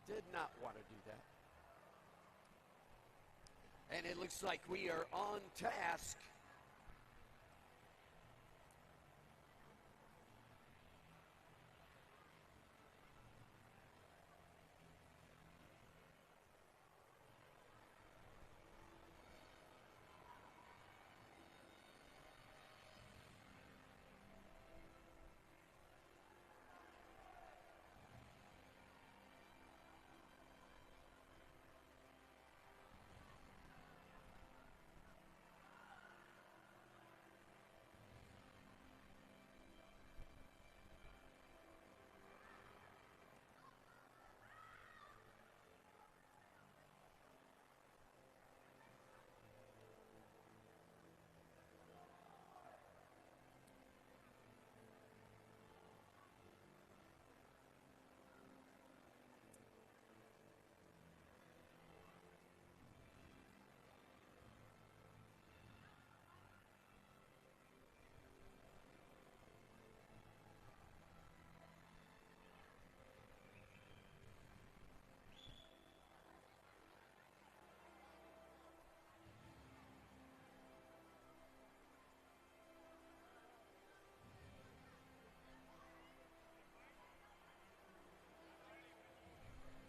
Did not want to do that. And it looks like we are on task.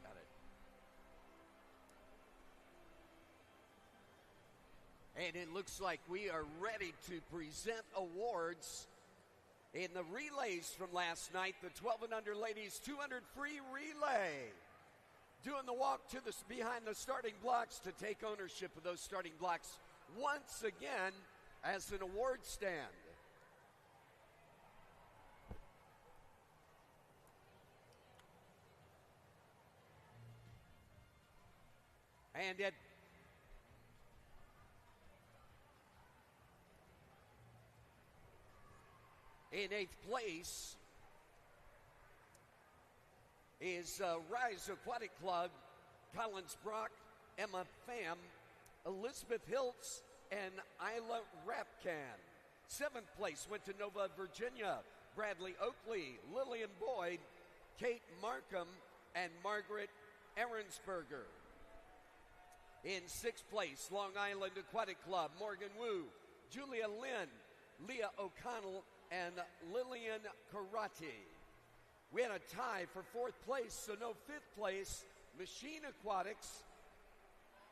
Got it. And it looks like we are ready to present awards in the relays from last night. The 12 and under ladies 200 free relay. Doing the walk to the behind the starting blocks to take ownership of those starting blocks once again as an award stand. And in eighth place is Rise Aquatic Club, Collins Brock, Emma Pham, Elizabeth Hiltz, and Isla Rapcan. Seventh place went to Nova, Virginia, Bradley Oakley, Lillian Boyd, Kate Markham, and Margaret Ahrensberger. In sixth place, Long Island Aquatic Club, Morgan Wu, Julia Lynn, Leah O'Connell, and Lillian Karate. We had a tie for fourth place, so no fifth place. Machine Aquatics,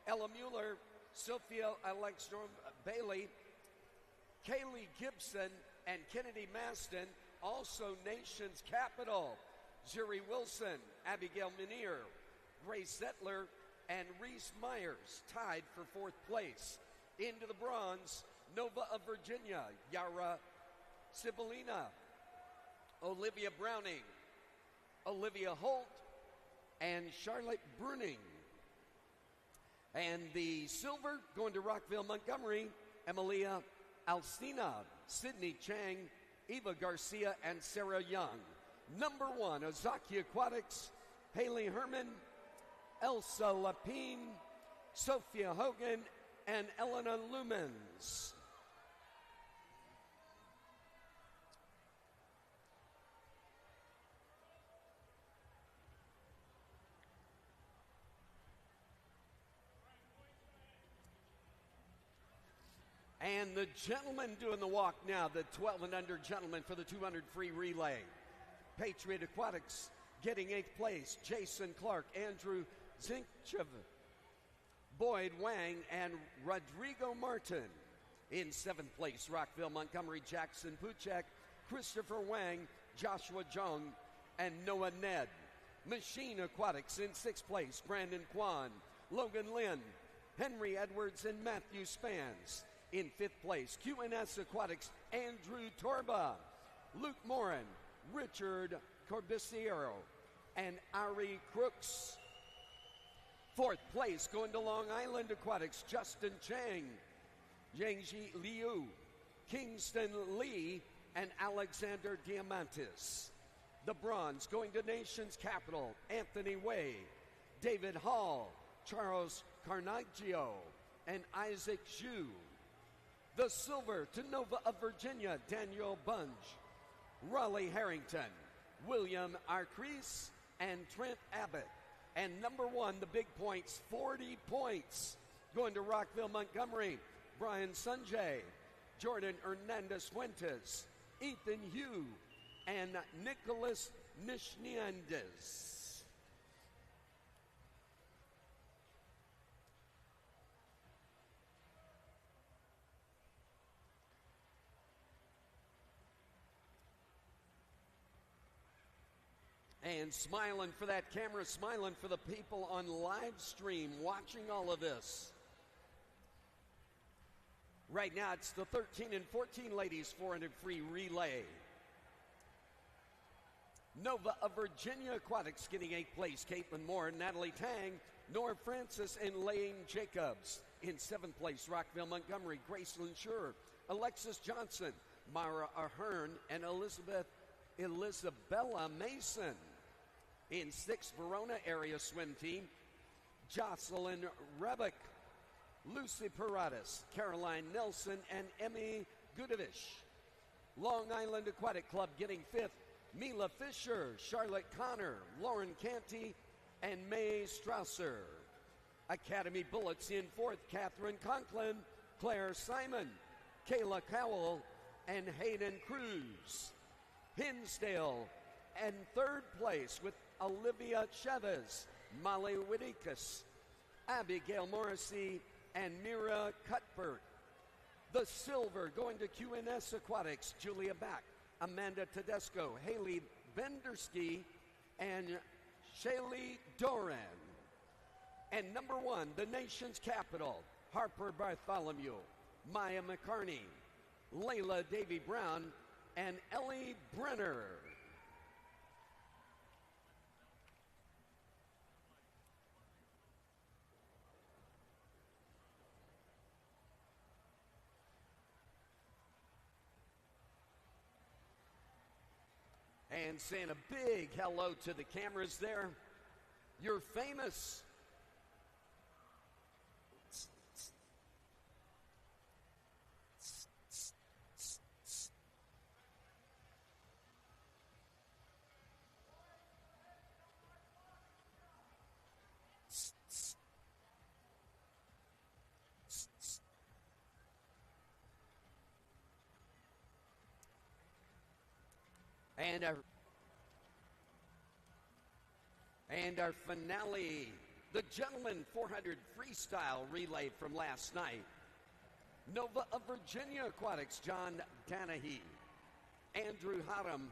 Ella Mueller, Sophia Alexstrom Bailey, Kaylee Gibson, and Kennedy Maston. Also Nation's Capital, Zuri Wilson, Abigail Minear, Grace Zettler, and Reese Myers tied for fourth place. Into the bronze, Nova of Virginia, Yara Sibilina, Olivia Browning, Olivia Holt, and Charlotte Bruning. And the silver going to Rockville, Montgomery, Emilia Alcina, Sydney Chang, Eva Garcia, and Sarah Young. Number one, Ozaki Aquatics, Haley Herman, Elsa Lapine, Sophia Hogan, and Elena Lumens. And the gentleman doing the walk now, the 12 and under gentleman for the 200 free relay. Patriot Aquatics getting eighth place, Jason Clark, Andrew Zinkchev, Boyd Wang, and Rodrigo Martin. In seventh place, Rockville, Montgomery, Jackson Puchek, Christopher Wang, Joshua Jung, and Noah Ned. Machine Aquatics in sixth place, Brandon Kwan, Logan Lynn, Henry Edwards, and Matthew Spans. In fifth place, QNS Aquatics, Andrew Torba, Luke Morin, Richard Corbisiero, and Ari Crooks. Fourth place, going to Long Island Aquatics, Justin Chang, Yangji Liu, Kingston Lee, and Alexander Diamantis. The bronze, going to Nation's Capital, Anthony Way, David Hall, Charles Carnaggio, and Isaac Xu. The silver to Nova of Virginia, Daniel Bunge, Raleigh Harrington, William Arcrease, and Trent Abbott. And number one, the big points, 40 points, going to Rockville, Montgomery. Brian Sunjay, Jordan Hernandez Fuentes, Ethan Hugh, and Nicholas Nishniandes. And smiling for that camera, smiling for the people on live stream watching all of this. Right now, it's the 13 and 14 ladies 400 free relay. Nova of Virginia Aquatics getting 8th place. Caitlin Moore, Natalie Tang, Nora Francis, and Lane Jacobs. In 7th place, Rockville, Montgomery, Gracelyn Schur, Alexis Johnson, Mara Ahern, and Isabella Mason. In 6th, Verona area swim team, Jocelyn Rebick, Lucy Paradas, Caroline Nelson, and Emmy Gudovich. Long Island Aquatic Club getting 5th, Mila Fisher, Charlotte Connor, Lauren Canty, and May Strausser. Academy Bullets in 4th, Catherine Conklin, Claire Simon, Kayla Cowell, and Hayden Cruz. Hinsdale and 3rd place with Olivia Chavez, Molly Widikas, Abigail Morrissey, and Mira Cuthbert. The silver going to QNS Aquatics, Julia Back, Amanda Tedesco, Haley Bendersky, and Shaylee Doran. And number one, the nation's capital, Harper Bartholomew, Maya McCarney, Layla Davy Brown, and Ellie Brenner. And saying a big hello to the cameras there. You're famous. And our finale, the gentleman 400 freestyle relay from last night. Nova of Virginia Aquatics, John Danahy, Andrew Haddam,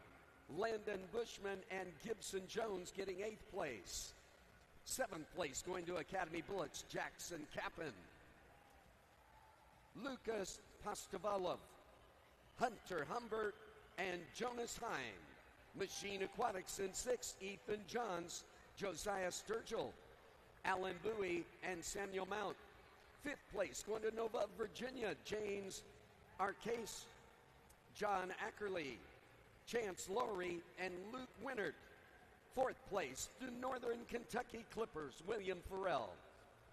Landon Bushman, and Gibson Jones getting 8th place. 7th place going to Academy Bullets, Jackson Kappen, Lucas Pastavalov, Hunter Humbert, and Jonas Heim. Machine Aquatics in 6th, Ethan Johns, Josiah Sturgill, Alan Bowie, and Samuel Mount. 5th place going to Nova of Virginia, James Arcase, John Ackerley, Chance Lowry, and Luke Winnard. 4th place, the Northern Kentucky Clippers, William Farrell,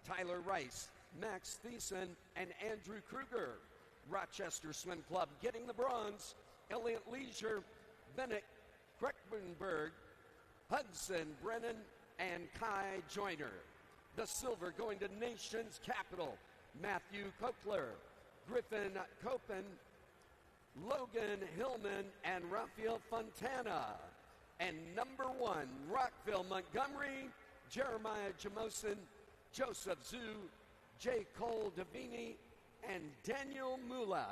Tyler Rice, Max Thiessen, and Andrew Kruger. Rochester Swim Club getting the bronze, Elliott Leisure, Bennett Kreckbenberg, Hudson Brennan, and Kai Joyner. The silver going to nation's capital, Matthew Kokler, Griffin Copen, Logan Hillman, and Rafael Fontana. And number one, Rockville, Montgomery, Jeremiah Jamosin, Joseph Zhu, J. Cole Davini, and Daniel Mula.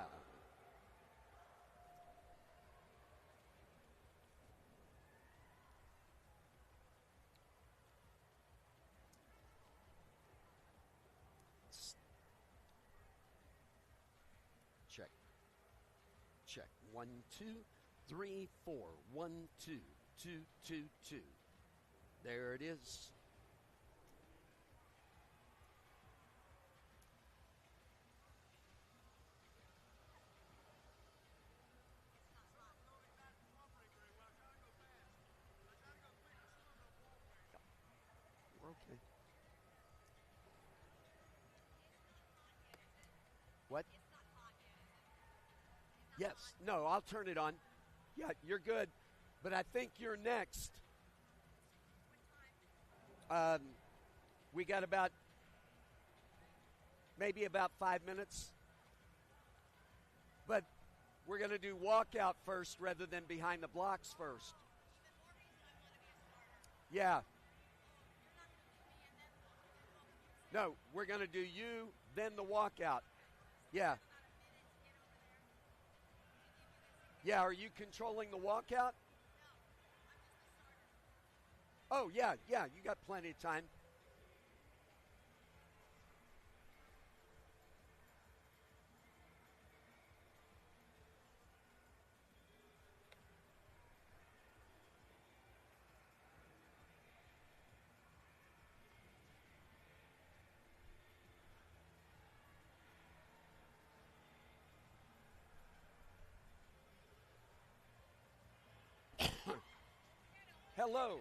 Check. Check. 1, 2, 3, 4. 1, 2, 2, 2, 2. There it is. We're okay. What? Yes. No, I'll turn it on. Yeah, you're good. But I think you're next. Um, we got maybe about 5 minutes. But we're going to do walkout first rather than behind the blocks first. Yeah. No, we're going to do you, then the walkout. Yeah. Yeah, are you controlling the walkout? Oh, yeah, you got plenty of time. Hello.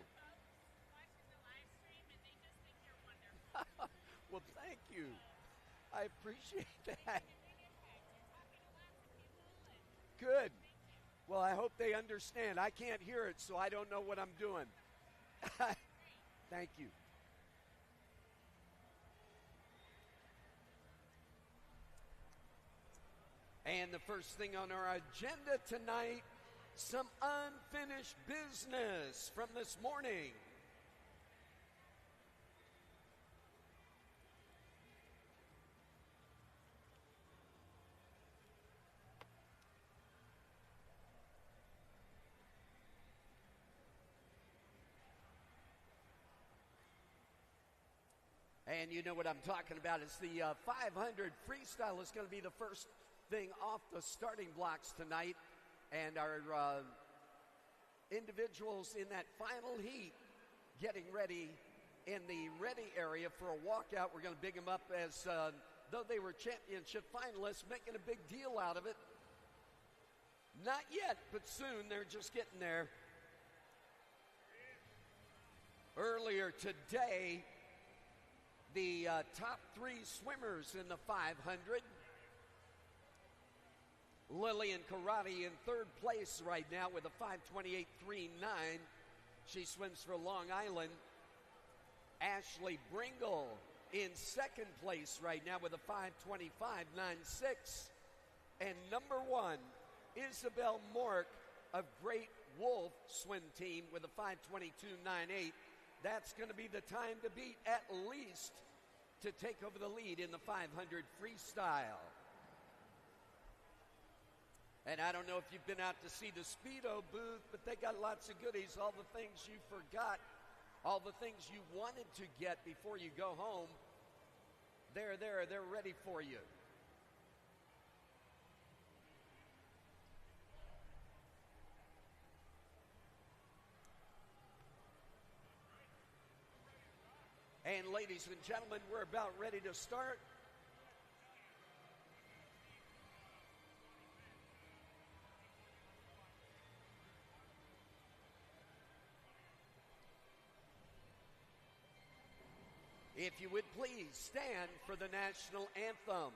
Well, thank you. I appreciate that. Good. Well, I hope they understand. I can't hear it, so I don't know what I'm doing. Thank you. And the first thing on our agenda tonight, some unfinished business from this morning. And you know what I'm talking about. It's the 500 freestyle is going to be the first thing off the starting blocks tonight. And our individuals in that final heat getting ready in the ready area for a walkout. We're going to big them up as though they were championship finalists, making a big deal out of it. Not yet, but soon. They're just getting there. Earlier today, the top three swimmers in the 500. Lillian Karate in third place right now with a 5:28.39. She swims for Long Island. Ashley Bringle in second place right now with a 5:25.96. And number one, Isabel Mork of Great Wolf Swim Team with a 5:22.98. That's going to be the time to beat, at least, to take over the lead in the 500 freestyle. And I don't know if you've been out to see the Speedo booth, but they got lots of goodies, all the things you forgot, all the things you wanted to get before you go home. They're there, they're ready for you. And ladies and gentlemen, we're about ready to start. If you would please stand for the national anthem.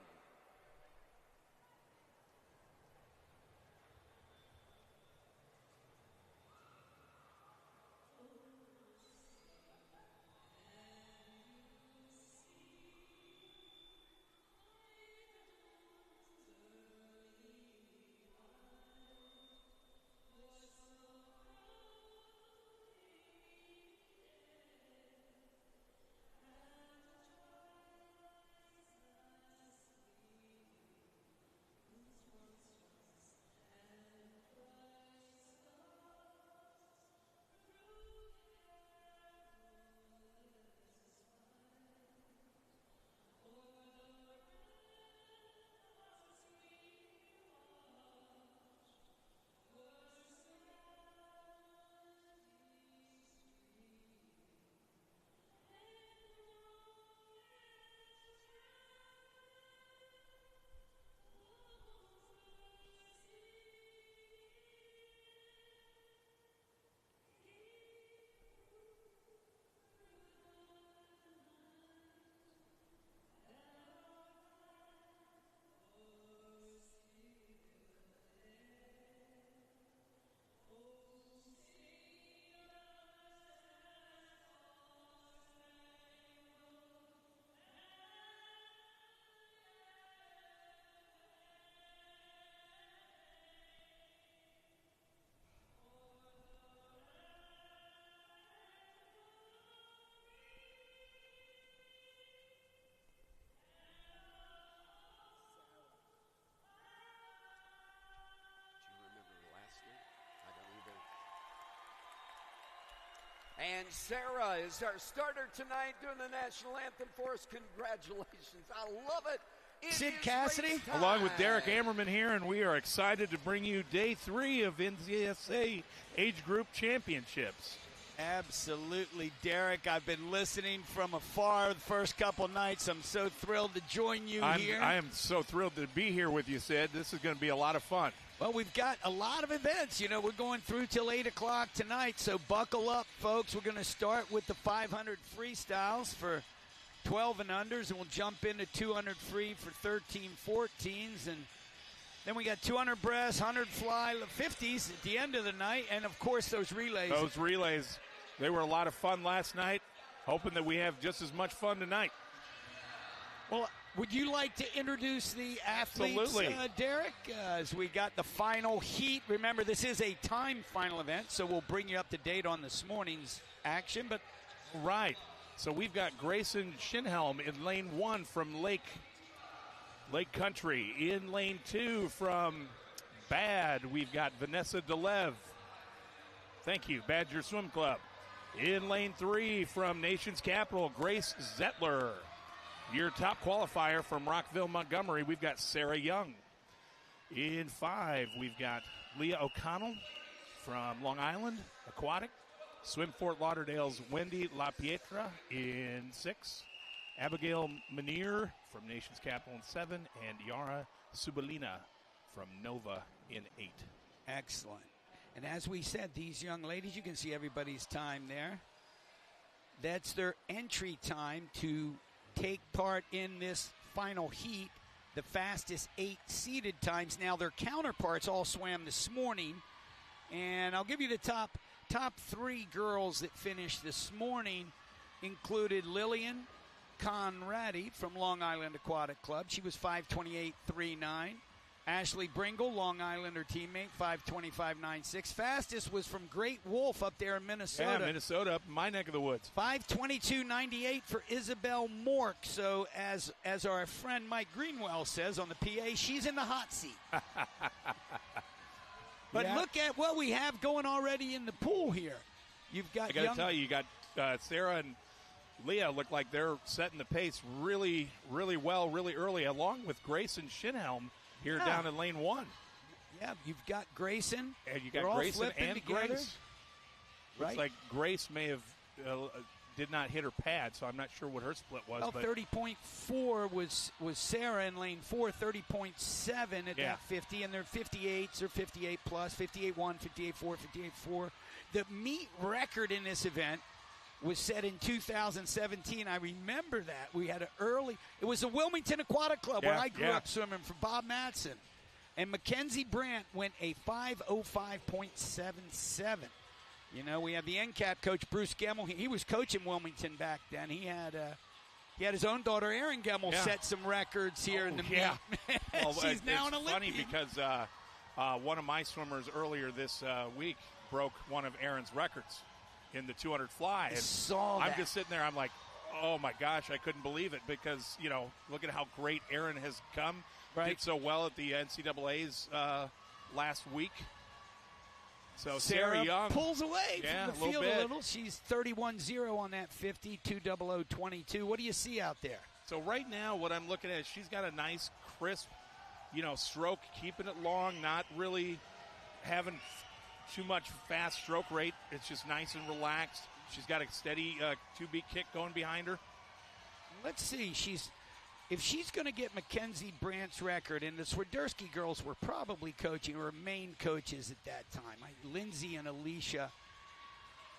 And Sarah is our starter tonight doing the national anthem for us. Congratulations. I love it. Sid Cassidy, along with Derek Ammerman here, and we are excited to bring you day 3 of NCSA Age Group Championships. Absolutely, Derek. I've been listening from afar the first couple nights. I'm so thrilled to join you here. I am so thrilled to be here with you, Sid. This is going to be a lot of fun. Well, we've got a lot of events. You know, we're going through till 8 o'clock tonight, so buckle up, folks. We're going to start with the 500 freestyles for 12 and unders, and we'll jump into 200 free for 13, 14s, and then we got 200 breast, 100 fly, 50s at the end of the night, and of course those relays. Those relays, they were a lot of fun last night. Hoping that we have just as much fun tonight. Well, would you like to introduce the athletes, Absolutely. Derek? As we got the final heat. Remember, this is a time final event, so we'll bring you up to date on this morning's action. But right. So we've got Grayson Shinhelm in lane 1 from Lake Country. In lane 2 from Bad, we've got Vanessa DeLev. Thank you, Badger Swim Club. In lane 3 from Nation's Capital, Grace Zettler. Your top qualifier from Rockville, Montgomery, we've got Sarah Young. In 5, we've got Leah O'Connell from Long Island Aquatic. Swim Fort Lauderdale's Wendy LaPietra in 6. Abigail Manier from Nation's Capital in 7. And Yara Subalina from Nova in 8. excellent. And as we said, these young ladies, you can see everybody's time there. That's their entry time to take part in this final heat, the fastest 8 seeded times. Now, their counterparts all swam this morning, and I'll give you the top 3 girls that finished this morning included Lillian Conradi from Long Island Aquatic Club. She was 5:28.39. Ashley Bringle, Long Islander teammate, 5:25.96. Fastest was from Great Wolf up there in Minnesota. Yeah, Minnesota, up in my neck of the woods. 5:22.98 for Isabel Mork. So as our friend Mike Greenwell says on the PA, she's in the hot seat. But yeah. Look at what we have going already in the pool here. You've got I got to tell you, you got Sarah and Leah look like they're setting the pace really, really well, really early, along with Grayson Shinhelm here down in lane 1. Yeah, you've got Grayson. And you got Grayson and together. Grace. Right. Looks like Grace may have did not hit her pad, so I'm not sure what her split was. Well, 30.4 was Sarah in lane 4, 30.7 at that 50, and they're 58s or 58 plus, 58.1, 58.4, 58.4. The meet record in this event was set in 2017. I remember that. We had it was the Wilmington Aquatic Club where I grew up swimming for Bob Matson. And Mackenzie Brandt went a 5:05.77. You know, we have the NCAP coach, Bruce Gemmel. He was coaching Wilmington back then. He had his own daughter, Erin Gemmel, set some records here in the meet. Well, she's now an Olympian. It's funny because one of my swimmers earlier this week broke one of Erin's records in the 200 fly. And I'm just sitting there, I'm like, oh my gosh, I couldn't believe it because, you know, look at how great Erin has come. Right. Did so well at the NCAA's last week. So Sarah Young pulls away from the field a little. She's 31-0 on that 50, 2:00.22. What do you see out there? So right now what I'm looking at is she's got a nice, crisp, stroke, keeping it long, not really having too much fast stroke rate. It's just nice and relaxed. She's got a steady 2-beat kick going behind her. Let's see. If she's going to get Mackenzie Brandt's record, and the Swiderski girls were probably coaching or main coaches at that time, Lindsay and Alicia.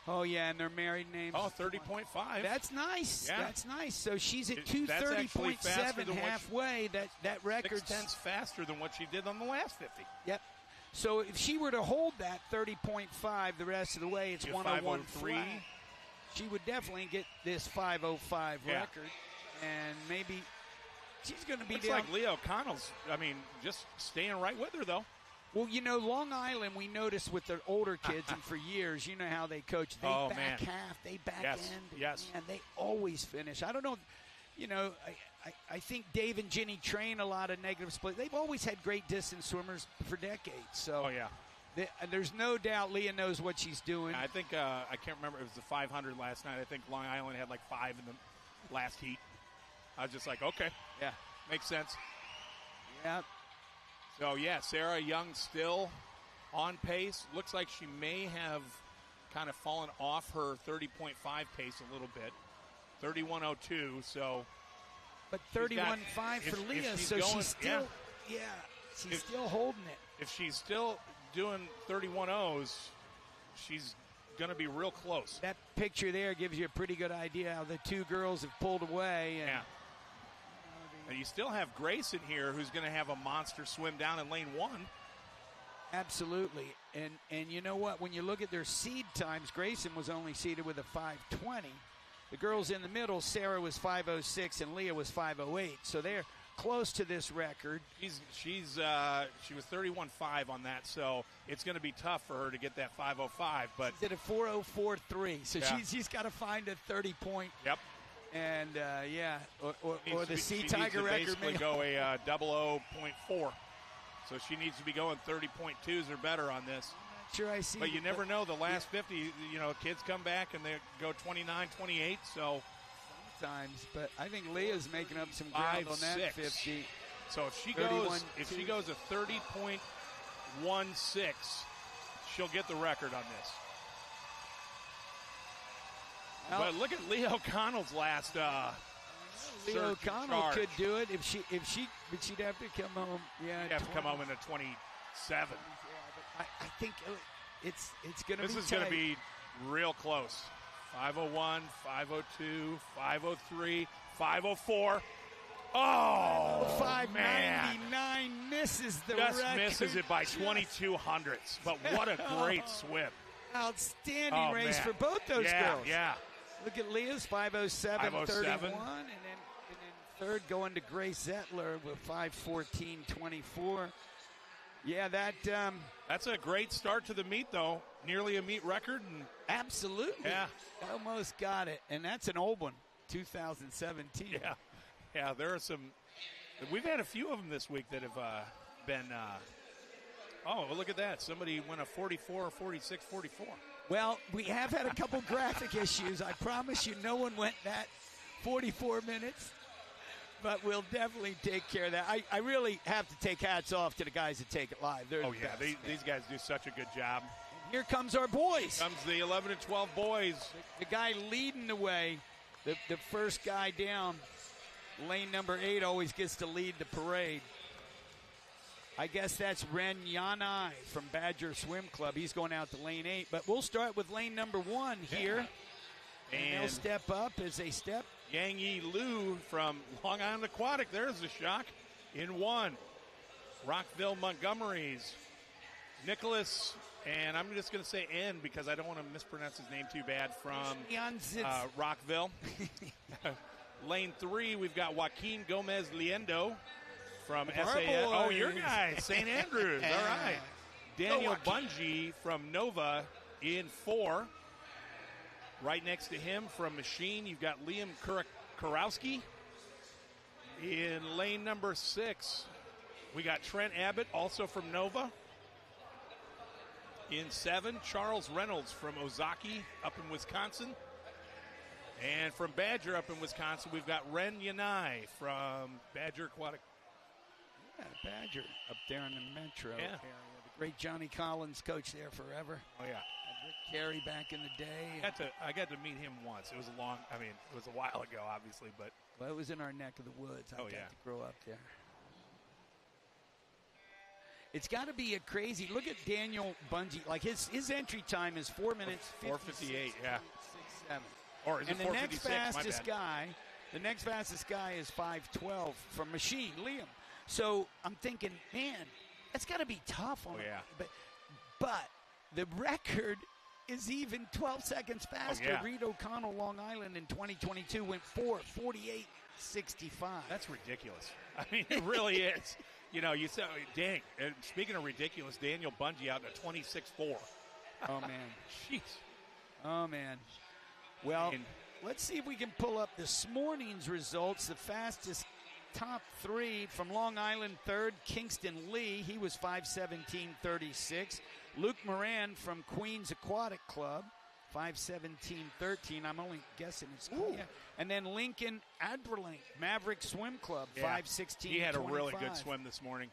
Oh, yeah, and their married names. Oh, 30.5. That's nice. Yeah. That's nice. So she's at 2:30.7 halfway. That record 6/10 faster than what she did on the last 50. Yep. So if she were to hold that 30.5 the rest of the way, it's 101.3. She would definitely get this 5:05 record, and maybe she's going to be Looks down. like Leah O'Connell's, just staying right with her, though. Well, Long Island, we noticed with their older kids, and for years, you know how they coach. They back half, they back end. Yes. And they always finish. I don't know, I think Dave and Ginny train a lot of negative split. They've always had great distance swimmers for decades. So, There's no doubt Leah knows what she's doing. I think, I can't remember, it was the 500 last night. I think Long Island had like 5 in the last heat. I was just like, okay. Yeah. Makes sense. Yeah. So, yeah, Sarah Young still on pace. Looks like she may have kind of fallen off her 30.5 pace a little bit. 31.02, so. But 31.5 for Leah, so going, she's still, she's still holding it. If she's still doing 31.0s, she's going to be real close. That picture there gives you a pretty good idea how the two girls have pulled away. And And you still have Grace in here who's going to have a monster swim down in lane 1. Absolutely. And you know what? When you look at their seed times, Grayson was only seeded with a 5:20. The girls in the middle, Sarah was 5:06 and Leah was 5:08. So they're close to this record. She was 31.5 on that, so it's going to be tough for her to get that 5:05. But she's at a 4:04.3, so she's got to find a 30-point. Yep. And or the Sea Tiger record. Basically go a 00.4. So she needs to be going 30.2s or better on this. Sure, I see. But you never know. The last 50, kids come back and they go 29, 28. So sometimes, but I think Leah's making up some ground on that 50. So if she goes a 30.16, she'll get the record on this. But look at Leah O'Connell's last. Leah O'Connell could do it if but she'd have to come home. Yeah, she'd have to come home in a 27. Yeah, but I think it's going to be. This is going to be real close. 5:01, 5:02, 5:03, 5:04. Oh, 5:99 misses the just record. Misses it by 22 hundredths. But what a great swim! Outstanding race for both those girls. Yeah. Look at Leah's 5:07.31, and then third going to Grace Zettler with 5:14.24. Yeah, that's a great start to the meet, though. Nearly a meet record. And absolutely. Yeah. Almost got it. And that's an old one, 2017. Yeah, there are some. We've had a few of them this week that have been. Oh, well, look at that. Somebody went a 44, 46, 44. Well, we have had a couple graphic issues. I promise you no one went that 44 minutes. But we'll definitely take care of that. I really have to take hats off to the guys at Takeitlive. These guys do such a good job. And here comes our boys. Comes the 11 and 12 boys. The guy leading the way, the first guy down, lane number 8 always gets to lead the parade. I guess that's Ren Yanai from Badger Swim Club. He's going out to lane 8. But we'll start with lane number 1 here. And they'll step up as they step. Yang Yi Liu from Long Island Aquatic. There's a shock in 1. Rockville Montgomery's Nicholas, and I'm just going to say N because I don't want to mispronounce his name too bad, from Rockville. Lane 3, we've got Joaquin Gomez Liendo from SAS. Oh, your guy, St. Andrews. All right. Daniel Bungie from Nova in 4. Right next to him from Machine, you've got Liam Kurowski. In lane number 6, we got Trent Abbott, also from Nova. In 7, Charles Reynolds from Ozaki up in Wisconsin. And from Badger up in Wisconsin, we've got Ren Yanai from Badger Aquatic. Yeah, Badger up there in the metro area. The great Johnny Collins coach there forever. Oh, yeah. Carey back in the day. I got to meet him once. It was it was a while ago, obviously, but it was in our neck of the woods. I got to grow up there. It's got to be a crazy. Look at Daniel Bungie. Like his entry time is 4 minutes 4:58. Yeah. 6-7. Or is it 4:56? The next fastest guy is 5:12 from Machine Liam. So I'm thinking, man, that's got to be tough on him. But the record is even 12 seconds faster. Reed O'Connell, Long Island in 2022 went 4:48.65. That's ridiculous. I mean, it really is. You said, dang. And speaking of ridiculous, Daniel Bungie out at 26.4. Oh, man. Jeez. Oh, man. Well, let's see if we can pull up this morning's results. The fastest top 3 from Long Island, 3rd, Kingston Lee. He was 5:17.36. Luke Moran from Queens Aquatic Club, 5:17.13. I'm only guessing it's yeah. And then Lincoln Adverlink Maverick Swim Club, 5:16.25. He had a really good swim this morning.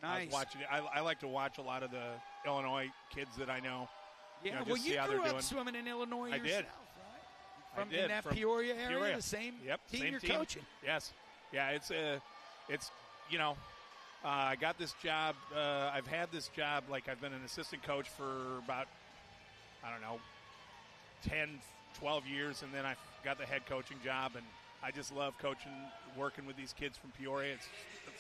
Nice. I was watching it. I like to watch a lot of the Illinois kids that I know. Yeah, you you grew up swimming in Illinois yourself, did. Right? In that Peoria area, Peoria. the same team same you're team. coaching? Yes. Yeah, it's I got this job. I've had this job, like I've been an assistant coach for about, 10, 12 years, and then I got the head coaching job, and I just love coaching, working with these kids from Peoria. It's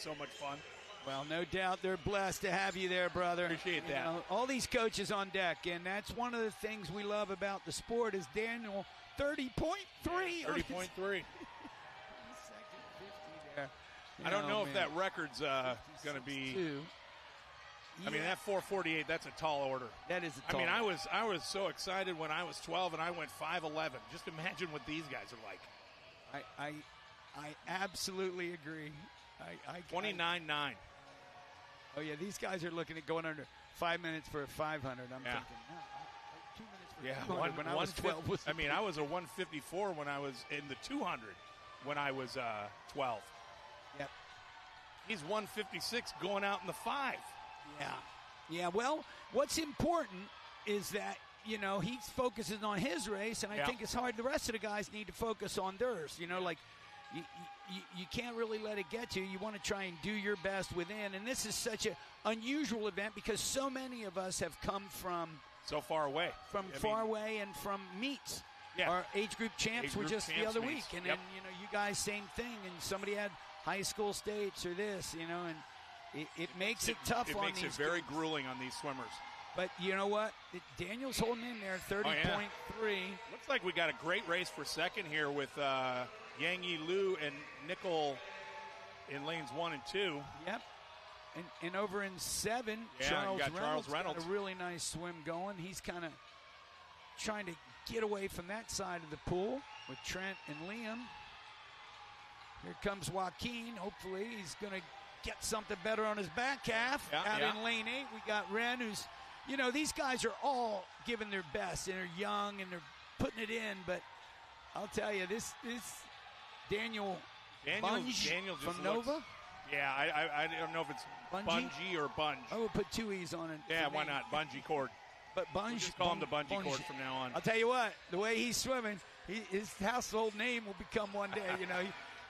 so much fun. Well, no doubt they're blessed to have you there, brother. Appreciate that. All these coaches on deck, and that's one of the things we love about the sport is Daniel, 30.3. 30.3. I don't know if that record's going to be. I mean, that 4:48, that's a tall order. That is a tall order. I was so excited when I was 12 and I went 5:11. Just imagine what these guys are like. I absolutely agree. 29.9. Oh, yeah, these guys are looking at going under 5 minutes for a 500. I'm thinking, no, 2 minutes for 200 when I was 12. I was a 154 when I was in the 200 when I was 12. Yep. He's 156 going out in the 5. Yeah. Well, what's important is that, he focuses on his race, and I think it's hard. The rest of the guys need to focus on theirs. You can't really let it get to you. You want to try and do your best within. And this is such an unusual event because so many of us have come from so far away. Away and from meets. Yeah. Our age group champs were just the other week. And then, you guys, same thing. And somebody had high school states or this, and it makes it tough on these. It makes it very grueling on these swimmers. But you know what? Daniel's holding in there, 30.3. Looks like we got a great race for second here with Yang Yi Lu and Nickel in lanes 1 and 2. Yep. And over in 7, Charles Reynolds got a really nice swim going. He's kind of trying to get away from that side of the pool with Trent and Liam. Here comes Joaquin. Hopefully he's going to get something better on his back half. In lane 8, we got Ren, who's, these guys are all giving their best, and they're young, and they're putting it in. But I'll tell you, this Daniel Bunge from Nova. I don't know if it's Bungie or Bunge. I would put 2 E's on it. Yeah, why not? Bungee cord. But Bunge. We'll just call him the bungee cord from now on. I'll tell you what, the way he's swimming, his household name will become one day,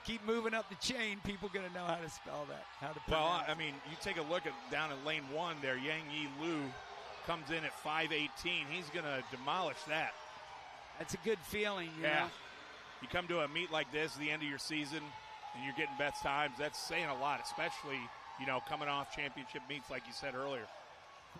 Keep moving up the chain, people going to know how to spell that, how to pronounce. Well, you take a look down at lane 1 there. Yang Yi Lu comes in at 5:18. He's going to demolish that. That's a good feeling, Yeah. You come to a meet like this, the end of your season, and you're getting best times. That's saying a lot, especially, coming off championship meets like you said earlier.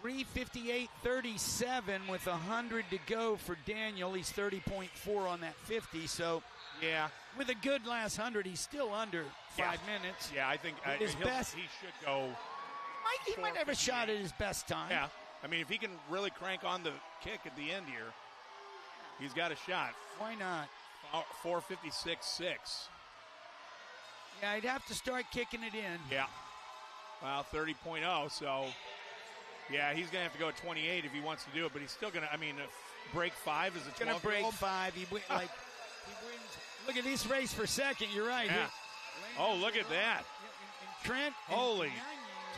3:58.37 with 100 to go for Daniel. He's 30.4 on that 50, so... Yeah. With a good last 100, he's still under 5 minutes. Yeah, I think his best, he should go. He might have a shot at his best time. Yeah. If he can really crank on the kick at the end here, he's got a shot. Why not? 4:56.6. Yeah, I'd have to start kicking it in. Yeah. Well, 30.0, so, yeah, he's going to have to go at 28 if he wants to do it, but he's still going to, break 5 as a 12-year-old. Going to break 5. He wins. Look at this race for second. You're right. Yeah. Oh, look at that. And Trent. Holy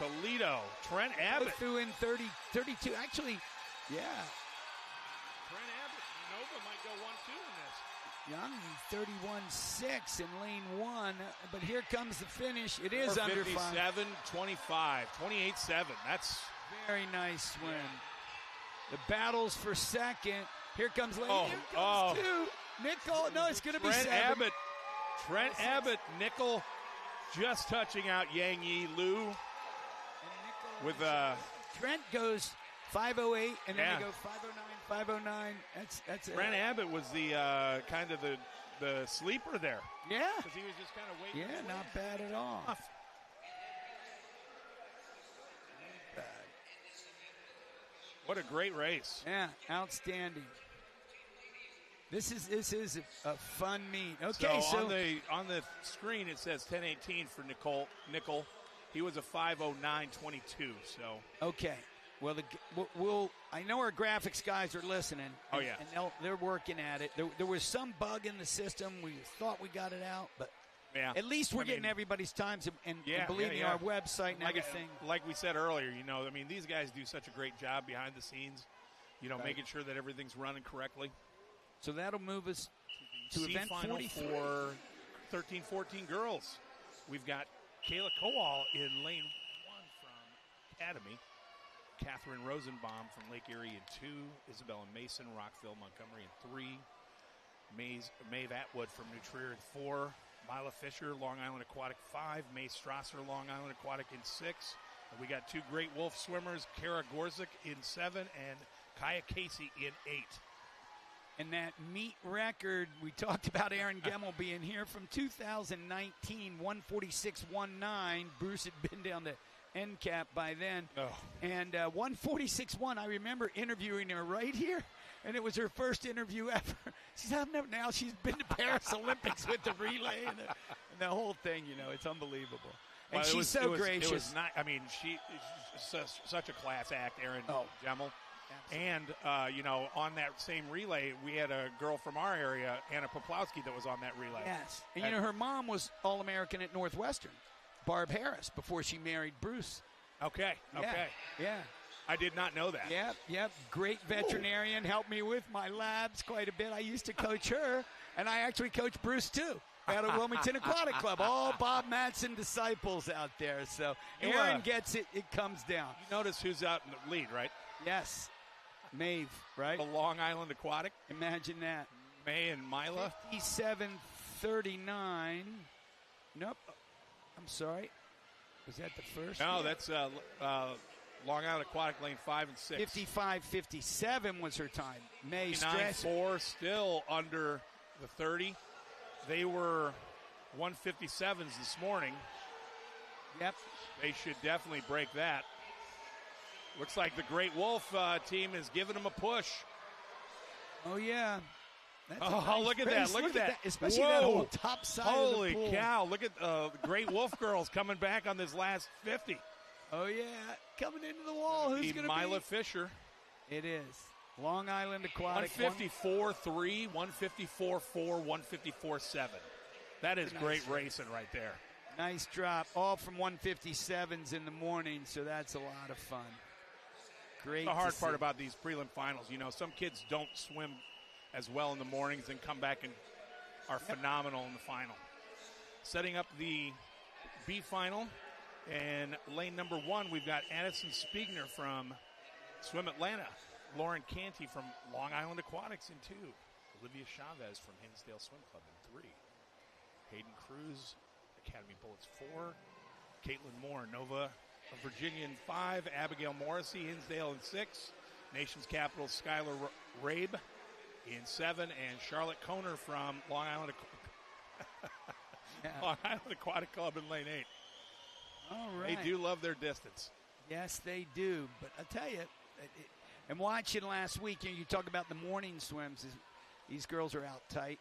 Toledo. Trent Abbott. Threw in 32. Actually, yeah. Trent Abbott. Nova might go 1-2 in Young, this. 31.6 in lane 1. But here comes the finish. It is under 5. 57.25. 28.7. That's very nice swim. The battles for second. Here comes lane. Here comes 2. Nickel, no, it's going to be 7. Trent Abbott, Nickel, just touching out Yang Yi Lu. With Trent goes 5:08, and then they go 5:09, 5:09. That's Trent Abbott was the kind of the sleeper there. Yeah, because he was just kind of waiting. Yeah, not bad at all. What a great race. Yeah, outstanding. This is a fun meet. Okay, so on the screen it says 10:18 for Nickel. He was a 5:09.22. So okay, Well, I know our graphics guys are listening. Oh, yeah. And they're working at it. There was some bug in the system. We thought we got it out, but at least we're getting everybody's times and believe me, our website and everything. Like we said earlier, these guys do such a great job behind the scenes, making sure that everything's running correctly. So that'll move us to C event final 43. for 13-14 girls. We've got Kayla Kowal in lane 1 from Academy. Catherine Rosenbaum from Lake Erie in 2. Isabella Mason, Rockville, Montgomery in 3. Maeve Atwood from New Trier in 4. Mila Fisher, Long Island Aquatic 5. Mae Strasser, Long Island Aquatic in 6. And we got 2 Great Wolf swimmers, Kara Gorzik in 7 and Kaya Casey in 8. And that meet record, we talked about Aaron Gemmel being here from 2019, 146.19. Bruce had been down to NCAP by then. Oh. And 146.1, I remember interviewing her right here, and it was her first interview ever. Now she's been to Paris Olympics with the relay and the whole thing, it's unbelievable. And she's so gracious. It was not, she's such a class act, Aaron Gemmel. And, on that same relay, we had a girl from our area, Anna Poplowski, that was on that relay. Yes. And, her mom was All-American at Northwestern, Barb Harris, before she married Bruce. Okay. Yeah. I did not know that. Yep. Great veterinarian, helped me with my labs quite a bit. I used to coach her, and I actually coached Bruce, too, at a Wilmington Aquatic Club. All Bob Madsen disciples out there. So Aaron gets it. It comes down. You notice who's out in the lead, right? Yes. Maeve, right? The Long Island Aquatic. Imagine that. May and Mila. 57.39. Nope. I'm sorry. Was that the first? No, that's Long Island Aquatic lane 5 and 6. 55.57 was her time. May 9.4, still under the 30. They were 157s this morning. Yep. They should definitely break that. Looks like the Great Wolf team is giving them a push. Oh, yeah. Look at that. Look at that. Especially that whole top side Holy of the pool. cow. Look at the Great Wolf girls coming back on this last 50. Oh, yeah. Coming into the wall. Who's going to be? Mila Fisher. It is. Long Island Aquatic. 154.3, 154.4, 154.7. That is great racing right there. Nice drop. All from 157s in the morning, so that's a lot of fun. Great. The hard part about these prelim finals, some kids don't swim as well in the mornings and come back and are phenomenal in the final. Setting up the B final, and lane number 1, we've got Addison Spiegner from Swim Atlanta, Lauren Canty from Long Island Aquatics in 2, Olivia Chavez from Hinsdale Swim Club in 3, Hayden Cruz, Academy Bullets 4, Caitlin Moore, Nova of Virginia in 5, Abigail Morrissey, Hinsdale in 6, Nation's Capital, Skylar Rabe in 7, and Charlotte Kohner from Long Island Aquatic Club in lane 8. All right. They do love their distance. Yes, they do. But I tell you, and watching last week, you talk about the morning swims. These girls are out tight.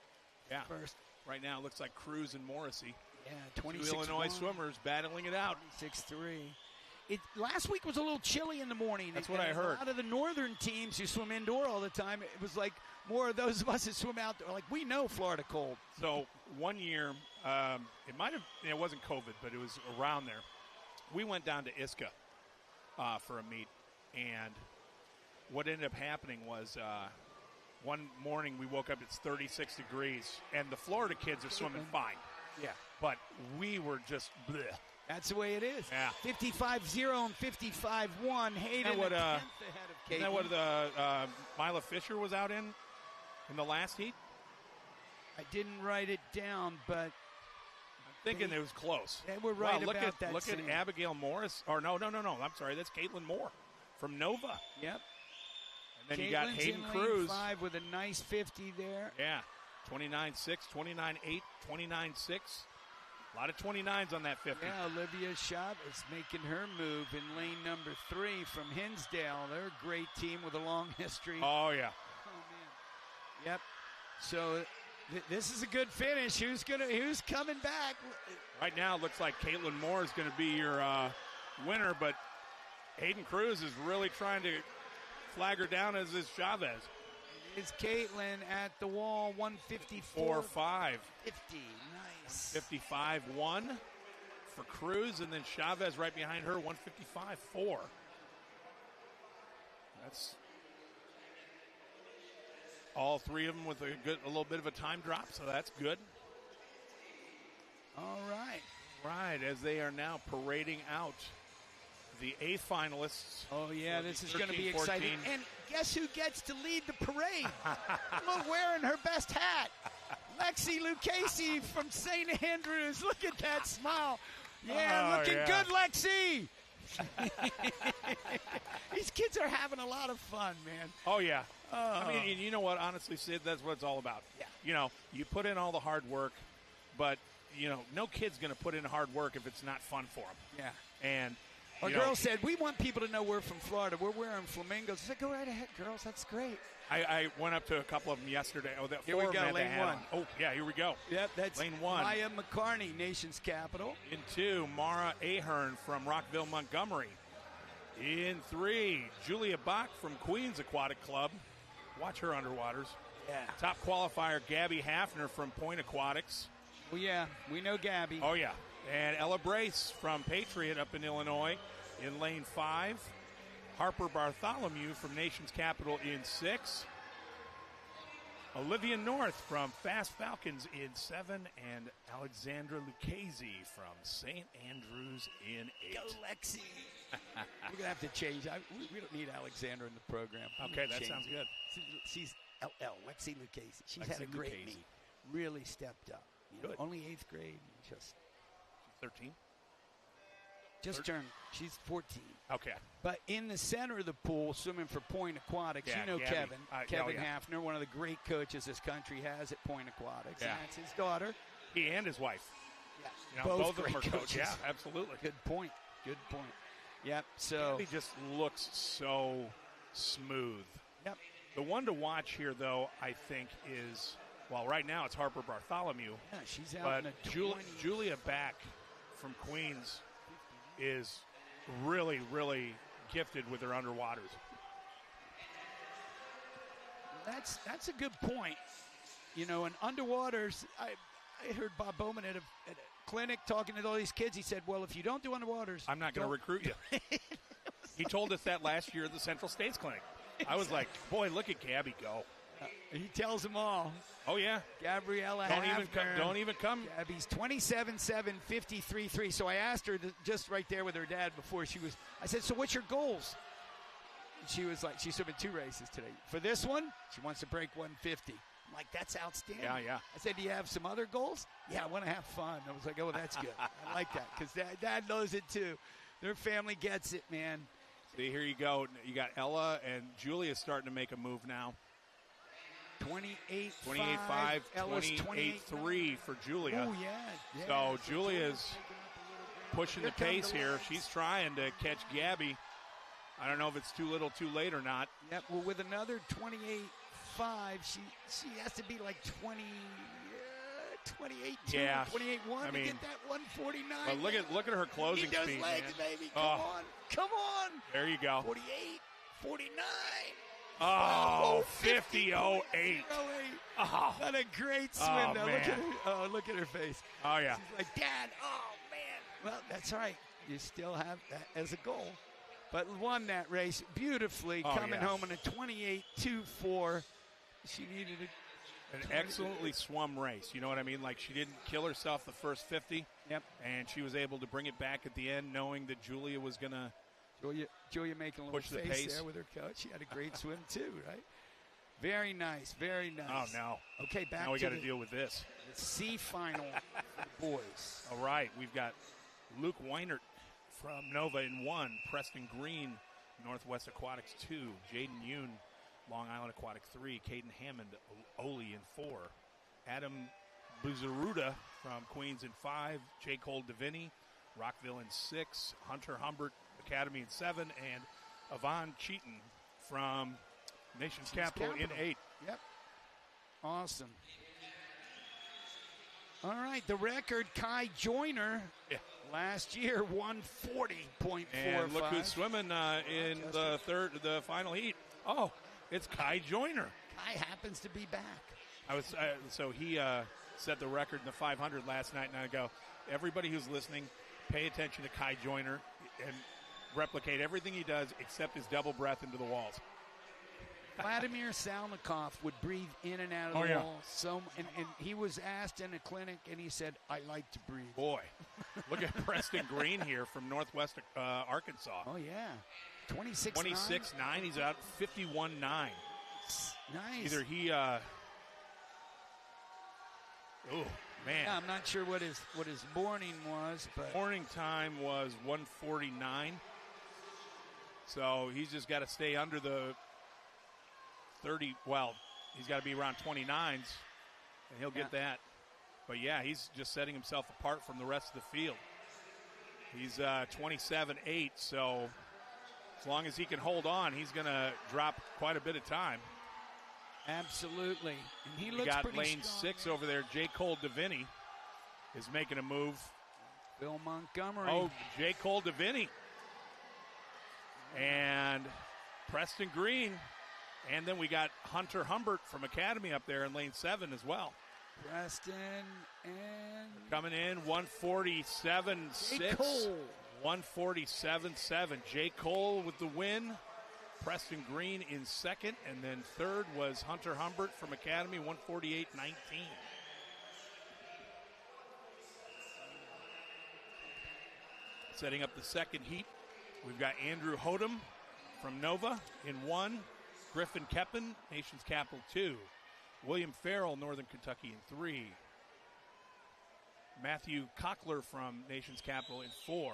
Yeah. First. Right now, it looks like Cruz and Morrissey. Yeah, 26. Two Illinois swimmers battling it out. 26-3. Last week was a little chilly in the morning. That's what I heard. A lot of the northern teams who swim indoor all the time, it was like more of those of us that swim outdoor. Like, we know Florida cold. So one year, it wasn't COVID, but it was around there. We went down to Isca for a meet, and what ended up happening was one morning we woke up, it's 36 degrees, and the Florida kids are swimming fine. Yeah. But we were just bleh. That's the way it is. Yeah. 55-0 and 55-1. Hayden what, 10th ahead of Kate. Isn't that what Mila Fisher was out in the last heat? I didn't write it down, but I'm thinking it was close. They were right look about at, that. Look at Abigail Morris. Or no. I'm sorry. That's Caitlin Moore from Nova. Yep. And then Caitlin's you got Hayden in Cruz. lane 5 with a nice 50 there. Yeah. 29.6, 29.8, 29.6. A lot of 29s on that 50. Yeah, Olivia Chavez making her move in lane number 3 from Hinsdale. They're a great team with a long history. Oh, yeah. Oh, man. Yep. So this is a good finish. Who's coming back? Right now, it looks like Caitlin Moore is going to be your winner, but Hayden Cruz is really trying to flag her down, as is Chavez. Is Caitlin at the wall, 154. 4-5. 50, nice. 55-1 for Cruz, and then Chavez right behind her, 155-4. That's all three of them with a little bit of a time drop, so that's good. All right. Right, as they are now parading out the A finalists. Oh, yeah, this is going to be 13-14. exciting. And guess who gets to lead the parade? Look, wearing her best hat. Lexi Lucchese from St. Andrews. Look at that smile. Yeah, looking good, Lexi. These kids are having a lot of fun, man. Oh, yeah. I mean, you know what? Honestly, Sid, that's what it's all about. Yeah. You know, you put in all the hard work, but, you know, no kid's going to put in hard work if it's not fun for them. Yeah. And our girl said, we want people to know we're from Florida. We're wearing flamingos. I said, go right ahead, girls. That's great. I went up to a couple of them yesterday. Oh, that Here we go, lane one. Oh, yeah, here we go. Yep, that's lane one. Maya McCarney, nation's capital. In 2, Mara Ahern from Rockville, Montgomery. In 3, Julia Bach from Queens Aquatic Club. Watch her underwaters. Yeah. Top qualifier, Gabby Hafner from Point Aquatics. Well, yeah, we know Gabby. Oh, yeah. And Ella Brace from Patriot up in Illinois in lane 5. Harper Bartholomew from Nation's Capital in 6. Olivia North from Fast Falcons in 7. And Alexandra Lucchese from St. Andrews in 8. Go, Lexi. We're going to have to change. We don't need Alexandra in the program. Okay, that sounds good. She's LL, Lexi Lucchese. She's Lexi had a great Lucchese. meet. Really stepped up. You know, Good. only 8th grade. Just 13? turned. She's 14. Okay. But in the center of the pool, swimming for Point Aquatics, Yeah, you know Gabby. Kevin yeah. Hafner, one of the great coaches this country has at Point Aquatics. Yeah. And that's his daughter. He and his wife. Yeah. You know, both of them great are coaches. coaches. Yeah, absolutely. Good point. Good point. Yep. So Gabby just looks so smooth. Yep. The one to watch here, though, I think is, well, right now it's Harper Bartholomew. yeah, she's out But in the 20. Julia Back from Queens is really, really gifted with her underwaters. That's a good point. You know, in underwaters, I heard Bob Bowman at a clinic talking to all these kids. He said, well, if you don't do underwaters, I'm not going to recruit you. He told us that last year at the Central States Clinic. I was like, boy, look at Gabby go. He tells them all. Oh, yeah. Gabriella Don't even come. Gabby's 27-7, 53-3. So I asked her just right there with her dad before I said, so what's your goals? And she was like, she's swimming 2 races today. For this one, she wants to break 150. I'm like, that's outstanding. Yeah. I said, do you have some other goals? Yeah, I want to have fun. I was like, oh, that's good. I like that because dad knows it too. Their family gets it, man. See, here you go. You got Ella and Julia starting to make a move now. 28-5. 28-3 for Julia. Oh, yeah. So Julia's pushing the pace here. She's trying to catch Gabby. I don't know if it's too little too late or not. Yep, well, with another 28-5, she has to be like 28-2, Yeah. 28-1 I mean, to get that 149. But look at her closing He does speed, legs, man. baby. Come on. There you go. 48, 49. Oh, 50-08. Oh. What a great swim, though. Man. Look at her face. Oh, yeah. She's like, Dad, oh, man. Well, that's right. You still have that as a goal. But won that race beautifully, coming home in a 28-2-4. She needed an excellently swum race. You know what I mean? Like, she didn't kill herself the first 50. Yep. And she was able to bring it back at the end, knowing that Julia was going to Julia making a little push the face pace there with her coach. She had a great swim, too, right? Very nice, very nice. Oh, no. Okay, back now we to got to deal with this. The C final for the boys. All right, we've got Luke Weinert from Nova in 1, Preston Green, Northwest Aquatics 2, Jaden Yoon, Long Island Aquatic 3, Caden Hammond, Oli in 4, Adam Buzaruda from Queens in 5, J. Cole Davini, Rockville in 6, Hunter Humbert Academy in 7, and Yvonne Cheaton from Nation's Capital in 8. Yep. Awesome. All right, the record, Kai Joyner, Last year, 140.45. And look who's swimming in the final heat. Oh, it's Kai Joyner. Kai happens to be back. So he set the record in the 500 last night, and I go, everybody who's listening, pay attention to Kai Joyner and replicate everything he does except his double breath into the walls. Vladimir Salnikov would breathe in and out of the wall. And he was asked in a clinic, and he said, I like to breathe. Boy, look at Preston Green here from Northwest Arkansas. Oh, yeah. 26'9". 26'9". He's out 51'9". Nice. Either he oh, man. Yeah, I'm not sure what his morning was, but morning time was 1:49. So he's just got to stay under the 30. Well, he's got to be around 29s, and he'll get that. But yeah, he's just setting himself apart from the rest of the field. He's 27.8, so as long as he can hold on, he's going to drop quite a bit of time. Absolutely. And he looks got pretty lane strong. 6 over there. J. Cole Deviney is making a move. Bill Montgomery. Oh, J. Cole Deviney. And Preston Green. And then we got Hunter Humbert from Academy up there in lane 7 as well. Preston and coming in 147.6. J. Cole. 147.7. J. Cole with the win. Preston Green in second, and then third was Hunter Humbert from Academy, 148.19. Setting up the second heat, we've got Andrew Hodem from Nova in 1, Griffin Keppen, Nation's Capital 2, William Farrell, Northern Kentucky in 3, Matthew Cockler from Nation's Capital in 4.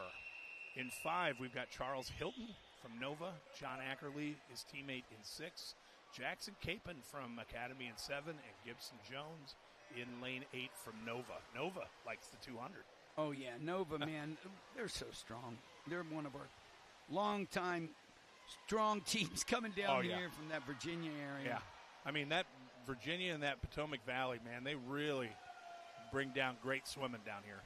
In 5, we've got Charles Hilton from Nova, John Ackerley, his teammate in 6, Jackson Capon from Academy in 7, and Gibson Jones in lane 8 from Nova. Nova likes the 200. Oh, yeah, Nova, man, they're so strong. They're one of our long-time strong teams coming down here from that Virginia area. Yeah, I mean, that Virginia and that Potomac Valley, man, they really bring down great swimming down here.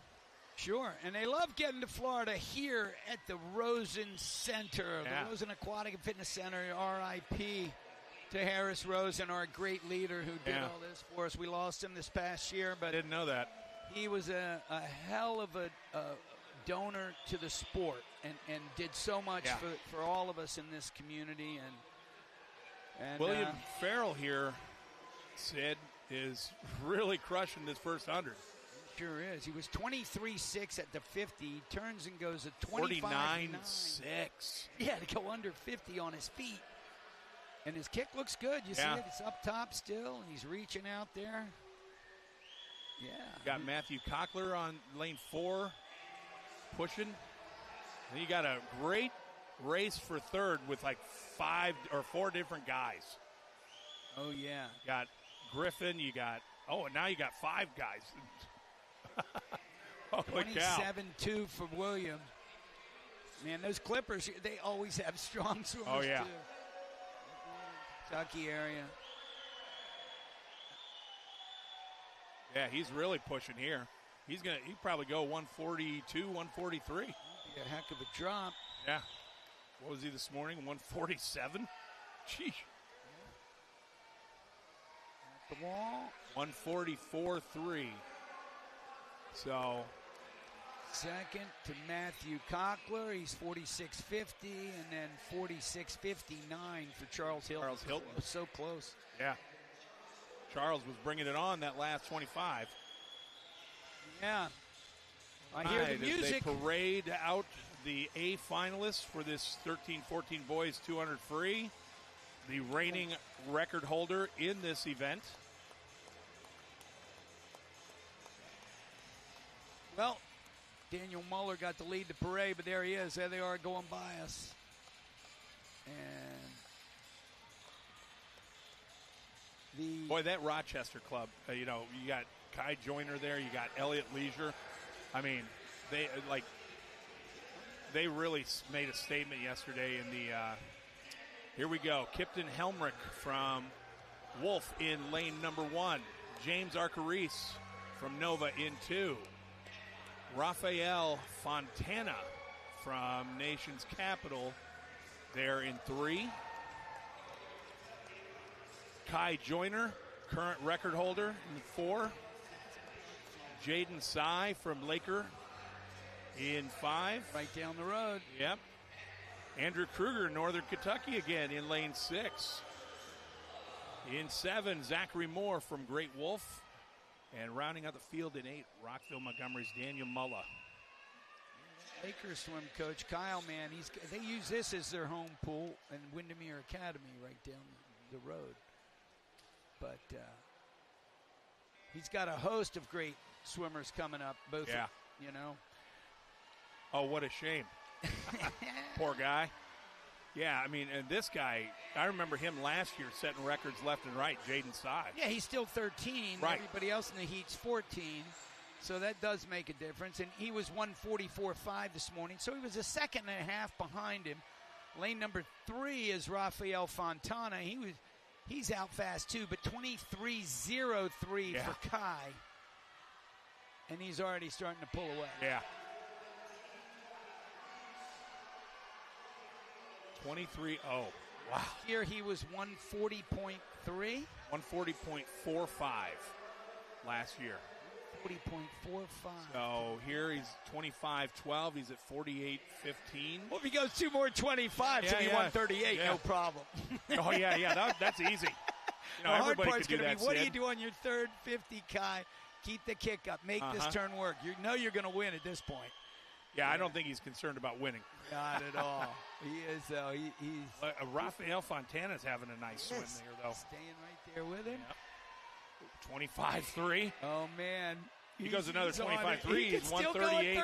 Sure, and they love getting to Florida here at the Rosen Center, the Rosen Aquatic and Fitness Center, RIP to Harris Rosen, our great leader who did all this for us. We lost him this past year, but didn't know that. He was a hell of a donor to the sport and did so much for all of us in this community. And William Farrell here, Sid, is really crushing this first 100. Sure is. He was 23.6 at the 50. He turns and goes at 25.9. 49.6. Yeah, to go under 50 on his feet. And his kick looks good. You see it? It's up top still, and he's reaching out there. Yeah. Got Matthew Cockler on lane 4, pushing. Then you got a great race for third with like 5 or 4 different guys. Oh, yeah. Got Griffin, and now you got 5 guys. Holy cow. 27.2 for William. Man, those Clippers, they always have strong swimmers, too. Kentucky area. Yeah, he's really pushing here. He'd probably go 142, 143. Be a heck of a drop. Yeah. What was he this morning? 147? Sheesh. At the wall. 144.3. So. Second to Matthew Cockler. He's 46.50, and then 46.59 for Charles Hilton. Charles Hilton. So close. Yeah. Charles was bringing it on that last 25. Yeah. I hear the music. They parade out the A finalists for this 13-14 boys 200 free. The reigning record holder in this event. Well, Daniel Muller got to lead the parade, but there he is. There they are going by us. And boy, that Rochester club, you got Kai Joyner there, you got Elliott Leisure. I mean, they really made a statement yesterday in the, here we go, Kipton Helmrich from Wolf in lane number 1. James Arcaris from Nova in 2. Rafael Fontana from Nation's Capital there in 3. Kai Joyner, current record holder, in 4. Jaden Sy from Laker in 5. Right down the road. Yep. Andrew Kruger, Northern Kentucky again in lane 6. In 7, Zachary Moore from Great Wolf. And rounding out the field in 8, Rockville Montgomery's Daniel Mulla. Laker swim coach Kyle, man, they use this as their home pool and Windermere Academy right down the road. But he's got a host of great swimmers coming up. Both, yeah. You know. Oh, what a shame. Poor guy. Yeah, I mean, and this guy, I remember him last year setting records left and right, Jaden Sy. Yeah, he's still 13. Right. Everybody else in the heat's 14. So that does make a difference. And he was 144.5 this morning. So he was a second and a half behind him. Lane number 3 is Rafael Fontana. He's out fast too, but 23.03 for Kai. And he's already starting to pull away. Yeah. 23.0. Wow. Here he was 140.3. 140.45 last year. 40.45. So here he's 25.12. He's at 48.15. Well, if he goes 2 more 25, yeah, so he 138, yeah. no problem. Oh, yeah. That's easy. The hard everybody part's could do going to that, be, what do Sid. you do on your third 50, Kai? Keep the kick up. Make this turn work. You know you're going to win at this point. Yeah, I don't think he's concerned about winning. Not at all. He is, though. He's Rafael Fontana's having a nice swim there, though. Staying right there with him. Yep. 25.3. Oh, man. He goes another 25.3. He's 138.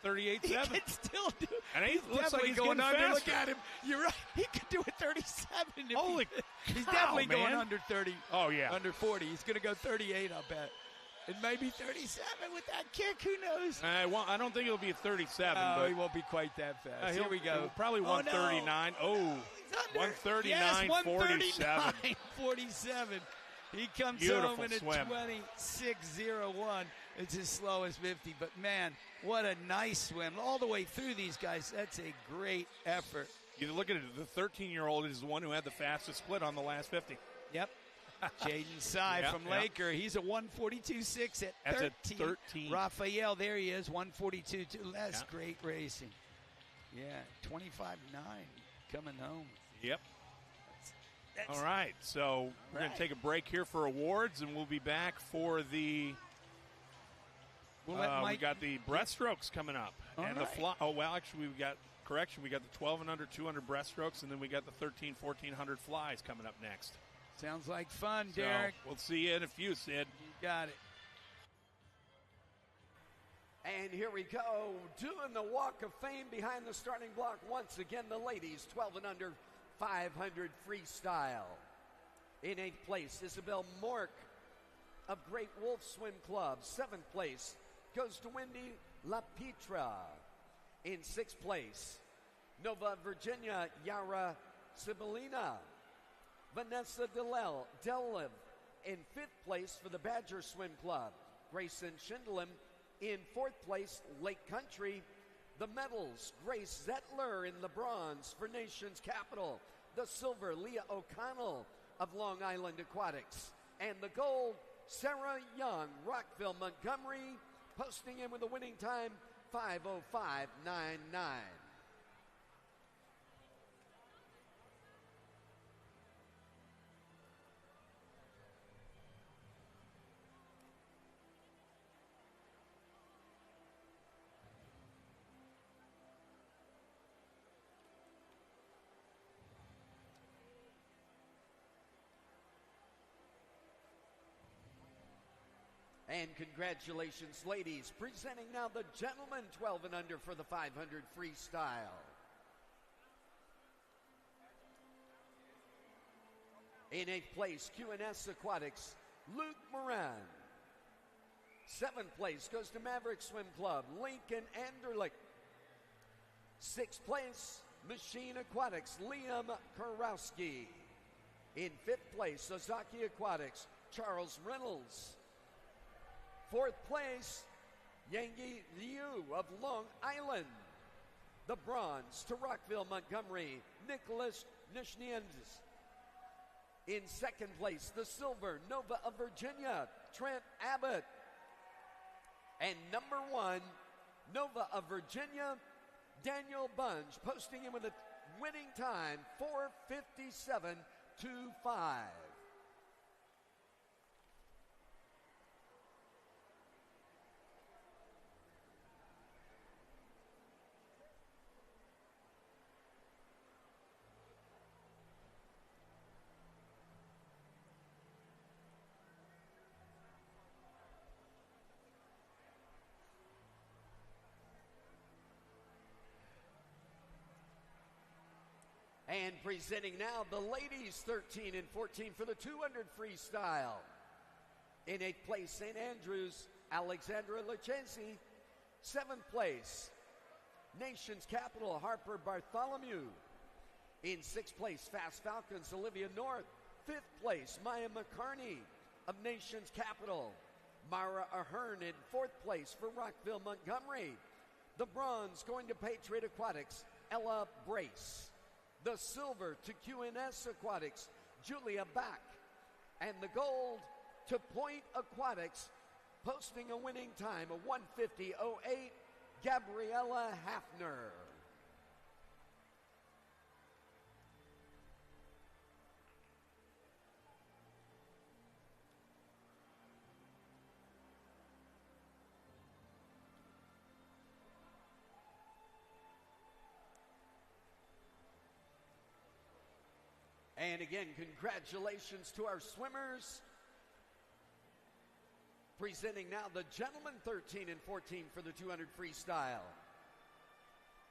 138.7. He can still do it. And he looks like he's going getting under. faster. Look at him. You're right. He could do it 37. Holy He's cow, definitely going man. under 30. Oh, yeah. Under 40. He's going to go 38, I'll bet. And maybe 37 with that kick. Who knows? I don't think it'll be 37. No, but he won't be quite that fast. Here we go. Probably 139. Oh, 139.47. 47. He comes Beautiful home in a swim. 26.01. It's his slowest 50. But, man, what a nice swim. All the way through these guys. That's a great effort. You look at it, the 13-year-old is the one who had the fastest split on the last 50. Yep. Jaden Sy from Laker. He's a 142.6 at 13. That's at 13. Rafael, there he is, 142.2. That's great racing. Yeah, 25.9 coming home. Yep. All right, so we're going to take a break here for awards, and we'll be back for the we got the breaststrokes coming up. The fly. Oh, well, actually, we got the 12 and under 200 breaststrokes, and then we got the 13, 1400 flies coming up next. Sounds like fun, Derek. So we'll see you in a few, Sid. You got it. And here we go, doing the walk of fame behind the starting block once again, the ladies, 12 and under 500 freestyle. In 8th place, Isabel Mork of Great Wolf Swim Club. 7th place goes to Wendy LaPietra. In 6th place, Nova Virginia, Yara Sibilina. Vanessa Deliv in 5th place for the Badger Swim Club. Grayson Schindlem in 4th place, Lake Country. The medals, Grace Zettler in the bronze for Nation's Capital. The silver, Leah O'Connell of Long Island Aquatics. And the gold, Sarah Young, Rockville, Montgomery, posting in with a winning time, 5:05.99. And congratulations, ladies. Presenting now the gentlemen 12 and under for the 500 freestyle. In 8th place, QNS Aquatics, Luke Moran. 7th place goes to Maverick Swim Club, Lincoln Anderlich. 6th place, Machine Aquatics, Liam Kurowski. In 5th place, Ozaki Aquatics, Charles Reynolds. 4th place, Yangi Liu of Long Island. The bronze to Rockville, Montgomery, Nicholas Nishnians. In second place, the silver, Nova of Virginia, Trent Abbott. And number 1, Nova of Virginia, Daniel Bunge, posting in with a winning time, 4:57.25. And presenting now the ladies 13 and 14 for the 200 freestyle. In 8th place, St. Andrews, Alexandra Lucchesi. 7th place, Nation's Capital, Harper Bartholomew. In 6th place, Fast Falcons, Olivia North. 5th place, Maya McCarney of Nation's Capital. Mara Ahern in 4th place for Rockville, Montgomery. The bronze going to Patriot Aquatics, Ella Brace. The silver to QNS Aquatics, Julia Back. And the gold to Point Aquatics, posting a winning time of 1:50.08, Gabriella Hafner. And again, congratulations to our swimmers. Presenting now the gentlemen 13 and 14 for the 200 freestyle.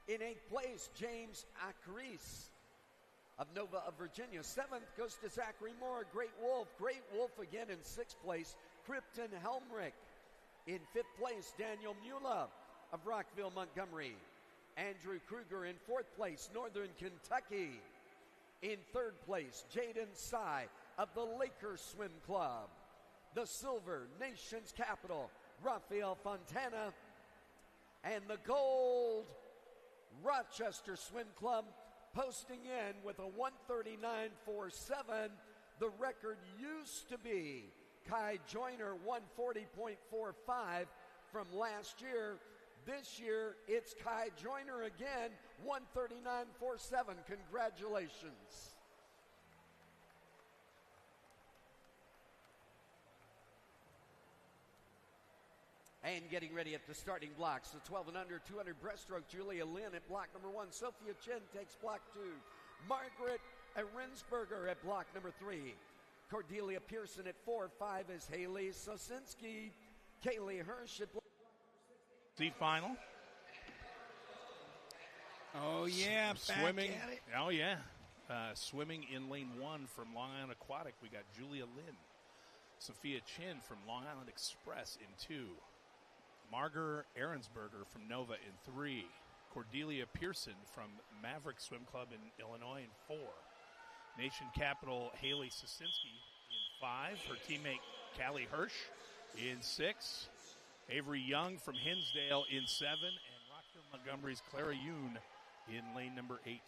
In 8th place, James Acris of Nova of Virginia. 7th goes to Zachary Moore, Great Wolf. Great Wolf again in 6th place, Krypton Helmrich. In 5th place, Daniel Mula of Rockville, Montgomery. Andrew Kruger in 4th place, Northern Kentucky. In 3rd place, Jaden Sy of the Lakers Swim Club. The silver, Nation's Capital, Rafael Fontana. And the gold, Rochester Swim Club, posting in with a 1:39.47. The record used to be Kai Joyner, 1:40.45 from last year. This year, it's Kai Joyner again, 1:39.47. Congratulations. And getting ready at the starting blocks, the 12 and under 200 breaststroke, Julia Lynn at block number 1. Sophia Chen takes block 2. Margaret Rinsberger at block number 3. Cordelia Pearson at 4-5 is Haley Sosinski. Kaylee Hirsch at block the final. Oh, yeah, swimming. Back at it. Oh, yeah. Swimming in lane 1 from Long Island Aquatic, we got Julia Lynn. Sophia Chin from Long Island Express in 2. Margaret Ahrensberger from Nova in 3. Cordelia Pearson from Maverick Swim Club in Illinois in 4. Nation Capital Haley Sosinski in 5. Her teammate Callie Hirsch in 6. Avery Young from Hinsdale in 7. And Rockville Montgomery's Clara Yoon in lane number 8.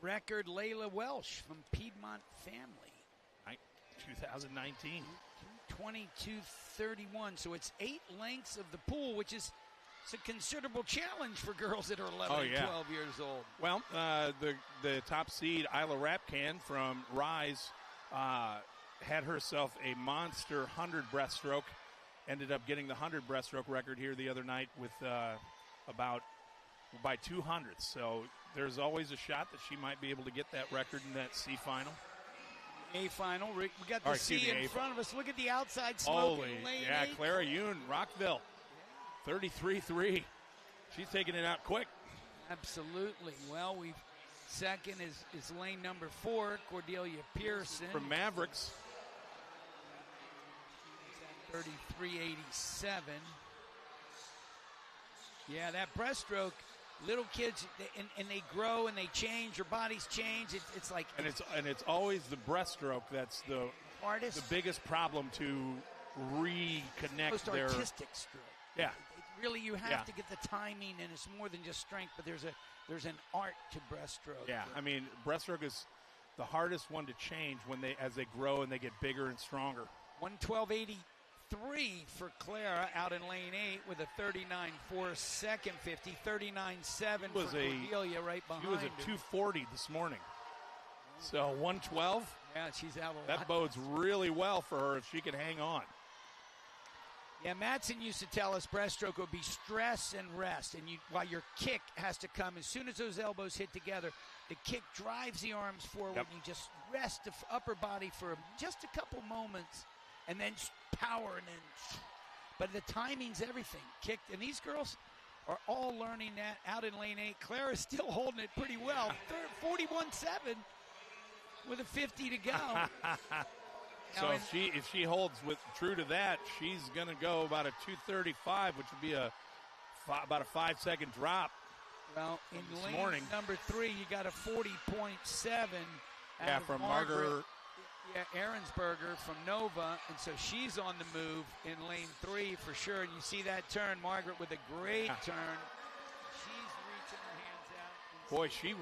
Record Layla Welsh from Piedmont Family. 2019. 22:31. So it's 8 lengths of the pool, which is it's a considerable challenge for girls that are 11 and 12 years old. Well, the top seed, Isla Rapcan from Rise, had herself a monster 100 breaststroke. Ended up getting the 100 breaststroke record here the other night with about by 200. So there's always a shot that she might be able to get that record in that C final. A final. We got the C in front of us. Look at the outside smoke. Holy, lane yeah, 8. Clara Yoon, Rockville, 33-3. She's taking it out quick. Absolutely. Well, second is lane number 4, Cordelia Pearson. From Mavericks. 33.87. Yeah, that breaststroke, little kids, and they grow and they change. Their bodies change. It's like and it's always the breaststroke that's the hardest, the biggest problem to reconnect Most their artistic stroke. Yeah. Really, you have to get the timing, and it's more than just strength, but there's an art to breaststroke. Yeah, I mean, breaststroke is the hardest one to change as they grow and they get bigger and stronger. 112.83 for Clara out in lane 8 with a 39.4 second 50, 39.7 for Cordelia right behind She was at her. 240 this morning. So 112. Yeah, she's out a lot. That bodes really well for her if she can hang on. Yeah, Madsen used to tell us breaststroke would be stress and rest, and while your kick has to come as soon as those elbows hit together, the kick drives the arms forward, and you just rest the upper body for just a couple moments, and then power, and then. But the timing's everything. Kick, and these girls are all learning that out in lane 8. Clara's still holding it pretty well. 41.7 with a 50 to go. So if she holds true to that, she's going to go about a 2:35, which would be about a 5-second drop. Well, in lane number 3, you got a 40.7. Yeah, from Margaret. Yeah, Ahrensberger from Nova, and so she's on the move in lane 3 for sure. And you see that turn, Margaret with a great turn. She's reaching her hands out. Boy, she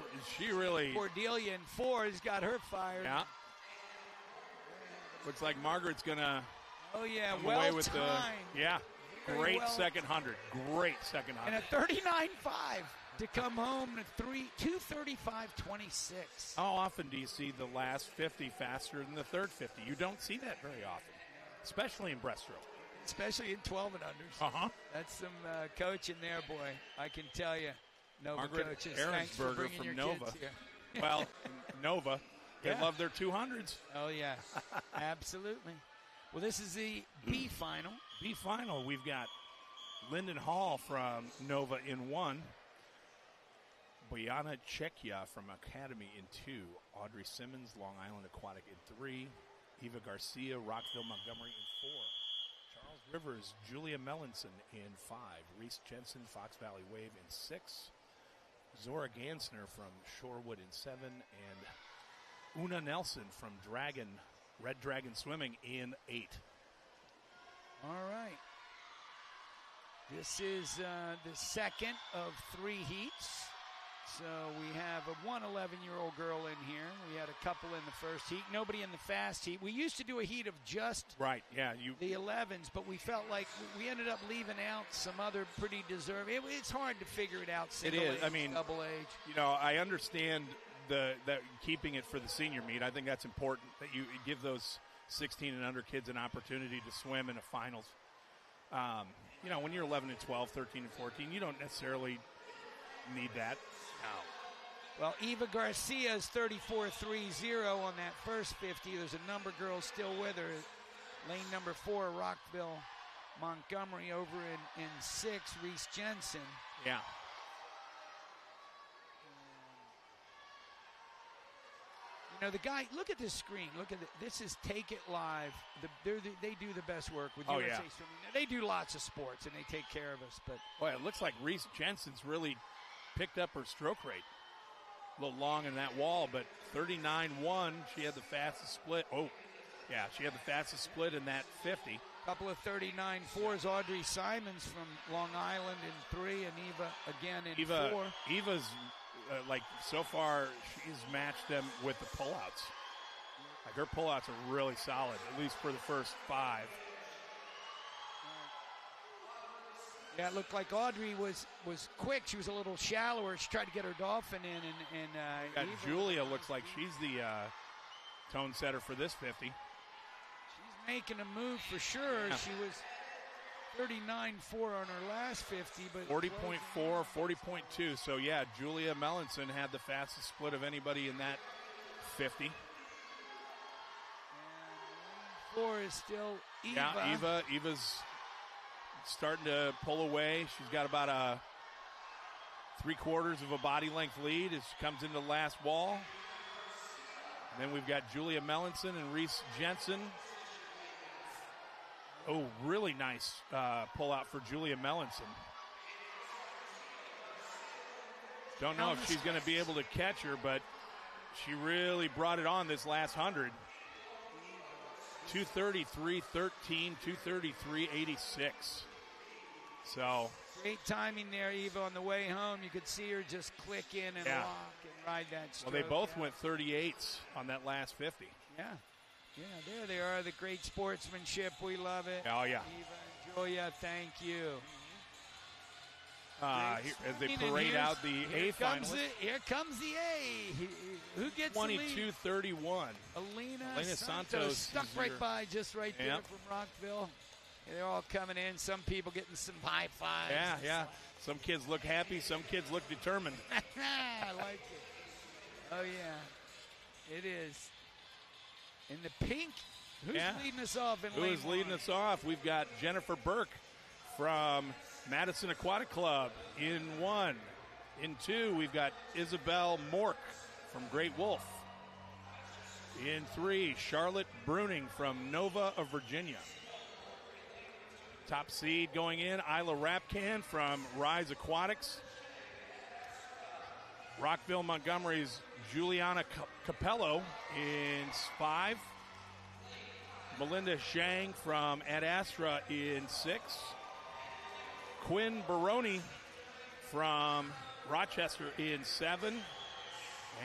really. Cordelia in 4 has got her fired. Yeah. Looks like Margaret's gonna. Oh yeah, come well away with timed. Great second 100. Great second 100. And a 39.5 to come home to 2:35.26. How often do you see the last 50 faster than the third 50? You don't see that very often, especially in breaststroke. Especially in 12 and unders. Uh-huh. That's some coaching there, boy. I can tell you. Nova Margaret coaches. Ahrensberger from your Nova. Kids here. Well, Nova, they love their 200s. Oh, yeah. Absolutely. Well, this is the B final. B final, we've got Lyndon Hall from Nova in 1. Boyana Czechia from Academy in 2. Audrey Simmons, Long Island Aquatic in 3. Eva Garcia, Rockville Montgomery in 4. Charles Rivers, Julia Mellinson in 5. Reese Jensen, Fox Valley Wave in 6. Zora Gansner from Shorewood in 7. And Una Nelson from Red Dragon Swimming in 8. All right. This is the second of 3 heats. So we have a 11-year-old girl in here. We had a couple in the first heat. Nobody in the fast heat. We used to do a heat of just the 11s, but we felt like we ended up leaving out some other pretty deserving. It's hard to figure it out. It is. Double age. You know, I understand that keeping it for the senior meet. I think that's important that you give those 16 and under kids an opportunity to swim in a finals. You know, when you're 11 and 12, 13 and 14, you don't necessarily need that. Well, Eva Garcia is 34.30 on that first 50. There's a number of girls still with her. Lane number 4, Rockville Montgomery over in 6, Reese Jensen. Yeah. You know, the guy, look at this screen. Look at this is Takeitlive. They do the best work with USA Swimming. They do lots of sports, and they take care of us. But boy, it looks like Reese Jensen's really picked up her stroke rate. A little long in that wall, but 39.1. She had the fastest split. Oh, yeah, she had the fastest split in that 50. Couple of 39.4s. Audrey Simons from Long Island in 3, and Eva again in 4. Eva's, so far, she's matched them with the pullouts. Like, her pullouts are really solid, at least for the first 5. Yeah, it looked like Audrey was quick. She was a little shallower. She tried to get her dolphin in. And Julia looks like she's the tone setter for this 50. She's making a move for sure. Yeah. She was 39.4 on her last 50. But 40.4, 40.2. So, yeah, Julia Mellinson had the fastest split of anybody in that 50. And 4 is still Eva. Yeah, Eva's starting to pull away. She's got about a 3/4 of a body length lead as she comes into the last wall. And then we've got Julia Mellinson and Reese Jensen. Oh, really nice pull out for Julia Mellinson. Don't know if she's going to be able to catch her, but she really brought it on this last 100. 233.13, 233.86. So great timing there, Eva. On the way home, you could see her just click in and lock and ride that stroke. Well, they both went 38s on that last 50. Yeah. Yeah, there they are, the great sportsmanship. We love it. Oh, yeah. Eva and Julia, thank you. Here, as they parade out the A finalists. Here comes the A. Who gets 22-31. Alina Santos stuck right by, just right there from Rockville. They're all coming in. Some people getting some high fives. Yeah. Some kids look happy. Some kids look determined. I like it. Oh, yeah. It is. In the pink, who's leading us off in lane Who's leading us off? We've got Jennifer Burke from Madison Aquatic Club in 1. In 2, we've got Isabel Mork from Great Wolf. In 3, Charlotte Bruning from Nova of Virginia. Top seed going in, Isla Rapcan from Rise Aquatics. Rockville Montgomery's Juliana Capello in 5. Melinda Shang from Ad Astra in 6. Quinn Baroni from Rochester in 7.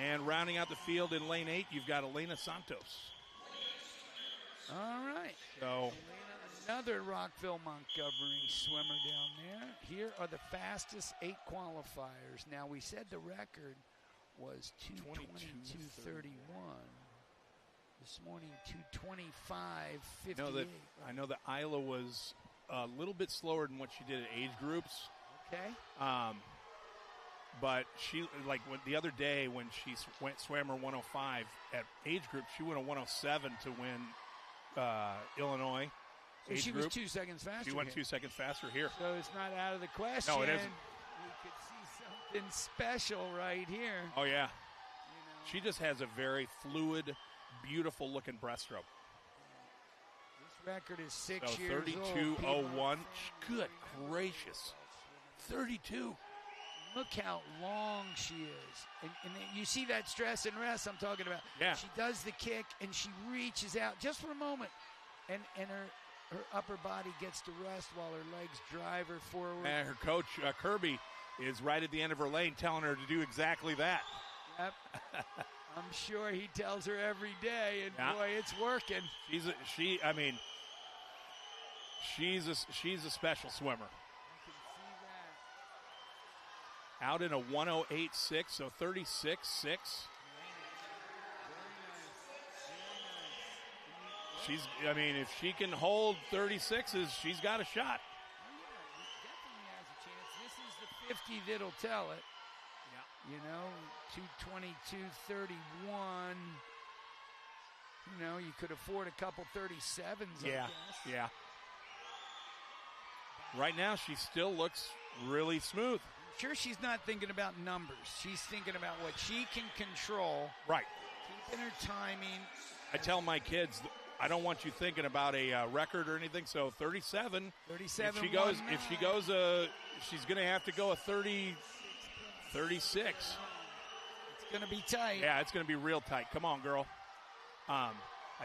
And rounding out the field in lane 8, you've got Elena Santos. All right. So another Rockville Montgomery swimmer down there. Here are the fastest 8 qualifiers. Now, we said the record was 2:22.31. This morning, 2:25.58. I know that Isla was a little bit slower than what she did at age groups. Okay. But she, the other day when she swam her 105 at age group, she went a 107 to win Illinois. So she was 2 seconds faster. She went 2 seconds faster here. So it's not out of the question. No, it isn't. We could see something special right here. Oh, yeah. She just has a very fluid, beautiful-looking breaststroke. This record is 6 so years 32.01. Good gracious. 32. Look how long she is. And you see that stress and rest I'm talking about. Yeah. She does the kick, and she reaches out just for a moment. And her upper body gets to rest while her legs drive her forward. And her coach, Kirby, is right at the end of her lane telling her to do exactly that. Yep. I'm sure he tells her every day, and boy, it's working. She's a special swimmer. Out in a 108.6, so 36.6. If she can hold 36s, she's got a shot. Definitely has a chance. This is the 50 that'll tell it. Yeah. 2:22.31. You could afford a couple 37s, I guess. Yeah. Right now, she still looks really smooth. Sure, she's not thinking about numbers. She's thinking about what she can control. Right. Keeping her timing. I tell my kids, I don't want you thinking about a record or anything. So 37. 37. If she goes, she's going to have to go a 30, 36. It's going to be tight. Yeah, it's going to be real tight. Come on, girl. I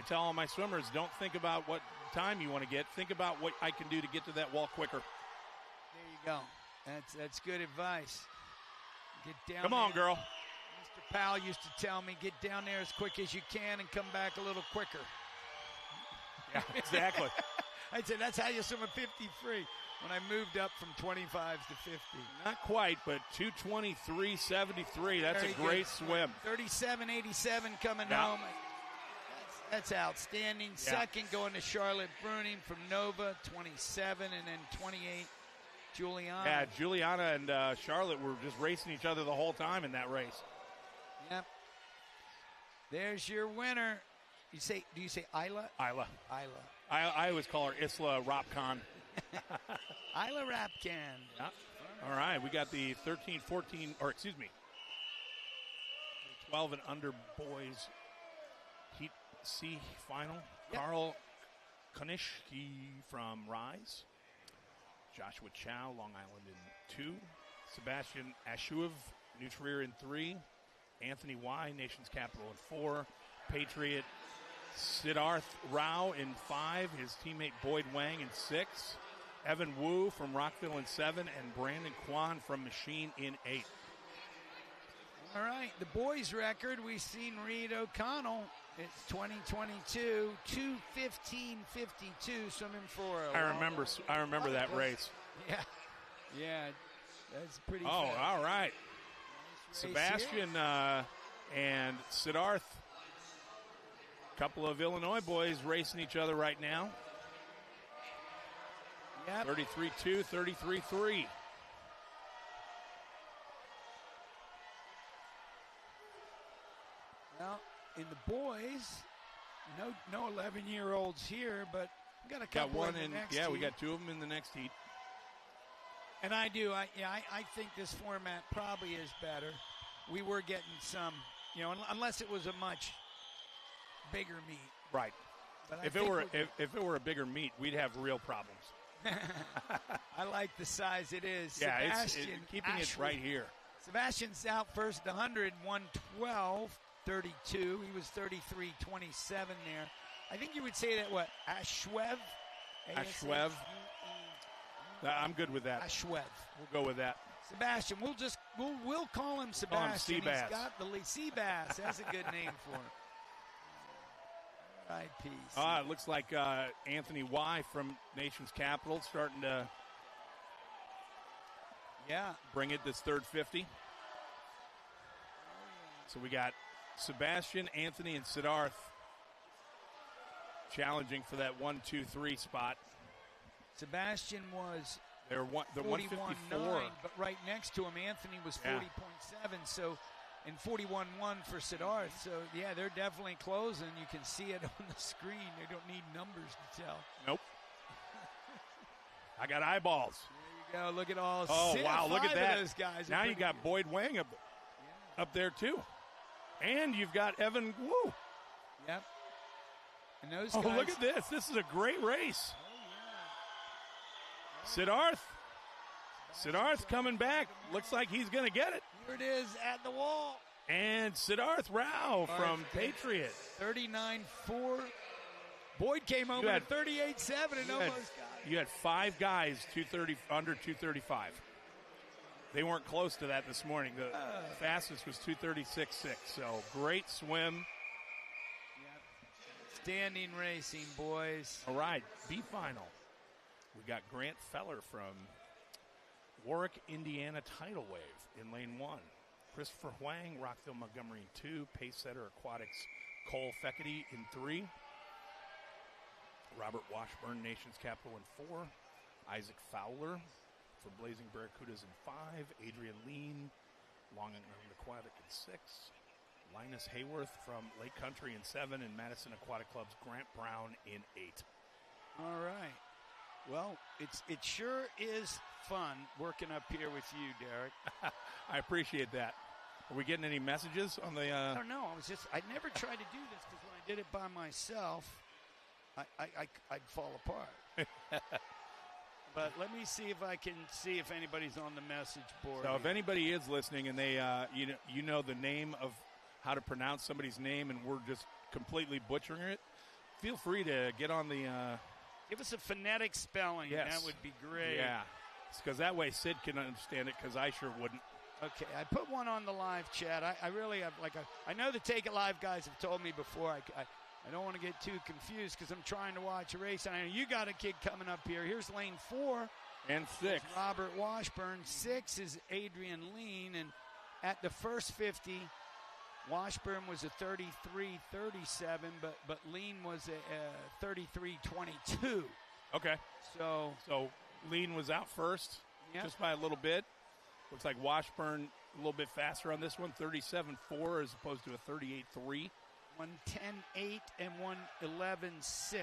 tell all my swimmers, don't think about what time you want to get. Think about what I can do to get to that wall quicker. There you go. That's good advice. Get down. Come on, girl. Mr. Powell used to tell me, get down there as quick as you can and come back a little quicker. Yeah, exactly. I said, that's how you swim a 50 free when I moved up from 25s to 50. Not quite, but 2:23.73. That's a great swim. 37.87 coming home. That's outstanding. Yeah. Second going to Charlotte Bruning from Nova, 27, and then 28. Juliana. Yeah, Juliana and Charlotte were just racing each other the whole time in that race. Yep. There's your winner. Do you say Isla? Isla. Isla. I always call her Isla Rapcan. Isla Rapcan. Yeah. All right, we got the 13, 14, or excuse me, 12 and under boys Heat C final. Yep. Carl Konishki from Rise. Joshua Chow, Long Island in 2. Sebastian Ashuev, New Trier in 3. Anthony Y, Nation's Capital in 4. Patriot Siddharth Rao in 5, his teammate Boyd Wang in 6, Evan Wu from Rockville in 7, and Brandon Kwan from Machine in 8. All right, the boys' record, we've seen Reed O'Connell. It's 2022, 2:15:52, swimming for a I remember that race. Yeah, that's pretty Oh, fast. all right. Nice Sebastian and Siddharth, a couple of Illinois boys racing each other right now. Yep. 33-2, 33-3. Well, in the boys, no 11-year-olds here, but we got a couple Got one in the in, next yeah, we heat. got 2 of them in the next heat. And I do. I think this format probably is better. We were getting some, unless it was a much bigger meet. Right. But If it were a bigger meet, we'd have real problems. I like the size it is. Yeah, Sebastian keeping it right here. Sebastian's out first at 100, 112.32. He was 33.27 there. I think you would say that, Ashwev? Ashwev. I'm good with that. Ashwev. We'll go with that. Sebastian, we'll call him Sebastian. Seabass. He's got the lead. Seabass. That's a good name for him. R.I.P. It looks like Anthony Y from Nation's Capital starting to bring it this third 50. So we got Sebastian, Anthony, and Siddharth challenging for that 1-2-3 spot. Sebastian was They're 41.9, 154. but right next to him, Anthony was 40.7. So, and 41.1 for Siddharth. So, yeah, they're definitely closing. You can see it on the screen. They don't need numbers to tell. Nope. I got eyeballs. There you go. Look at all. Oh, wow. Look at that. Those guys. Now you got Boyd Wang up there, too. And you've got Evan Wu. Yep. And those guys. Oh, look at this. This is a great race. Siddharth coming back. Looks like he's going to get it. Here it is at the wall. And Siddharth Rao from Patriot. 39.4. Boyd came home at 38.7 and almost got it. You had 5 guys under 235. They weren't close to that this morning. The fastest was 236.6. So great swim. Yep. Standing racing, boys. All right, B final. We got Grant Feller from Warwick, Indiana Tidal Wave in lane 1. Christopher Huang, Rockville, Montgomery in 2. Pace Setter Aquatics, Cole Feckerty in 3. Robert Washburn, Nation's Capital in 4. Isaac Fowler for Blazing Barracudas in 5. Adrian Lean, Long Island Aquatic in 6. Linus Hayworth from Lake Country in 7. And Madison Aquatic Club's Grant Brown in 8. All right. Well, it sure is fun working up here with you, Derek. I appreciate that. Are we getting any messages on the? I don't know. I never tried to do this because when I did it by myself, I'd fall apart. But let me see if I can see if anybody's on the message board. So if anybody is listening and they, you know the name of how to pronounce somebody's name and we're just completely butchering it, feel free to get on the. Give us a phonetic spelling. Yes. That would be great. Yeah, because that way Sid can understand it because I sure wouldn't. Okay, I put one on the live chat. I really have, I know the Takeitlive guys have told me before. I don't want to get too confused because I'm trying to watch a race. And I know you got a kid coming up here. Here's lane 4. And 6. Robert Washburn. 6 is Adrian Lean. And at the first 50, Washburn was a 33.37, but Lean was a 33.22. Okay. So Lean was out first, yep. just by a little bit. Looks like Washburn a little bit faster on this one, 37.4 as opposed to a 38.3. 110.8 and 111.6.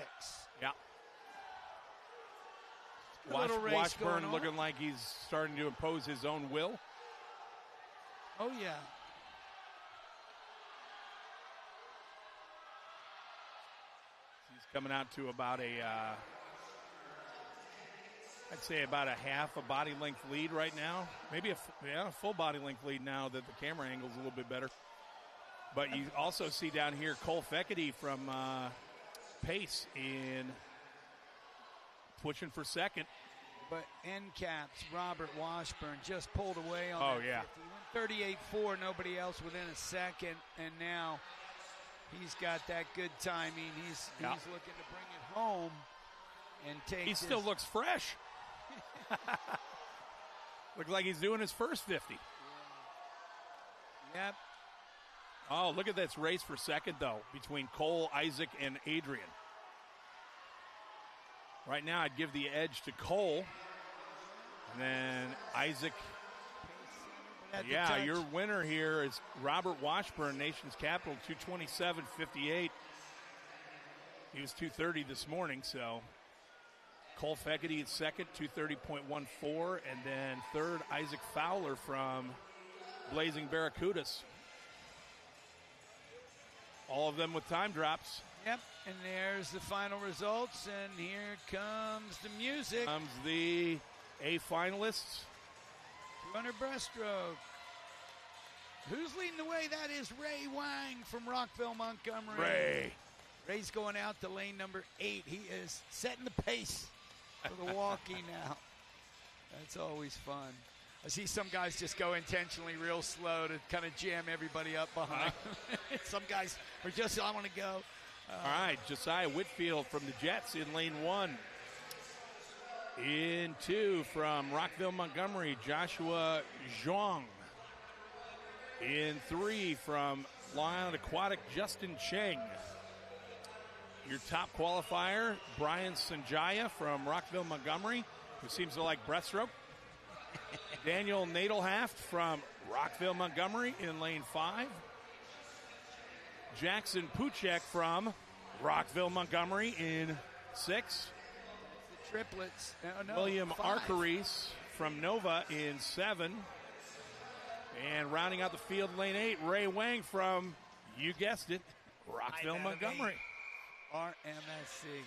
Yeah. Washburn looking like he's starting to impose his own will. Oh, yeah. He's coming out to about I'd say about a half a body length lead right now. Maybe a full body length lead now that the camera angle's a little bit better. But you also see down here Cole Fekete from Pace in pushing for second. But end caps, Robert Washburn just pulled away on that 50. He went 38-4, nobody else within a second, and now he's got that good timing. He's looking to bring it home and take. He still looks fresh. Looks like he's doing his first 50. Yep. Oh, look at this race for second, though, between Cole, Isaac, and Adrian. Right now, I'd give the edge to Cole. And then Isaac. Yeah, your winner here is Robert Washburn, Nation's Capital, 227.58. He was 230 this morning, so Cole Fekete in second, 230.14. And then third, Isaac Fowler from Blazing Barracudas. All of them with time drops. Yep, and there's the final results, and here comes the music. Comes the A finalists. 200 breaststroke. Who's leading the way? That is Ray Wang from Rockville, Montgomery. Ray's going out to lane number 8. He is setting the pace for the walking now. That's always fun. I see some guys just go intentionally real slow to kind of jam everybody up behind. Some guys are just, I want to go. All right, Josiah Whitfield from the Jets in lane 1. In 2 from Rockville, Montgomery, Joshua Zhang. In 3 from Long Island Aquatic, Justin Cheng. Your top qualifier, Brian Sanjaya from Rockville, Montgomery, who seems to like breaststroke. Daniel Nadelhaft from Rockville, Montgomery in lane 5. Jackson Puchek from Rockville, Montgomery in 6. Triplets. William 5. Arcaris from Nova in 7. And rounding out the field, lane 8, Ray Wang from, you guessed it, Rockville, Montgomery. RMSC.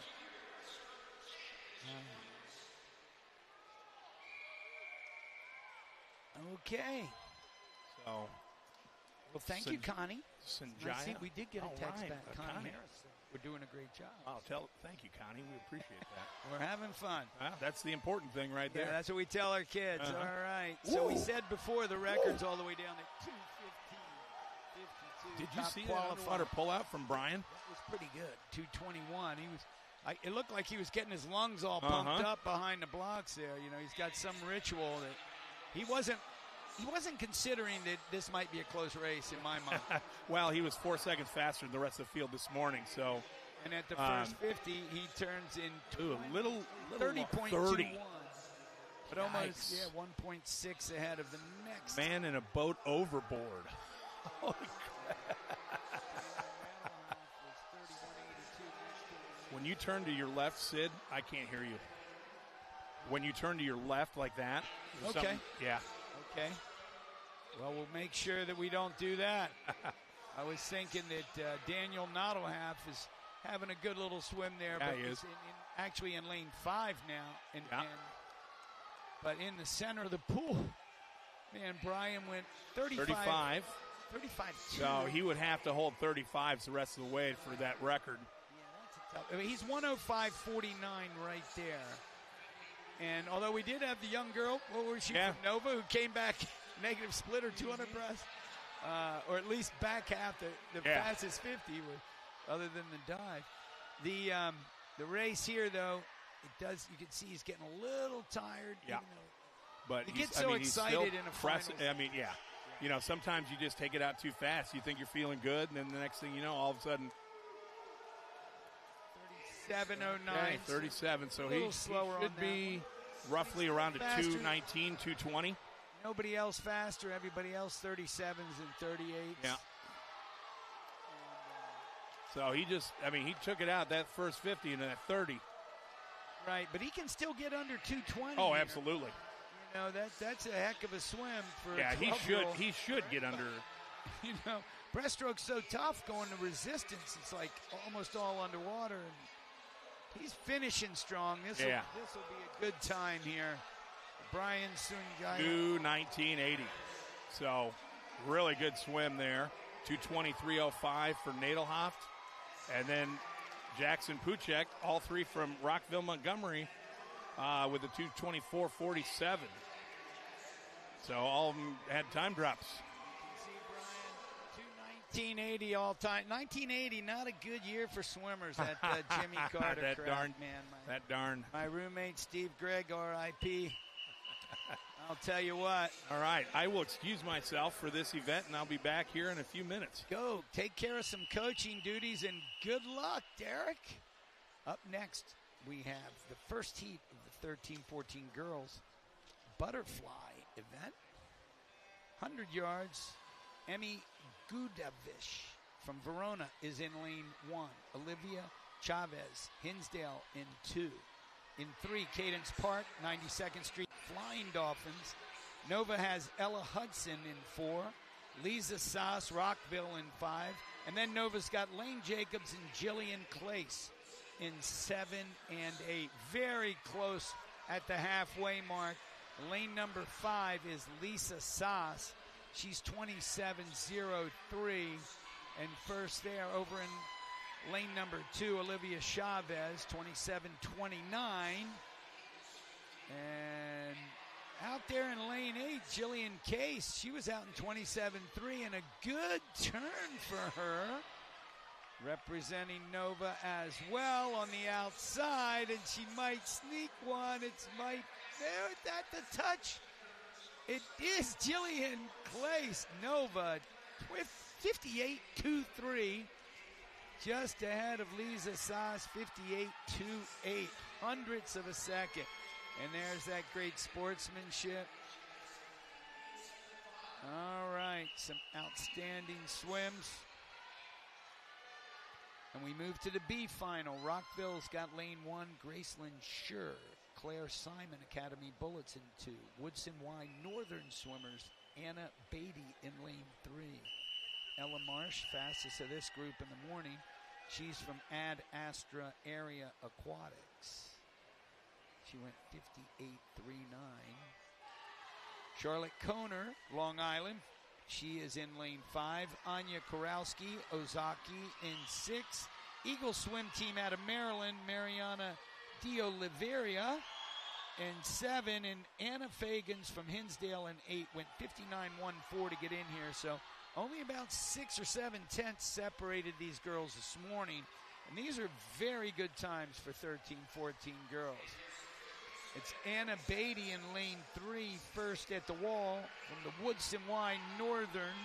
Okay. So, well, thank you, Connie. Sanjaya. We did get a text back. Connie. Harrison. We're doing a great job. Oh, thank you, Connie. We appreciate that. We're having fun. That's the important thing right there. Yeah, that's what we tell our kids. All right. So we said before the record's all the way down to 2:15:52. Did you see that underwater pullout from Brian? That was pretty good. 2:21. He was. It looked like he was getting his lungs all pumped up behind the blocks there. You know, he's got some ritual that he wasn't considering that this might be a close race in my mind. Well, he was 4 seconds faster than the rest of the field this morning. So, and at the first 50, he turns in a little 30.21. But almost 1.6 ahead of the next man in a boat overboard. Holy crap. When you turn to your left, Sid, I can't hear you. When you turn to your left like that. Okay. Yeah. Okay. Well, we'll make sure that we don't do that. I was thinking that Daniel Nodelhalf is having a good little swim there. Yeah, but he is. Actually in lane 5 now. But in the center of the pool, man, Brian went 35. 35-2. So he would have to hold 35s the rest of the way for that record. Yeah, that's a tough. I mean, he's 105.49 right there. And although we did have the young girl, what was she from Nova, who came back negative splitter 200 breast, or at least back half the fastest 50, other than the dive. The race here, though, you can see he's getting a little tired. Yeah. But he gets so excited in a final. I mean, you know, sometimes you just take it out too fast. You think you're feeling good, and then the next thing you know, all of a sudden. 37.09. 37. So he slower should be roughly around a 2:19, 2:20. Nobody else faster. Everybody else 37s and 38s. Yeah. So he took it out that first 50 and that 30. Right, but he can still get under 2:20. Oh, absolutely. You know, that's a heck of a swim for a 12-year-old. He should get under. You know, breaststroke's so tough going to resistance. It's like almost all underwater. And he's finishing strong. This will be a good time here. Brian Sunjaya. 2:19.80. So really good swim there. 2:23.05 for Nadelhoft. And then Jackson Puchek, all three from Rockville, Montgomery, with a 2:24.47. So all of them had time drops. 1980 all time. 1980, not a good year for swimmers at Jimmy Carter. That darn. My roommate Steve Gregg, R.I.P. I'll tell you what. All right, I will excuse myself for this event, and I'll be back here in a few minutes. Go take care of some coaching duties, and good luck, Derek. Up next, we have the first heat of the 13-14 girls butterfly event. 100 yards. Emmy Gudavish from Verona is in lane 1. Olivia Chavez, Hinsdale in 2. In 3, Cadence Park, 92nd Street, Flying Dolphins. Nova has Ella Hudson in 4. Lisa Sass, Rockville in 5. And then Nova's got Lane Jacobs and Jillian Clace in 7 and 8. Very close at the halfway mark. Lane number 5 is Lisa Sass. She's 27.03. And first there over in lane number 2, Olivia Chavez, 27.29. And out there in lane 8, Jillian Case. She was out in 27.3 and a good turn for her. Representing Nova as well on the outside, and she might sneak one. It's might there at the touch. It is Jillian Clace, Nova, 58.23. Just ahead of Lisa Sass, 58.28, hundredths of a second. And there's that great sportsmanship. All right, some outstanding swims. And we move to the B final. Rockville's got lane 1, Gracelyn Schur. Claire Simon, Academy Bullets in 2. Woodson Y Northern Swimmers, Anna Beatty in lane 3. Ella Marsh, fastest of this group in the morning. She's from Ad Astra Area Aquatics. She went 58.39. Charlotte Kohner, Long Island. She is in lane 5. Anya Korowski, Ozaki in 6. Eagle Swim Team out of Maryland, Mariana DiOliveria in 7. And Anna Fagans from Hinsdale in 8. Went 59.14 to get in here. So only about 6 or 7 tenths separated these girls this morning. And these are very good times for 13-14 girls. It's Anna Beatty in lane 3, first at the wall from the Woodson Y Northern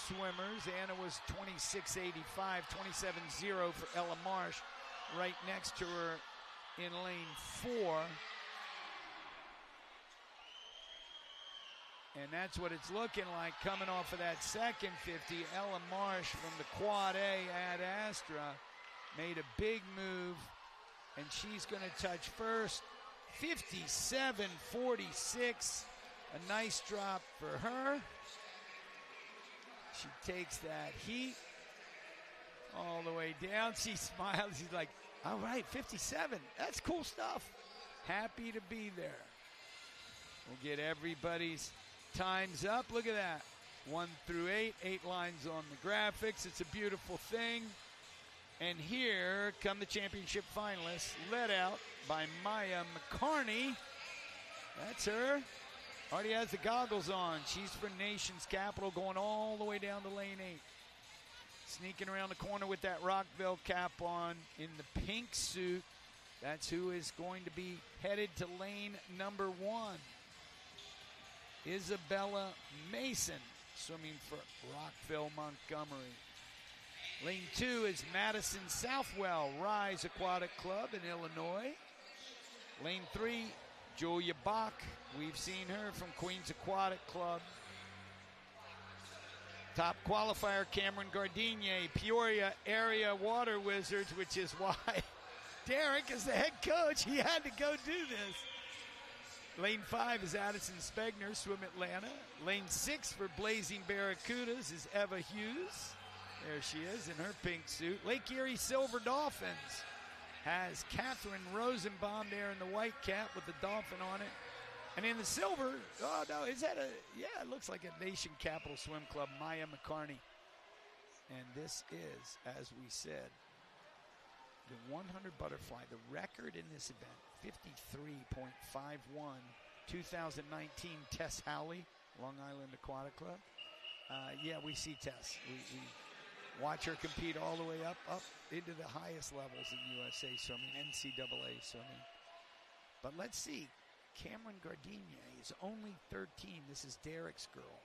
Swimmers. Anna was 26.85, 27.0 for Ella Marsh. Right next to her in lane 4. And that's what it's looking like coming off of that second 50. Ella Marsh from the Quad A Ad Astra made a big move, and she's going to touch first. 57.46, a nice drop for her. She takes that heat all the way down. She smiles. She's like, all right, 57. That's cool stuff. Happy to be there. We'll get everybody's times up. Look at that. 1 through 8. 8 lines on the graphics. It's a beautiful thing. And here come the championship finalists, led out by Maya McCarney. That's her. Already has the goggles on. She's for Nation's Capital, going all the way down to lane 8. Sneaking around the corner with that Rockville cap on in the pink suit. That's who is going to be headed to lane number 1. Isabella Mason, swimming for Rockville, Montgomery. Lane 2 is Madison Southwell Rise Aquatic Club in Illinois. Lane 3, Julia Bach. We've seen her from Queens Aquatic Club. Top qualifier, Cameron Gardinier, Peoria Area Water Wizards, which is why Derek is the head coach. He had to go do this. Lane 5 is Addison Spegner, Swim Atlanta. Lane 6 for Blazing Barracudas is Eva Hughes. There she is in her pink suit. Lake Erie Silver Dolphins has Catherine Rosenbaum there in the white cap with the dolphin on it. And in the silver, oh no, is that a, yeah, it looks like a Nation Capital Swim Club, Maya McCarney. And this is, as we said, the 100 butterfly. The record in this event, 53.51. 2019, Tess Howley, Long Island Aquatic Club. Yeah, we see Tess. We watch her compete all the way up into the highest levels in USA swimming, NCAA swimming. But let's see. Cameron Gardenia is only 13. This is Derek's girl,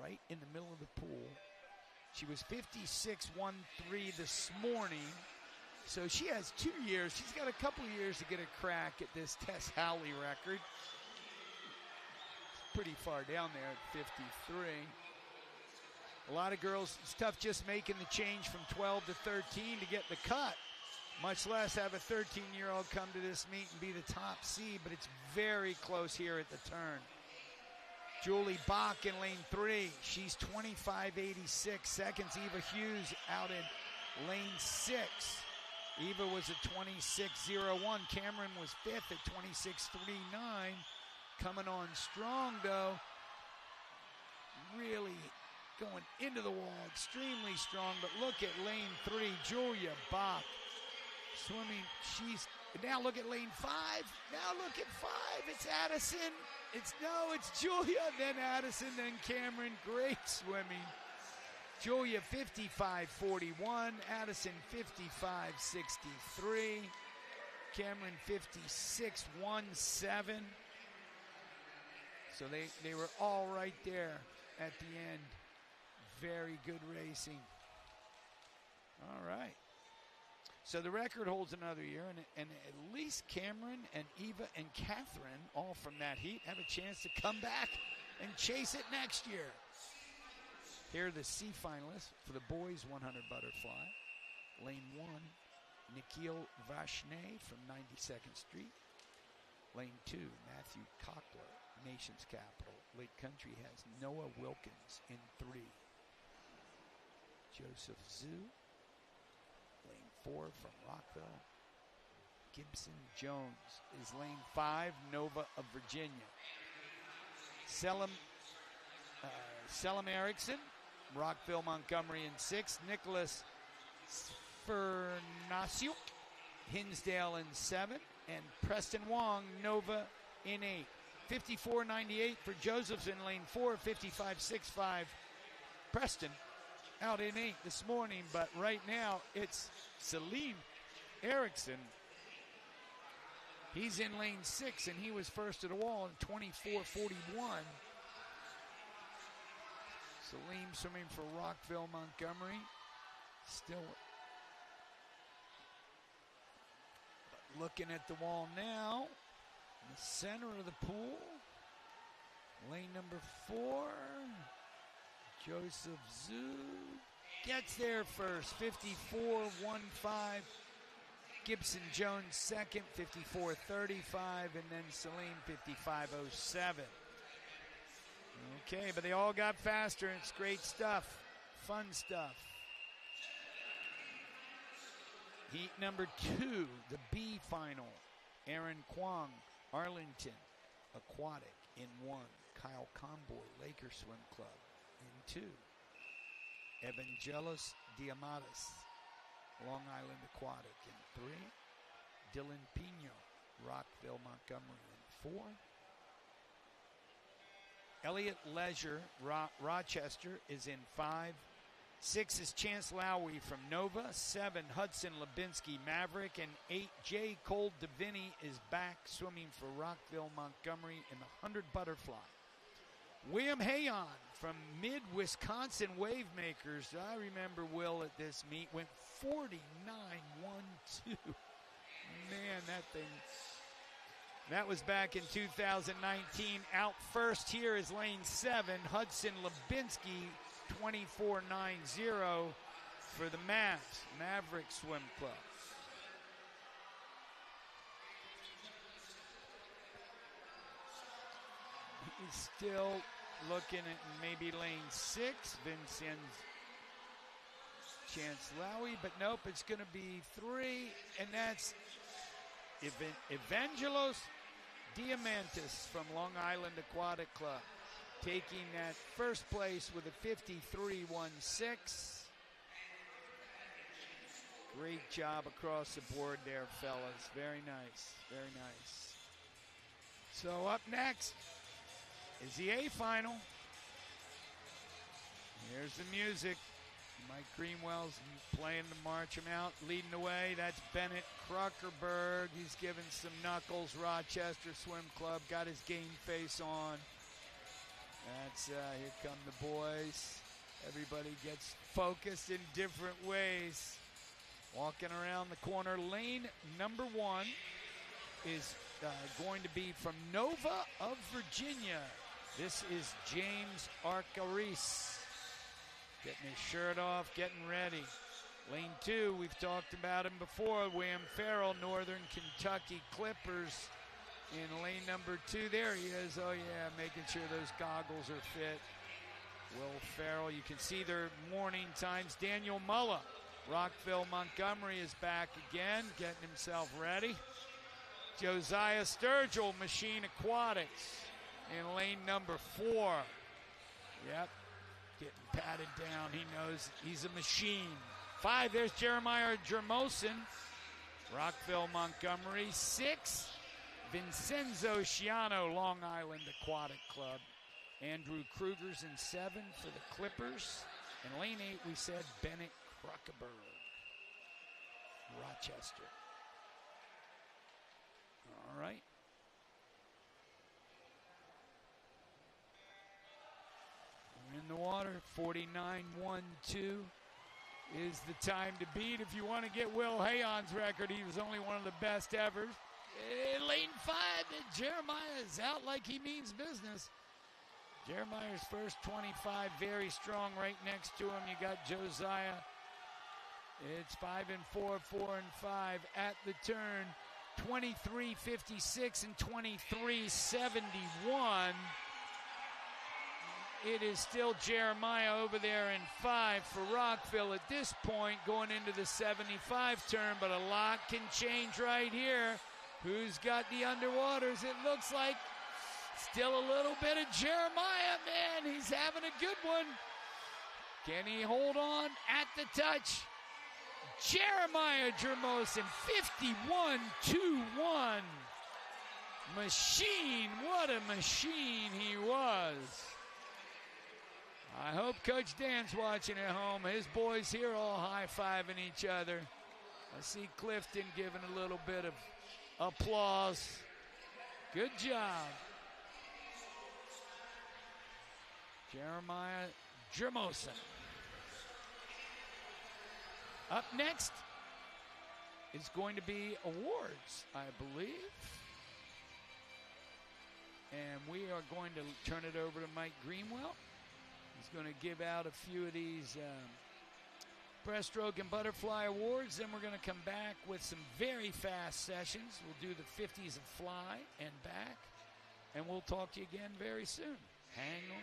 right in the middle of the pool. She was 56.13 this morning. So she has 2 years. She's got a couple years to get a crack at this Tess Howley record. It's pretty far down there at 53. A lot of girls, it's tough just making the change from 12 to 13 to get the cut, much less have a 13-year-old come to this meet and be the top seed, but it's very close here at the turn. Julie Bach in lane 3. She's 25.86 seconds. Eva Hughes out in lane 6. Eva was at 26.01. Cameron was 5th at 26.39. Coming on strong, though. Really going into the wall, extremely strong. But look at lane 3, Julia Bach swimming. She's now look at lane 5. Now look at 5. It's Addison. It's Julia, then Addison, then Cameron. Great swimming. Julia 55.41. Addison 55.63. Cameron 56.17. So they were all right there at the end. Very good racing. All right. So the record holds another year, and at least Cameron and Eva and Catherine, all from that heat, have a chance to come back and chase it next year. Here are the C finalists for the boys 100 butterfly. Lane 1, Nikhil Varshney from 92nd Street. Lane 2, Matthew Cockler, Nation's Capital. Lake Country has Noah Wilkins in 3. Joseph Zhu. Lane 4 from Rockville. Gibson Jones is lane 5, Nova of Virginia. Selim Erickson, Rockville, Montgomery in 6. Nicholas Fernasiuk, Hinsdale in 7. And Preston Wong, Nova in 8. 54.98 for Josephs in lane 4. 55.65 Preston out in 8 this morning. But right now it's Selim Erickson. He's in lane 6, and he was first at the wall in 24.41. Selim swimming for Rockville, Montgomery. Still looking at the wall now. In the center of the pool. Lane number 4. Joseph Zhu gets there first. 54.15. Gibson Jones second. 54.35. And then Selim 55.07. Okay, but they all got faster, and it's great stuff. Fun stuff. Heat number 2, the B final. Aaron Kwong, Arlington Aquatic in 1. Kyle Comboy, Laker Swim Club in 2. Evangelos Diamatis, Long Island Aquatic in 3. Dylan Pino, Rockville, Montgomery in 4. Elliott Leisure, Rochester is in 5. 6 is Chance Lowry from Nova. 7, Hudson Lubinsky Maverick. And 8, J. Cole Deviney is back swimming for Rockville, Montgomery in the 100 butterfly. William Hayon from Mid-Wisconsin Wavemakers. I remember Will at this meet. Went 49.12. Man, that thing... That was back in 2019. Out first here is lane 7, Hudson Lubinsky, 24.90 for the Mavs, Maverick Swim Club. He's still looking at maybe lane 6, Vincennes Chance Lowry, but nope, it's going to be 3, and that's Evangelos Diamantis from Long Island Aquatic Club, taking that first place with a 53.16. Great job across the board there, fellas. Very nice. Very nice. So up next is the A final. Here's the music. Mike Greenwell's playing to march him out, leading the way. That's Bennett Kruckerberg. He's giving some knuckles. Rochester Swim Club got his game face on. That's here come the boys. Everybody gets focused in different ways. Walking around the corner, lane number 1 is going to be from Nova of Virginia. This is James Arcaris. Getting his shirt off, getting ready. Lane 2, we've talked about him before. William Farrell, Northern Kentucky Clippers. In lane number 2, there he is. Oh yeah, making sure those goggles are fit. Will Farrell, you can see their morning times. Daniel Mulla, Rockville, Montgomery is back again, getting himself ready. Josiah Sturgill, Machine Aquatics, in lane number 4. Yep, getting patted down. He knows he's a machine. 5, there's Jeremiah Jermosin, Rockville, Montgomery. 6, Vincenzo Sciano, Long Island Aquatic Club. Andrew Kruger's in 7 for the Clippers. In lane 8, we said Bennett Kruckerberg, Rochester. All right. We're in the water. 49.12 is the time to beat. If you want to get Will Hayon's record, he was only one of the best ever. Lane 5, Jeremiah is out like he means business. Jeremiah's first 25, very strong. Right next to him, you got Josiah. It's 5 and 4, 4 and 5 at the turn. 23.56 and 23.71. It is still Jeremiah over there in 5 for Rockville at this point, going into the 75 turn, but a lot can change right here. Who's got the underwaters? It looks like still a little bit of Jeremiah, man. He's having a good one. Can he hold on at the touch? Jeremiah Jermosin, 51.21. Machine, what a machine he was. I hope Coach Dan's watching at home. His boys here all high-fiving each other. I see Clifton giving a little bit of applause. Good job. Jeremiah Jermosin. Up next is going to be awards, I believe. And we are going to turn it over to Mike Greenwell. He's going to give out a few of these breaststroke and butterfly awards. Then we're going to come back with some very fast sessions. We'll do the 50s of fly and back. And we'll talk to you again very soon. Hang on.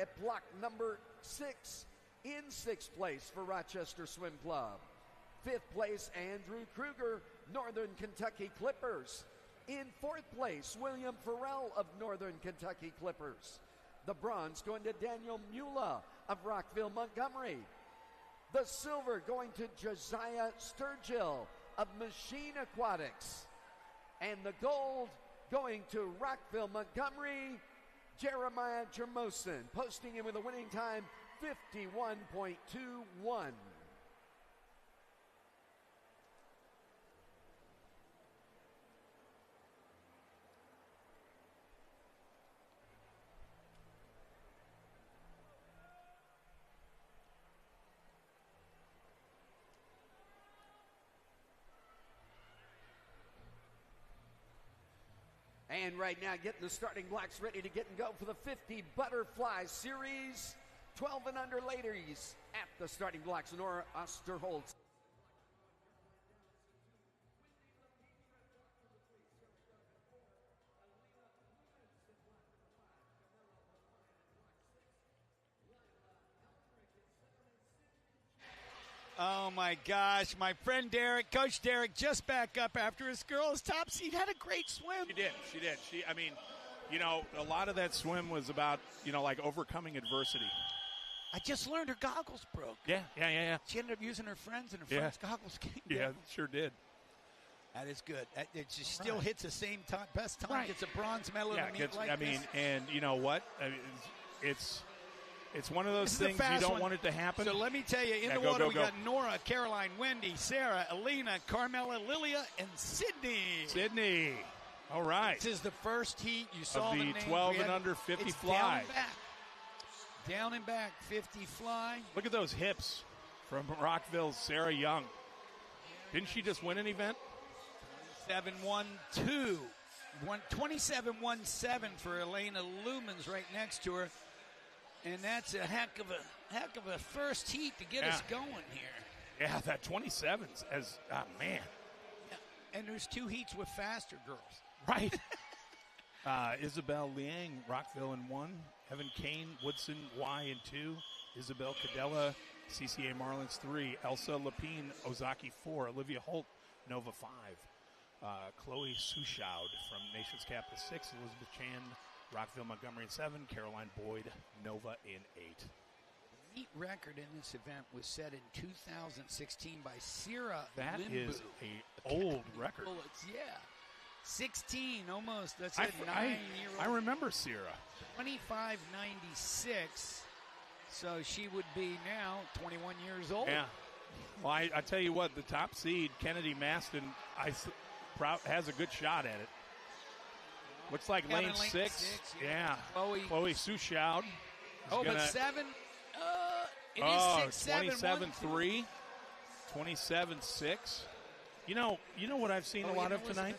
at block number 6 in 6th place for Rochester Swim Club. 5th place, Andrew Kruger, Northern Kentucky Clippers. In 4th place, William Farrell of Northern Kentucky Clippers. The bronze going to Daniel Mula of Rockville, Montgomery. The silver going to Josiah Sturgill of Machine Aquatics. And the gold going to Rockville, Montgomery, Jeremiah Jermosin, posting in with a winning time 51.21. And right now, getting the starting blocks ready to get and go for the 50 Butterfly Series. 12 and under ladies at the starting blocks. Nora Osterholz. Oh my gosh, my friend Derek, Coach Derek, just back up after his girls' top seed. Had a great swim. She did. I mean, you know, a lot of that swim was about, you know, like overcoming adversity. I just learned her goggles broke. Yeah. She ended up using her friends, and her friends' goggles came down. Yeah, sure did. That is good. It just still hits the same time, best time. Right. Gets a bronze medal in a meet like this. And you know what? I mean, it's one of those things you don't want it to happen. So let me tell you, in the water we got Nora, Caroline, Wendy, Sarah, Alina, Carmela, Lilia, and Sydney. All right. This is the first heat. You saw of the 12 and under 50 fly. Down and back, 50 fly. Look at those hips from Rockville's Sarah Young. Didn't she just win an event? 27-1-2. 27-1-7 for Elena Lumens right next to her. And that's a heck of a first heat to get us going here. Yeah, that 27's man. Yeah. And there's 2 heats with faster girls. Right. Isabel Liang, Rockville in 1. Evan Kane, Woodson, Y in 2. Isabel Cadella, CCA Marlins 3. Elsa Lapine, Ozaki 4. Olivia Holt, Nova 5. Chloe Sushaud from Nation's Capital 6. Elizabeth Chan, Rockville, Montgomery in 7. Caroline Boyd, Nova in 8. The meet record in this event was set in 2016 by Sierra That Limbu. is a old record. Bullets, yeah. 16, almost. That's a 9-year-old. I remember Sierra. 25.96. So she would be now 21 years old. Yeah. Well, I tell you what, the top seed, Kennedy Maston, has a good shot at it. Looks like lane 6. Yeah. Chloe Sushaud. But 7. It is 6-7. 27-3. 27-6. You know what I've seen a lot of tonight?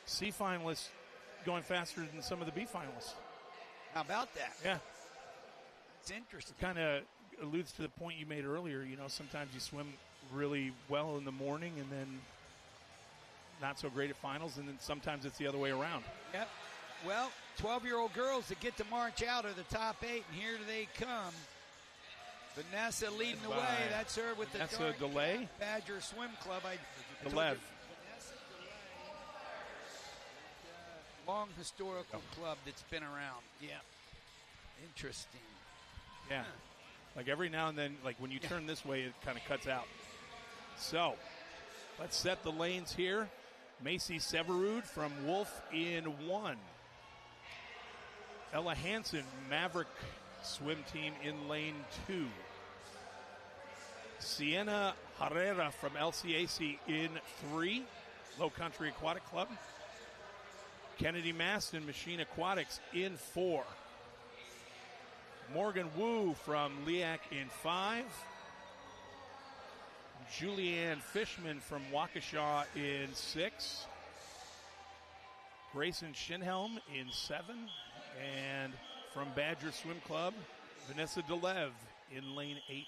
C finalists going faster than some of the B finalists. How about that? Yeah. It's interesting. Kind of alludes to the point you made earlier. You know, sometimes you swim really well in the morning and then not so great at finals, and then sometimes it's the other way around. Yep. Well, 12-year-old girls that get to march out are the top 8, and here they come. Vanessa leading the way. That's her with the dark delay. Badger Swim Club. Delev. Long historical club that's been around. Yeah. Interesting. Yeah. Like every now and then, like when you turn this way, it kind of cuts out. So, let's set the lanes here. Macy Severud from Wolf in 1. Ella Hansen, Maverick swim team in lane 2. Sienna Herrera from LCAC in 3. Low Country Aquatic Club. Kennedy Maston, Machine Aquatics in 4. Morgan Wu from LEAC in 5. Julianne Fishman from Waukesha in 6. Grayson Schinhelm in 7. And from Badger Swim Club, Vanessa Delev in lane 8.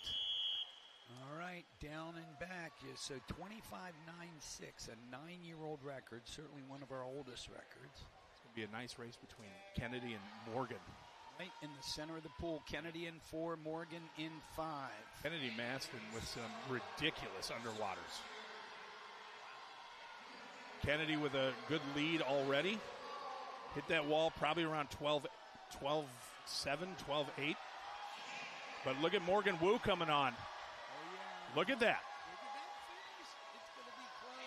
All right, down and back. So 25.96, a 9-year-old record, certainly one of our oldest records. It's going to be a nice race between Kennedy and Morgan. Right in the center of the pool. Kennedy in 4, Morgan in 5. Kennedy Maston with some ridiculous underwaters. Kennedy with a good lead already. Hit that wall probably around 12-7, 12-8. But look at Morgan Wu coming on. Look at that.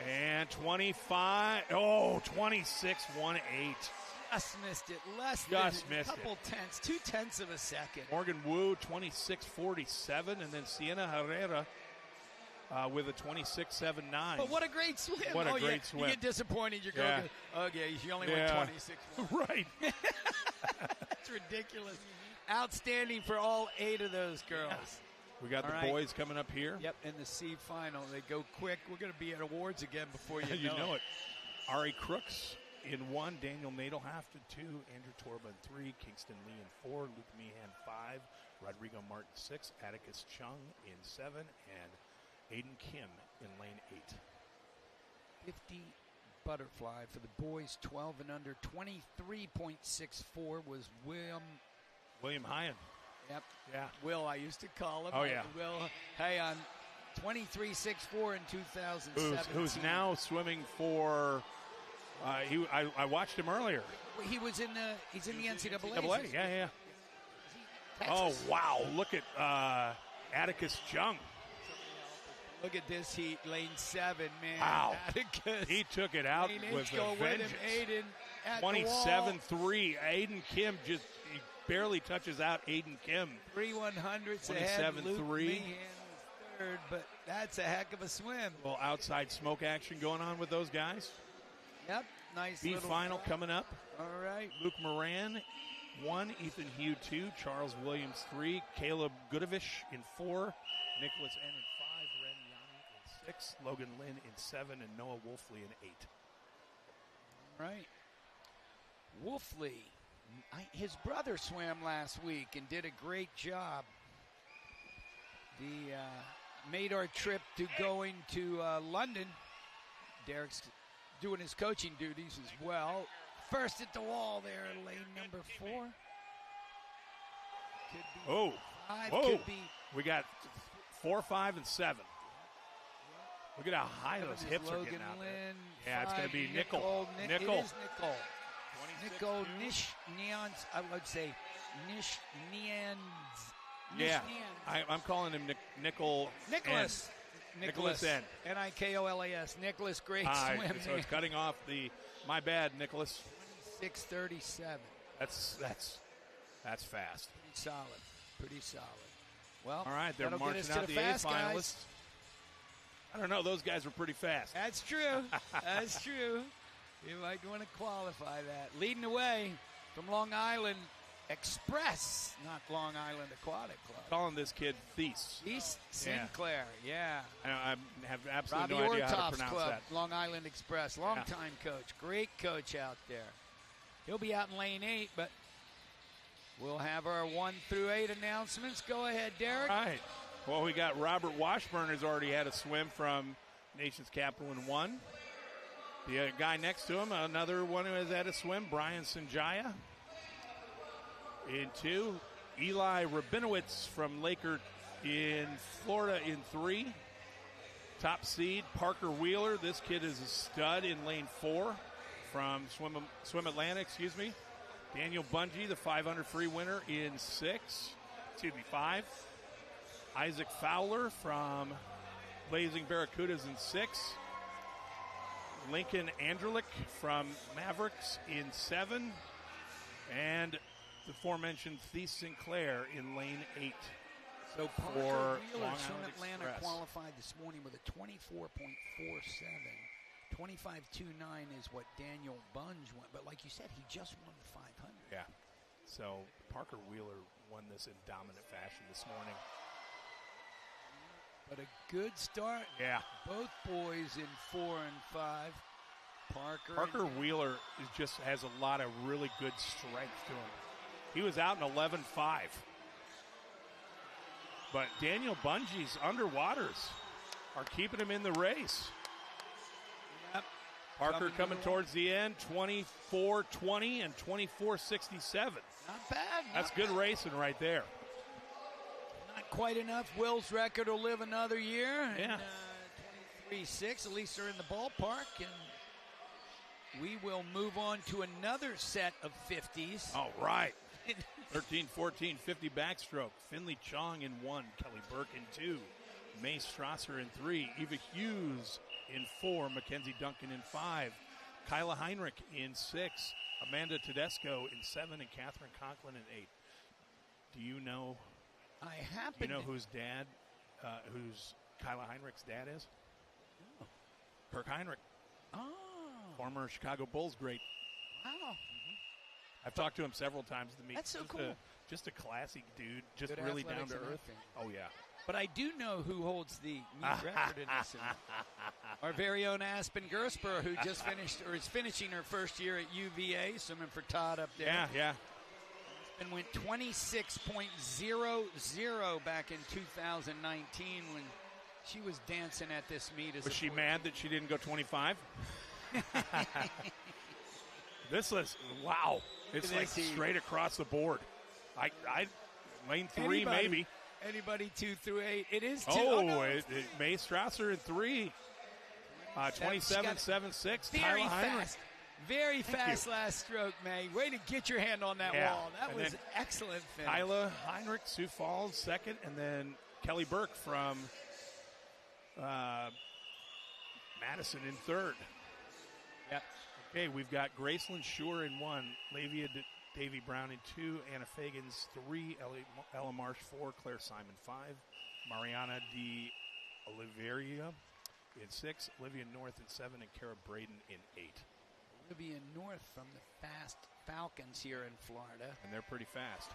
And 25. Oh, 26-18. Just missed it. Less Just than a missed couple tenths. 2/10 of a second. Morgan Wu, 26-47. And then Sienna Herrera with a 26-7-9. But what a great swim. What a great swim. You get disappointed. You go, okay, she only went 26. Right. That's ridiculous. Outstanding for all 8 of those girls. We got the boys coming up here. Yep, in the C final. They go quick. We're going to be at awards again before you you know it. Ari Crooks in 1, Daniel Nadelhaft in 2, Andrew Torba in 3, Kingston Lee in 4, Luke Meehan 5, Rodrigo Martin 6, Atticus Chung in 7, and Aiden Kim in lane 8. 50 butterfly for the boys 12 and under. 23.64 was William Hyan. Yep. Yeah. Will, I used to call him. Oh, yeah. Will Hayan, 23.64 in 2017. Who's now swimming for, I watched him earlier. He's in the NCAA. Yeah. Texas. Oh, wow. Look at Atticus Chung. Look at this heat, lane 7, man. Wow. Atticus. He took it out with a vengeance. 27-3. Aiden Kim just barely touches out Aiden Kim. 3/100ths ahead. 27-3. Meehan was third, but that's a heck of a swim. Well, outside smoke action going on with those guys. Yep, nice. B final coming up. All right. Luke Moran, 1, Ethan Hugh 2, Charles Williams 3, Caleb Goodovich in 4, Nicholas N in 5, Ren Yanni in 6, Logan Lynn in 7, and Noah Wolfley in 8. All right. Wolfley, his brother swam last week and did a great job. Made our trip to going to London. Derek's doing his coaching duties as well. First at the wall there, lane number 4. Could be 5. Could be. We got 4, 5, and 7. Look at how high those hips are getting out there. Yeah, it's going to be Nickel. Nickel. It is Nickel. Nickel Nish Neons. I would say Nish Neans. Yeah, I'm calling him Nickel. Nicholas. Nicholas N. Nikolas. Nicholas, great swim. So it's cutting off my bad, Nicholas. 6:37. That's fast. Pretty solid. Well, all right, they're marching out the A finalists. I don't know, those guys were pretty fast. That's true. That's true. You might want to qualify that. Leading the way from Long Island Express, not Long Island Aquatic Club. Calling this kid Thies. Thies Sinclair, yeah. I have absolutely Robbie no idea how to Ortoff's pronounce club, that. Long Island Express, long-time coach. Great coach out there. He'll be out in lane 8, but we'll have our 1 through 8 announcements. Go ahead, Derek. All right. Well, we got Robert Washburn has already had a swim from Nation's Capital in 1. The guy next to him, another one who has had a swim, Brian Sanjaya. In 2, Eli Rabinowitz from Laker in Florida in 3. Top seed, Parker Wheeler. This kid is a stud in lane 4 from Swim Atlanta, Daniel Bungie, the 500 free winner in 5. Isaac Fowler from Blazing Barracudas in 6. Lincoln Andrelick from Mavericks in 7. And the aforementioned Thies Sinclair in lane 8. So for Wheeler Long from Island Atlanta Express. qualified this morning with a 24.47. 25.29 is what Daniel Bunge went. But like you said, he just won the 500. Yeah. So Parker Wheeler won this in dominant fashion this morning. But a good start. Yeah. Both boys in 4 and 5. Parker Wheeler just has a lot of really good strength to him. He was out in 11.5. But Daniel Bungie's underwaters are keeping him in the race. Yep. Parker coming towards the end, 24-20 and 24-67. Not bad. That's good racing right there. Not quite enough. Will's record will live another year. Yeah. 23-6. At least they're in the ballpark. And we will move on to another set of 50s. All right. 13-14, 50 backstroke. Finley Chong in 1. Kelly Burke in 2. Mae Strasser in 3. Eva Hughes in 4. Mackenzie Duncan in 5. Kyla Heinrich in 6. Amanda Tedesco in 7. And Catherine Conklin in 8. Do you know? I happen. You know whose dad, whose Kyla Heinrich's dad is? Oh. Kirk Heinrich. Oh. Former Chicago Bulls great. Wow. I've talked to him several times to meet. That's so cool. Just a classic dude. Just Good really down athletics to and earth. everything. Oh, yeah. But I do know who holds the meet record in this. Our very own Aspen Gersper, who just finished or is finishing her first year at UVA, swimming for Todd up there. Yeah. And went 26.00 back in 2019 when she was dancing at this meet. Was she mad that she didn't go 25? This is, wow. It's like straight across the board. I lane 3 maybe. Anybody 2 through 8. It is 2. Mae Strasser in 3. 27.76. Very Kyla fast. Very fast last stroke, May. Way to get your hand on that wall. That was an excellent finish. Kyla Heinrich, Sioux Falls, 2nd, and then Kelly Burke from Madison in 3rd. Yep. Okay, we've got Graceland Shore in 1, Lavia Davy Brown in 2, Anna Fagans 3, Ella Marsh 4, Claire Simon 5, Mariana de Oliveria in 6, Olivia North in 7, and Kara Braden in 8. Olivia North from the Fast Falcons here in Florida. And they're pretty fast.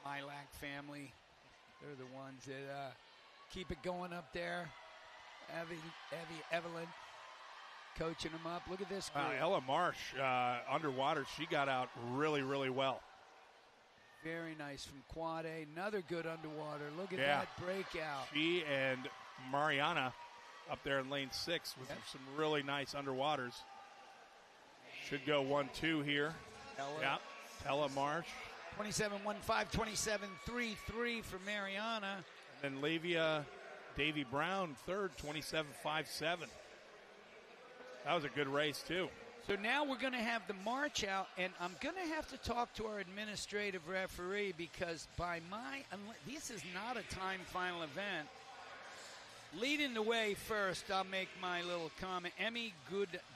The Milac family, they're the ones that keep it going up there. Evelyn coaching them up. Look at this group. Ella Marsh, underwater, she got out really, really well. Very nice from Quad A. Another good underwater. Look at that breakout. She and Mariana up there in lane 6 with some really nice underwaters. Should go 1-2 here. Ella Marsh. 27.15, 27.33 for Mariana. And then Lavia Davy Brown, 3rd, 27.57. That was a good race, too. So now we're going to have the march out, and I'm going to have to talk to our administrative referee because this is not a time final event. Leading the way first, I'll make my little comment. Emmy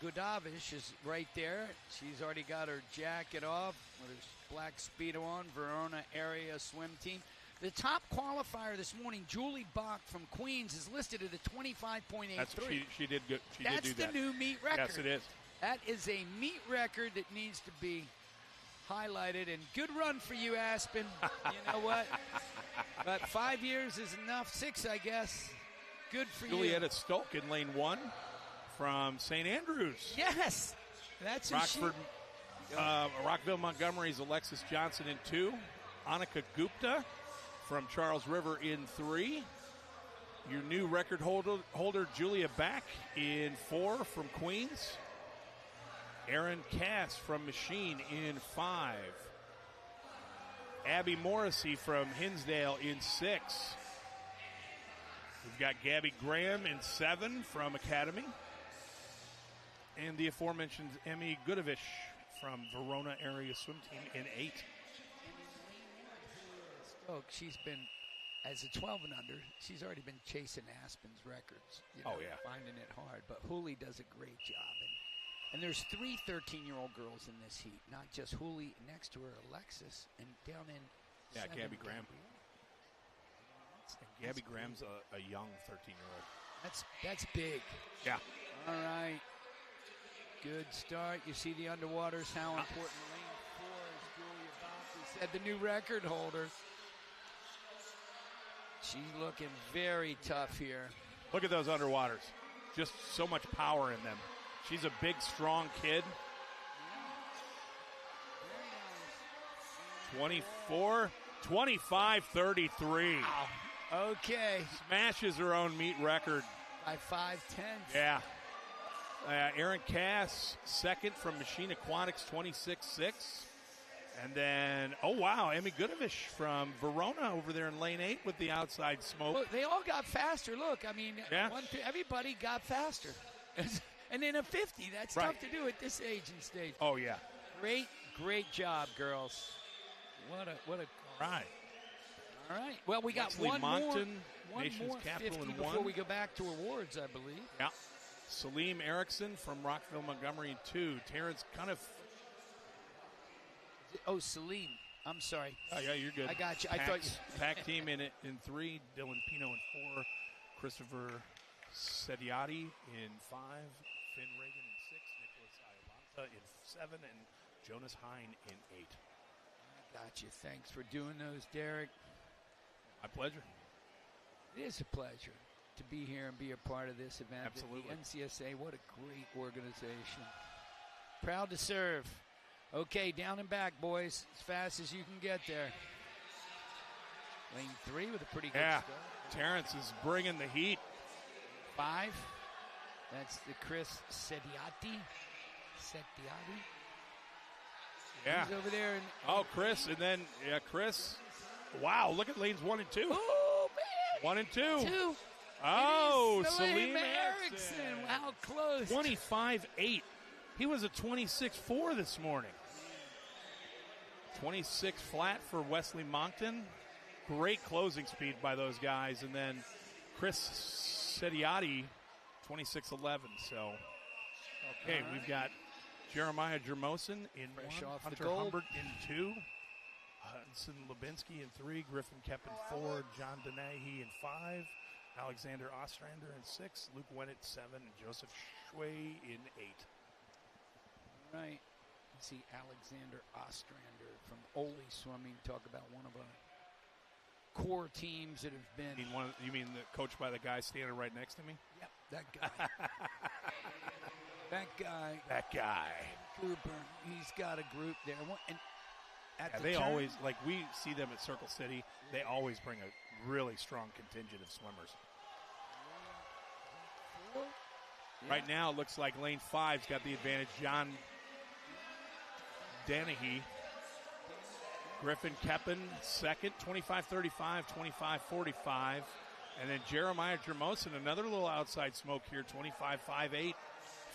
Gudavish is right there. She's already got her jacket off with her black Speedo on, Verona area swim team. The top qualifier this morning, Julie Bach from Queens, is listed at a 25.83. She did good. That's the new meet record. Yes, it is. That is a meet record that needs to be highlighted. And good run for you, Aspen. You know what? But 5 years is enough. 6, I guess. Good for you. Julietta Stolk in lane 1 from St. Andrews. Yes. That's Rockford. Rockville Montgomery's Alexis Johnson in 2. Annika Gupta from Charles River in 3. Your new record holder Julia Back in 4 from Queens. Aaron Cass from Machine in 5. Abby Morrissey from Hinsdale in 6. We've got Gabby Graham in 7 from Academy. And the aforementioned Emmy Gudavish from Verona area swim team in 8. She's been, as a 12 and under, she's already been chasing Aspen's records. Finding it hard. But Hooley does a great job. And there's 3 13-year-old girls in this heat, not just Hooley next to her, Alexis, and down in Gabby Graham. Gabby Graham's a young 13-year-old. That's big. Yeah. All right. Good start. You see the underwaters, how important lane 4 is. Julia Bach, said the new record holder. She's looking very tough here. Look at those underwaters. Just so much power in them. She's a big, strong kid. 25-33. Wow. Okay. Smashes her own meet record. By 5/10. Yeah. Aaron Cass, second from Machine Aquatics, 26.6. And then, oh, wow, Emmy Goodovich from Verona over there in lane 8 with the outside smoke. Look, they all got faster. Look, I mean, everybody got faster. And in a 50, that's tough to do at this age and stage. Oh, yeah. Great job, girls. What a right. All right. Well, we got Wesley one Moncton, more Nation's Capital 50 in before one. we go back to awards, I believe. Yeah. Salim Erickson from Rockville, Montgomery in 2. Terrence Cuniff. Oh, Salim. I'm sorry. Oh, yeah, you're good. I got you. I thought you. Pack team in 3. Dylan Pino in 4. Christopher Sediati in 5. Finn Reagan in 6. Nicholas Iolanta in 7. And Jonas Hine in 8. I got you. Thanks for doing those, Derek. My pleasure. It is a pleasure to be here and be a part of this event. Absolutely. The NCSA, what a great organization. Proud to serve. Okay, down and back, boys, as fast as you can get there. Lane 3 with a pretty good start. Terrence is bringing the heat. 5. That's the Chris Sediati. Yeah. He's over there. Chris, and then, Chris. Wow, look at lanes 1 and 2. Oh, man. 1 and 2. 2. Oh, Salim Salim Erickson. How close. 25.8. He was a 26.4 this morning. 26 flat for Wesley Moncton. Great closing speed by those guys. And then Chris Sediati, 26.11. So, okay, we've got Jeremiah Jermosin in Fresh 1, off the Hunter gold. Humbert in 2, Hudson Lubinsky in 3, Griffin Kepp in 4, John Denahy in 5, Alexander Ostrander in 6, Luke Wennett 7, and Joseph Schway in 8. All right. You see Alexander Ostrander from Ole Swimming. Talk about one of our core teams that have been. You mean the coach by the guy standing right next to me? Yep, that guy. That guy. Cooper. He's got a group there. And they always, like we see them at Circle City, they always bring a really strong contingent of swimmers. Yeah. Right now, it looks like lane 5's got the advantage. John Danahy. Griffin Keppen second, 25.35, 25.45. And then Jeremiah Jermosin, another little outside smoke here, 25.58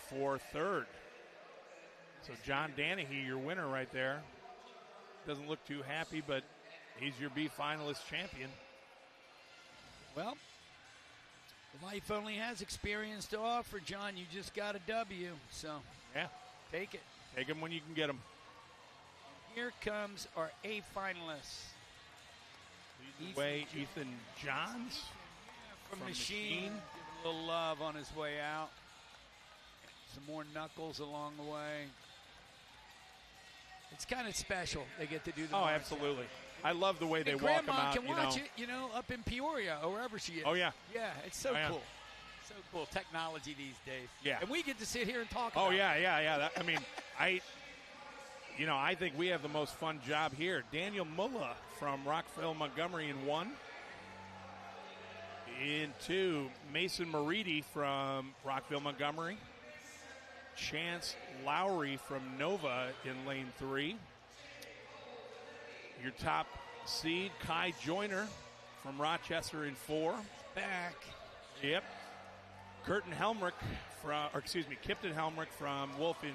for third. So John Danahy, your winner right there. Doesn't look too happy, but he's your B finalist champion. Well, life only has experience to offer, John. You just got a W, so yeah, take it. Take them when you can get them. Here comes our A finalists. Ethan Johns from Machine. Give a little love on his way out. Some more knuckles along the way. It's kind of special. They get to do the Oh, absolutely. I love the way they walk them out. Grandma can watch it, up in Peoria or wherever she is. Oh, yeah. Yeah, it's so cool. So cool. Technology these days. Yeah. And we get to sit here and talk about it. Yeah. I think we have the most fun job here. Daniel Mulla from Rockville, Montgomery in 1. In 2, Mason Maridi from Rockville, Montgomery. Chance Lowry from Nova in lane 3. Your top seed, Kai Joyner from Rochester in 4. Back. Yep. Kipton Helmrich from Wolf in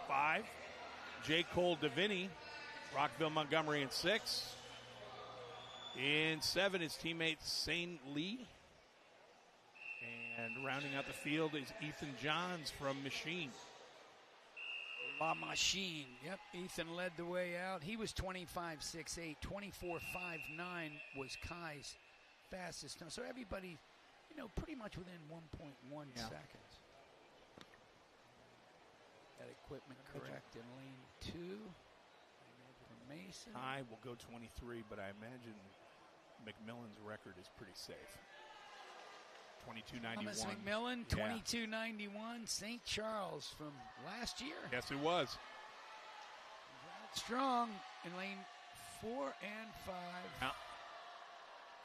5. J. Cole Deviney, Rockville, Montgomery in 6. In 7, his teammate Saint Lee. And rounding out the field is Ethan Johns from Machine. La Machine. Yep, Ethan led the way out. He was 25.68. 24.59 was Kai's fastest time. So everybody, pretty much within 1.1 seconds. That equipment correct in lane 2. For Mason. Kai will go 23, but I imagine McMillan's record is pretty safe. 22.91. Thomas McMillan, 22.91. St. Charles from last year. Yes, it was. Strong in lane 4 and 5. Yeah.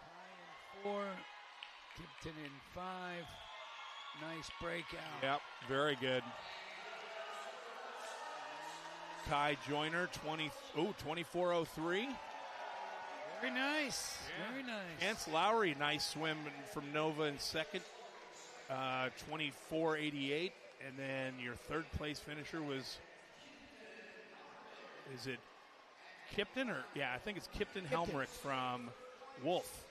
Kai in 4. Kipton in 5. Nice breakout. Yep, very good. Kai Joyner, 24:03. Very nice. Yeah. Very nice. Chance Lowry, nice swim from Nova in second, 24:88. And then your third place finisher was, is it Kipton? Yeah, I think it's Kipton Helmrich from Wolf.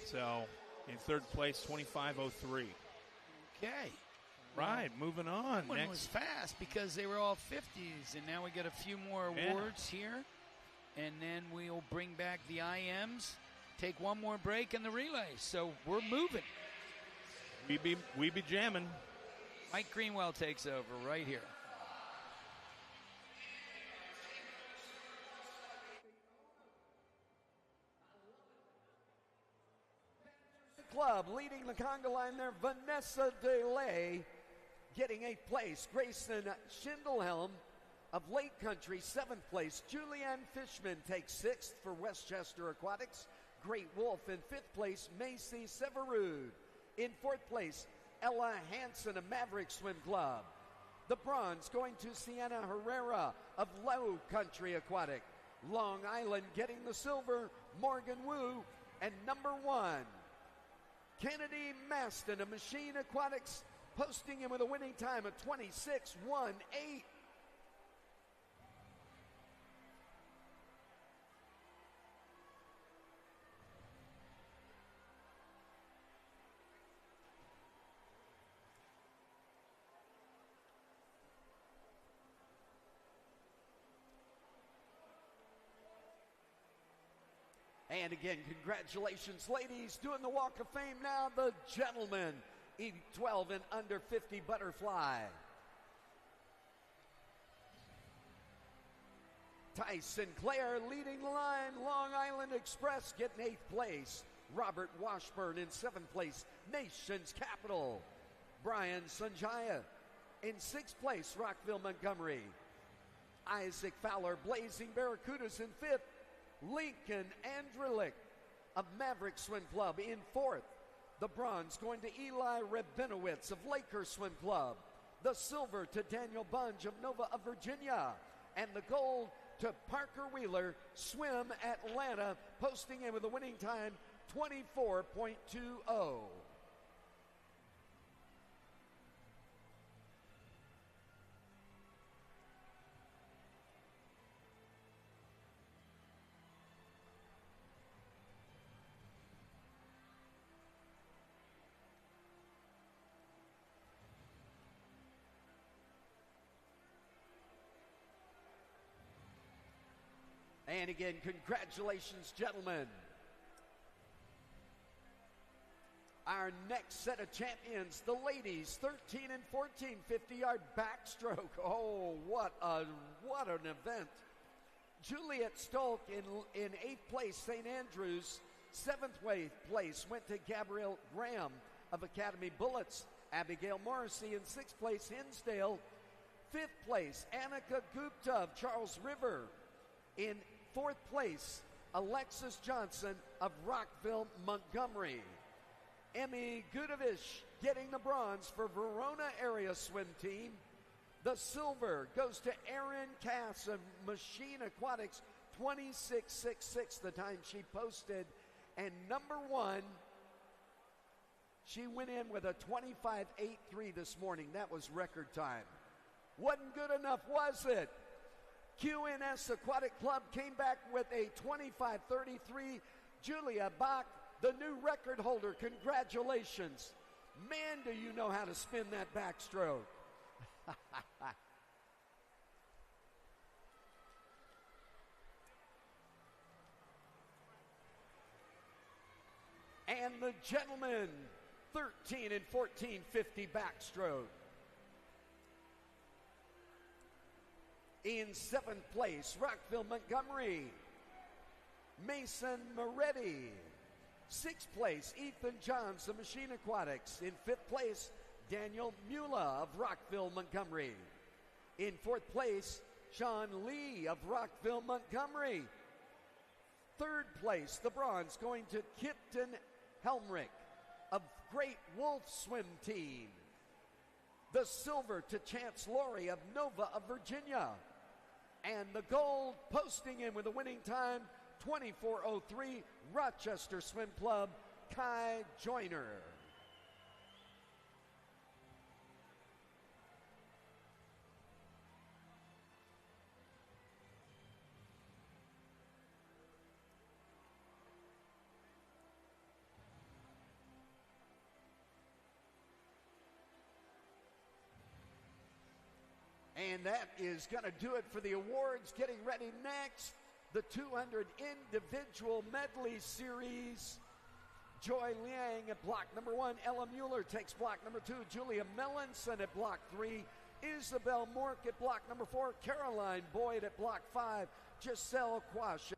So in third place, 25:03. Okay. Right, moving on. That one was fast because they were all 50s, and now we got a few more awards here. And then we'll bring back the IMs, take one more break in the relay. So we're moving. We be jamming. Mike Greenwell takes over right here. Club leading the conga line there, Vanessa DeLay getting 8th place. Grayson Schindelhelm of Lake Country, 7th place. Julianne Fishman takes 6th for Westchester Aquatics. Great Wolf in 5th place. Macy Severud in 4th place. Ella Hansen of Maverick Swim Club. The bronze going to Sienna Herrera of Low Country Aquatic. Long Island getting the silver, Morgan Wu. And number 1, Kennedy Maston of Machine Aquatics, posting in with a winning time of 26:18. And again, congratulations, ladies. Doing the Walk of Fame now, the gentlemen, E12 and under 50 butterfly. Ty Sinclair leading the line. Long Island Express getting 8th place. Robert Washburn in 7th place. Nation's Capital. Brian Sanjaya in 6th place. Rockville Montgomery. Isaac Fowler Blazing Barracudas in 5th. Lincoln Andrelick of Maverick Swim Club in 4th. The bronze going to Eli Rabinowitz of Laker Swim Club. The silver to Daniel Bunge of Nova of Virginia. And the gold to Parker Wheeler, Swim Atlanta, posting in with a winning time 24:20. And again, congratulations, gentlemen. Our next set of champions, the ladies, 13 and 14, 50-yard backstroke. Oh, what an event. Juliet Stolk in 8th place, St. Andrews. 7th place went to Gabrielle Graham of Academy Bullets. Abigail Morrissey in 6th place, Hinsdale. 5th place, Annika Gupta of Charles River. In 4th place, Alexis Johnson of Rockville, Montgomery. Emmy Gudovich getting the bronze for Verona area swim team. The silver goes to Erin Cass of Machine Aquatics, 26:66 the time she posted. And number 1, she went in with a 25:83 this morning. That was record time. Wasn't good enough, was it? QNS Aquatic Club came back with a 25:33. Julia Bach, the new record holder. Congratulations. Man, do you know how to spin that backstroke. And the gentlemen, 13 and 14, 50 backstroke. In 7th place, Rockville, Montgomery, Mason Moretti. 6th place, Ethan Johns of Machine Aquatics. In 5th place, Daniel Mula of Rockville, Montgomery. In 4th place, Sean Lee of Rockville, Montgomery. 3rd place, the bronze going to Kipton Helmrich of Great Wolf Swim Team. The silver to Chance Laurie of Nova of Virginia. And the gold, posting in with a winning time, 24:03, Rochester Swim Club, Kai Joyner. And that is going to do it for the awards. Getting ready next, the 200 individual medley series. Joy Liang at block number 1. Ella Mueller takes block number 2. Julia Melanson at block 3. Isabel Mork at block number 4. Caroline Boyd at block 5. Giselle Quash.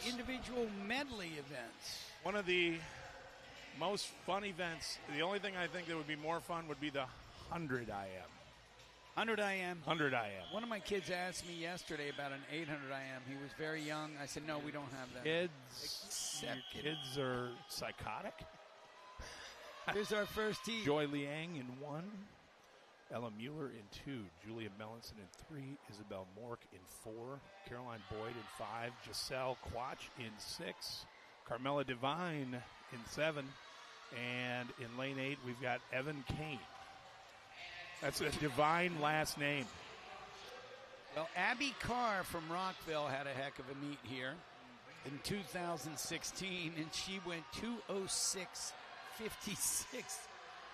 Individual medley events. One of the most fun events. The only thing I think that would be more fun would be the 100 IM. 100 IM. 100 IM. One of my kids asked me yesterday about an 800 IM. He was very young. I said, no, we don't have that. Kids are psychotic. Here's our first team. Joy Liang in 1. Ella Mueller in 2. Julia Melanson in 3. Isabel Mork in 4. Caroline Boyd in 5. Giselle Quach in 6. Carmela Devine in 7. And in lane 8, we've got Evan Kane. That's a divine last name. Well, Abby Carr from Rockville had a heck of a meet here in 2016, and she went 2:06.56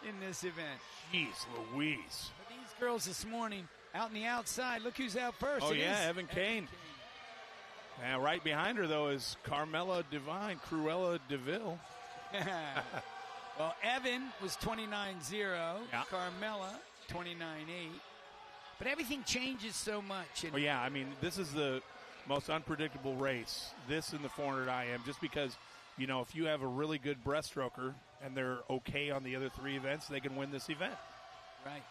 in this event. Jeez Louise. But these girls this morning out on the outside, look who's out first. Oh, Evan Kane. Now, right behind her, though, is Carmela Devine, Cruella DeVille. Well, Evan was 29.0. Yeah. Carmela 29.8. But everything changes so much. And I mean, this is the most unpredictable race, this in the 400 IM, just because, if you have a really good breaststroker and they're okay on the other 3 events, they can win this event. Right.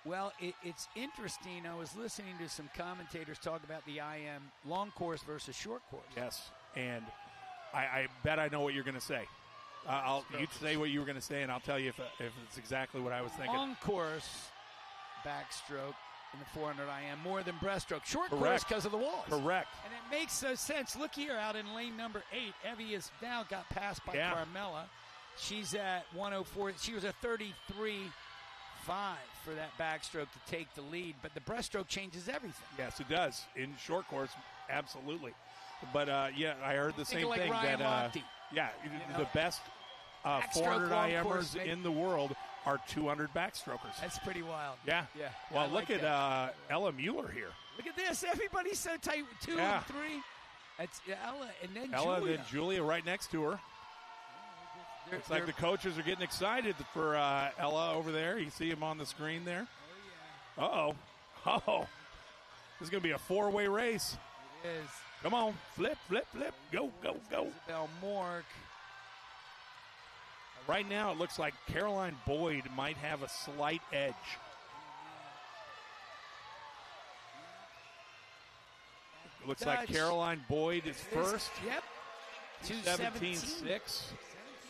Well, it's interesting. I was listening to some commentators talk about the IM long course versus short course. Yes, and I bet I know what you're going to say. You say what you were going to say, and I'll tell you if it's exactly what I was thinking. Long course backstroke in the 400 IM more than breaststroke. Short course because of the walls. Correct. And it makes no sense. Look here out in lane number 8. Evie has now got passed by Carmela. She's at 104. She was a 33.5 for that backstroke to take the lead. But the breaststroke changes everything. Yes, it does. In short course, absolutely. But, I heard the same thing. The best 400 IMers in the world are 200 backstrokers. That's pretty wild. Yeah. Well, look at Ella Mueller here. Look at this. Everybody's so tight. 2 and 3. That's Ella and then Ella Julia. and then Julia right next to her. It's like the coaches are getting excited for Ella over there. You see him on the screen there. Oh, yeah. Uh-oh. This is going to be a 4-way race. It is. Come on. Flip. Go. Isabel Mork. Right now, it looks like Caroline Boyd might have a slight edge. It looks like Caroline Boyd is first. Yep. 2:17.6.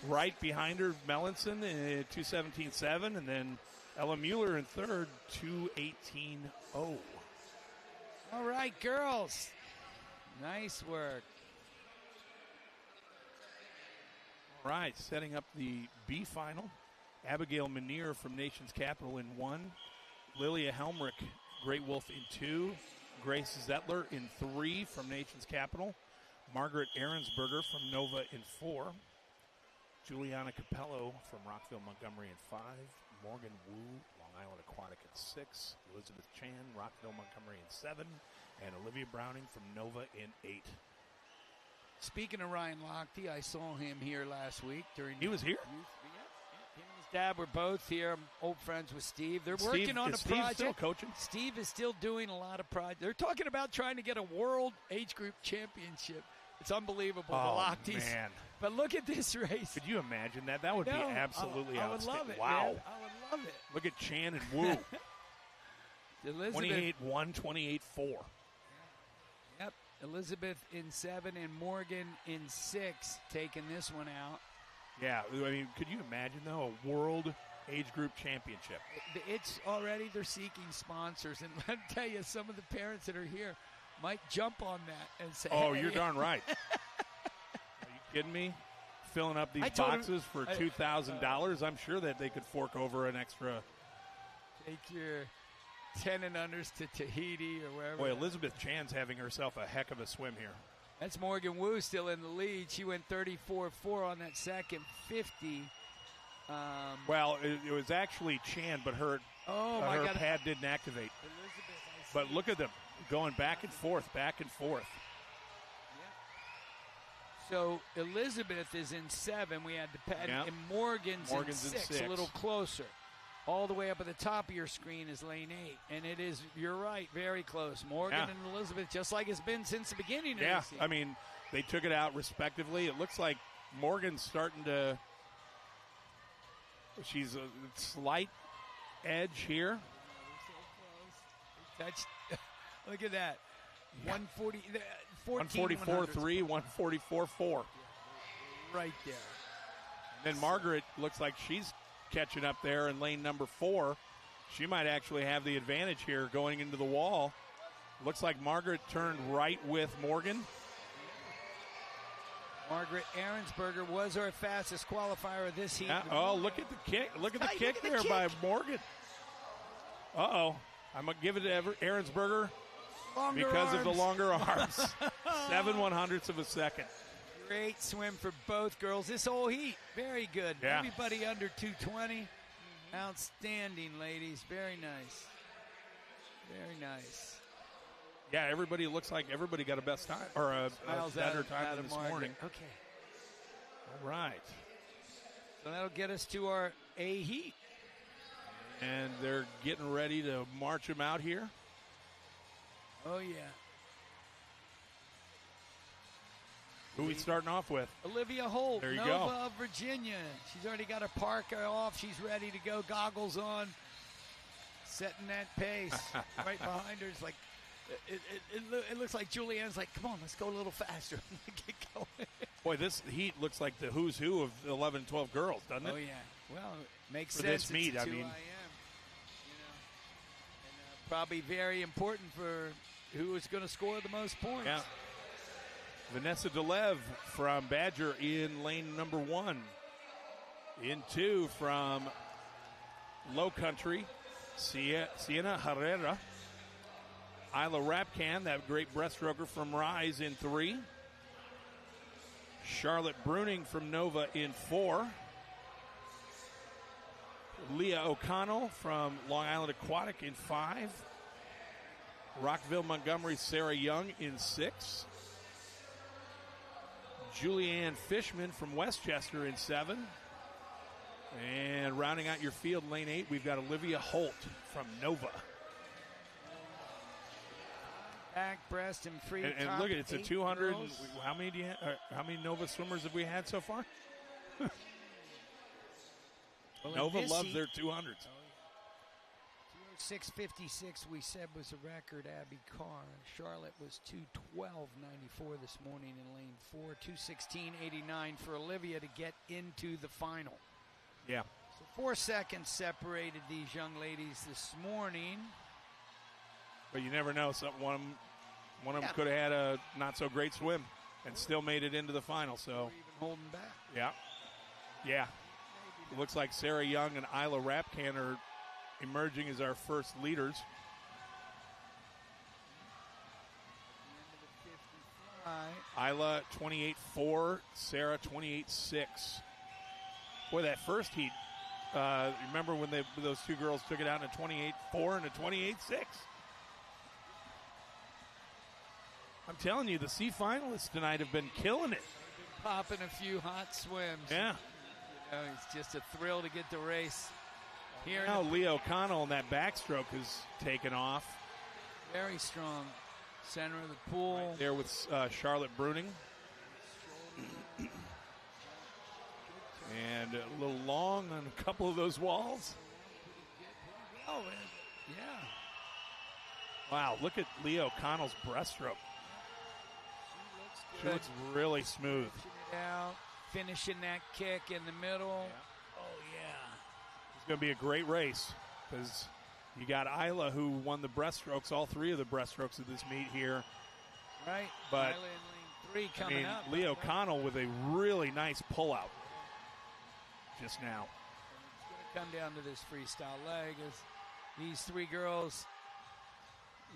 Right behind her, Melanson, 2:17.7. And then Ella Mueller in third, 2:18.0. All right, girls. Nice work. All right, setting up the B final. Abigail Manier from Nation's Capital in 1. Lilia Helmrich, Great Wolf in 2. Grace Zettler in 3 from Nation's Capital. Margaret Ahrensberger from Nova in 4. Juliana Capello from Rockville Montgomery in 5. Morgan Wu, Long Island Aquatic in 6. Elizabeth Chan, Rockville Montgomery in 7. And Olivia Browning from Nova in 8. Speaking of Ryan Lochte, I saw him here last week during. He was here. Him and his dad were both here. I'm old friends with Steve. They're working on a project. Still coaching. Steve is still doing a lot of projects. They're talking about trying to get a world age group championship. It's unbelievable. Oh, the Lochtes. Man. But look at this race. Could you imagine that? That would be absolutely I would outstanding. love it. Wow. Man. I would love it. Look at Chan and Wu. Elizabeth 28-1, 28-4. Yep. Elizabeth in 7 and Morgan in 6, taking this one out. Yeah, I mean, could you imagine, though, a world age group championship? It's already, they're seeking sponsors. And let me tell you, some of the parents that are here might jump on that and say, oh, hey. You're darn right. Are you kidding me? Filling up these boxes for $2,000, I'm sure that they could fork over an extra. Take your 10 and unders to Tahiti or wherever. Boy, Elizabeth Chan's having herself a heck of a swim here. That's Morgan Wu still in the lead. She went 34-4 on that second 50. Well, it was actually Chan, but her pad didn't activate. But look at them going back and forth, back and forth. So Elizabeth is in 7. We had the pad, and Morgan's in 6, a little closer. All the way up at the top of your screen is lane 8, and it is, you're right, very close. Morgan and Elizabeth, just like it's been since the beginning of the season. I mean, they took it out respectively. It looks like Morgan's starting to, she's a slight edge here. Touched. Look at that. 140, 144.3, 144.4. Right there. And then Margaret looks like she's catching up there in lane number 4. She might actually have the advantage here going into the wall. Looks like Margaret turned right with Morgan. Margaret Ahrensberger was our fastest qualifier of this heat. Oh, look at the kick. Look at the kick there by Morgan. Uh-oh. I'm going to give it to Ahrensberger because of the longer arms. 7/100ths of a second. Great swim for both girls. This whole heat, very good. Yeah. Everybody under 220. Outstanding, ladies. Very nice. Very nice. Yeah, everybody looks like everybody got a best time or a better time than this morning. Okay. All right. So that'll get us to our A heat. And they're getting ready to march them out here. Oh, yeah. Who are we starting off with? Olivia Holt, there you Nova go. of Virginia. She's already got her parka off. She's ready to go, goggles on, setting that pace. Right behind her is like, it looks like Julianne's like, come on, let's go a little faster. Get going. Boy, this heat looks like the who's who of 11, 12 girls, doesn't it? Oh, yeah. Well, it makes for sense. This meet, I mean. Probably very important for who is going to score the most points. Yeah. Vanessa DeLev from Badger in lane number 1. In 2 from Low Country, Sienna Herrera. Isla Rapcan, that great breaststroker from Rise, in 3. Charlotte Bruning from Nova in 4. Leah O'Connell from Long Island Aquatic in 5. Rockville Montgomery Sarah Young in 6. Julianne Fishman from Westchester in 7. And rounding out your field, lane 8, we've got Olivia Holt from Nova. Back, breast, and free. And look at it, it's a 200. How many do you how many Nova swimmers have we had so far? Well, Nova loves their 200s. 6:56 we said was a record. Abby Carr. Charlotte was 2:12.94 this morning in lane 4. 2:16.89 for Olivia to get into the final. Yeah. So 4 seconds separated these young ladies this morning. But you never know. One of them could have had a not so great swim and still made it into the final. So even holding back. Yeah. It looks like Sarah Young and Isla Rapcan are emerging as our first leaders. Isla 28.4, Sarah 28.6. Boy, that first heat, remember when those two girls took it out in a 28.4 and a 28.6? I'm telling you, the C finalists tonight have been killing it. Popping a few hot swims. Yeah. It's just a thrill to get the race here. Now Leah O'Connell in that backstroke has taken off. Very strong. Center of the pool. Right there with Charlotte Bruning. And a little long on a couple of those walls. Oh, yeah. Wow, look at Leah O'Connell's breaststroke. She looks really smooth. Out, finishing that kick in the middle. Yeah. Oh, yeah. It's going to be a great race because you got Isla, who won the breaststrokes, all three of the breaststrokes of this meet here. Right. But, Isla in lane 3 coming up. Leo Connell with a really nice pullout just now. It's going to come down to this freestyle leg as these three girls,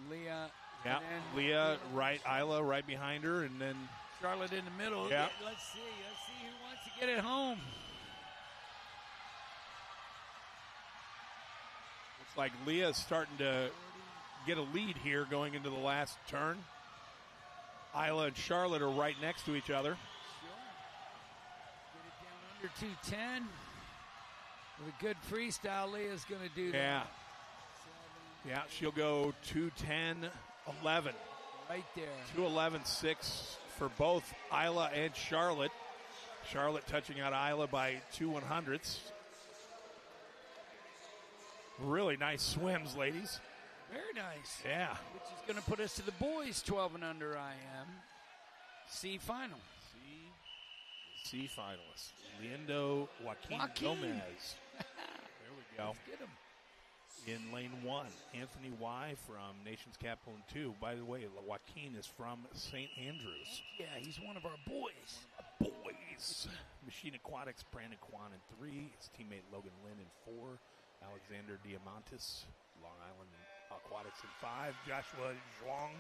Leah. Yeah, Leah, right, Isla right behind her, and then Charlotte in the middle. Yeah. Let's see who wants to get it home. Looks like Leah's starting to get a lead here going into the last turn. Isla and Charlotte are right next to each other. Get it down under 210. With a good freestyle, Leah's going to do that. Yeah, she'll go 2:10.11. Right there. 2:11.6 for both Isla and Charlotte. Charlotte touching out Isla by 2/100ths. Really nice swims, ladies. Very nice. Yeah. Which is going to put us to the boys 12 and under IM C final. C finalists. Leandro Joaquin Gomez. There we go. Let's get him. In lane 1, Anthony Y from Nation's Capital in 2. By the way, Joaquin is from St. Andrews. Yeah, he's one of our boys. Boys. Machine Aquatics, Brandon Kwan in 3. His teammate Logan Lynn in 4. Alexander Diamantis, Long Island Aquatics in 5. Joshua Zhuang,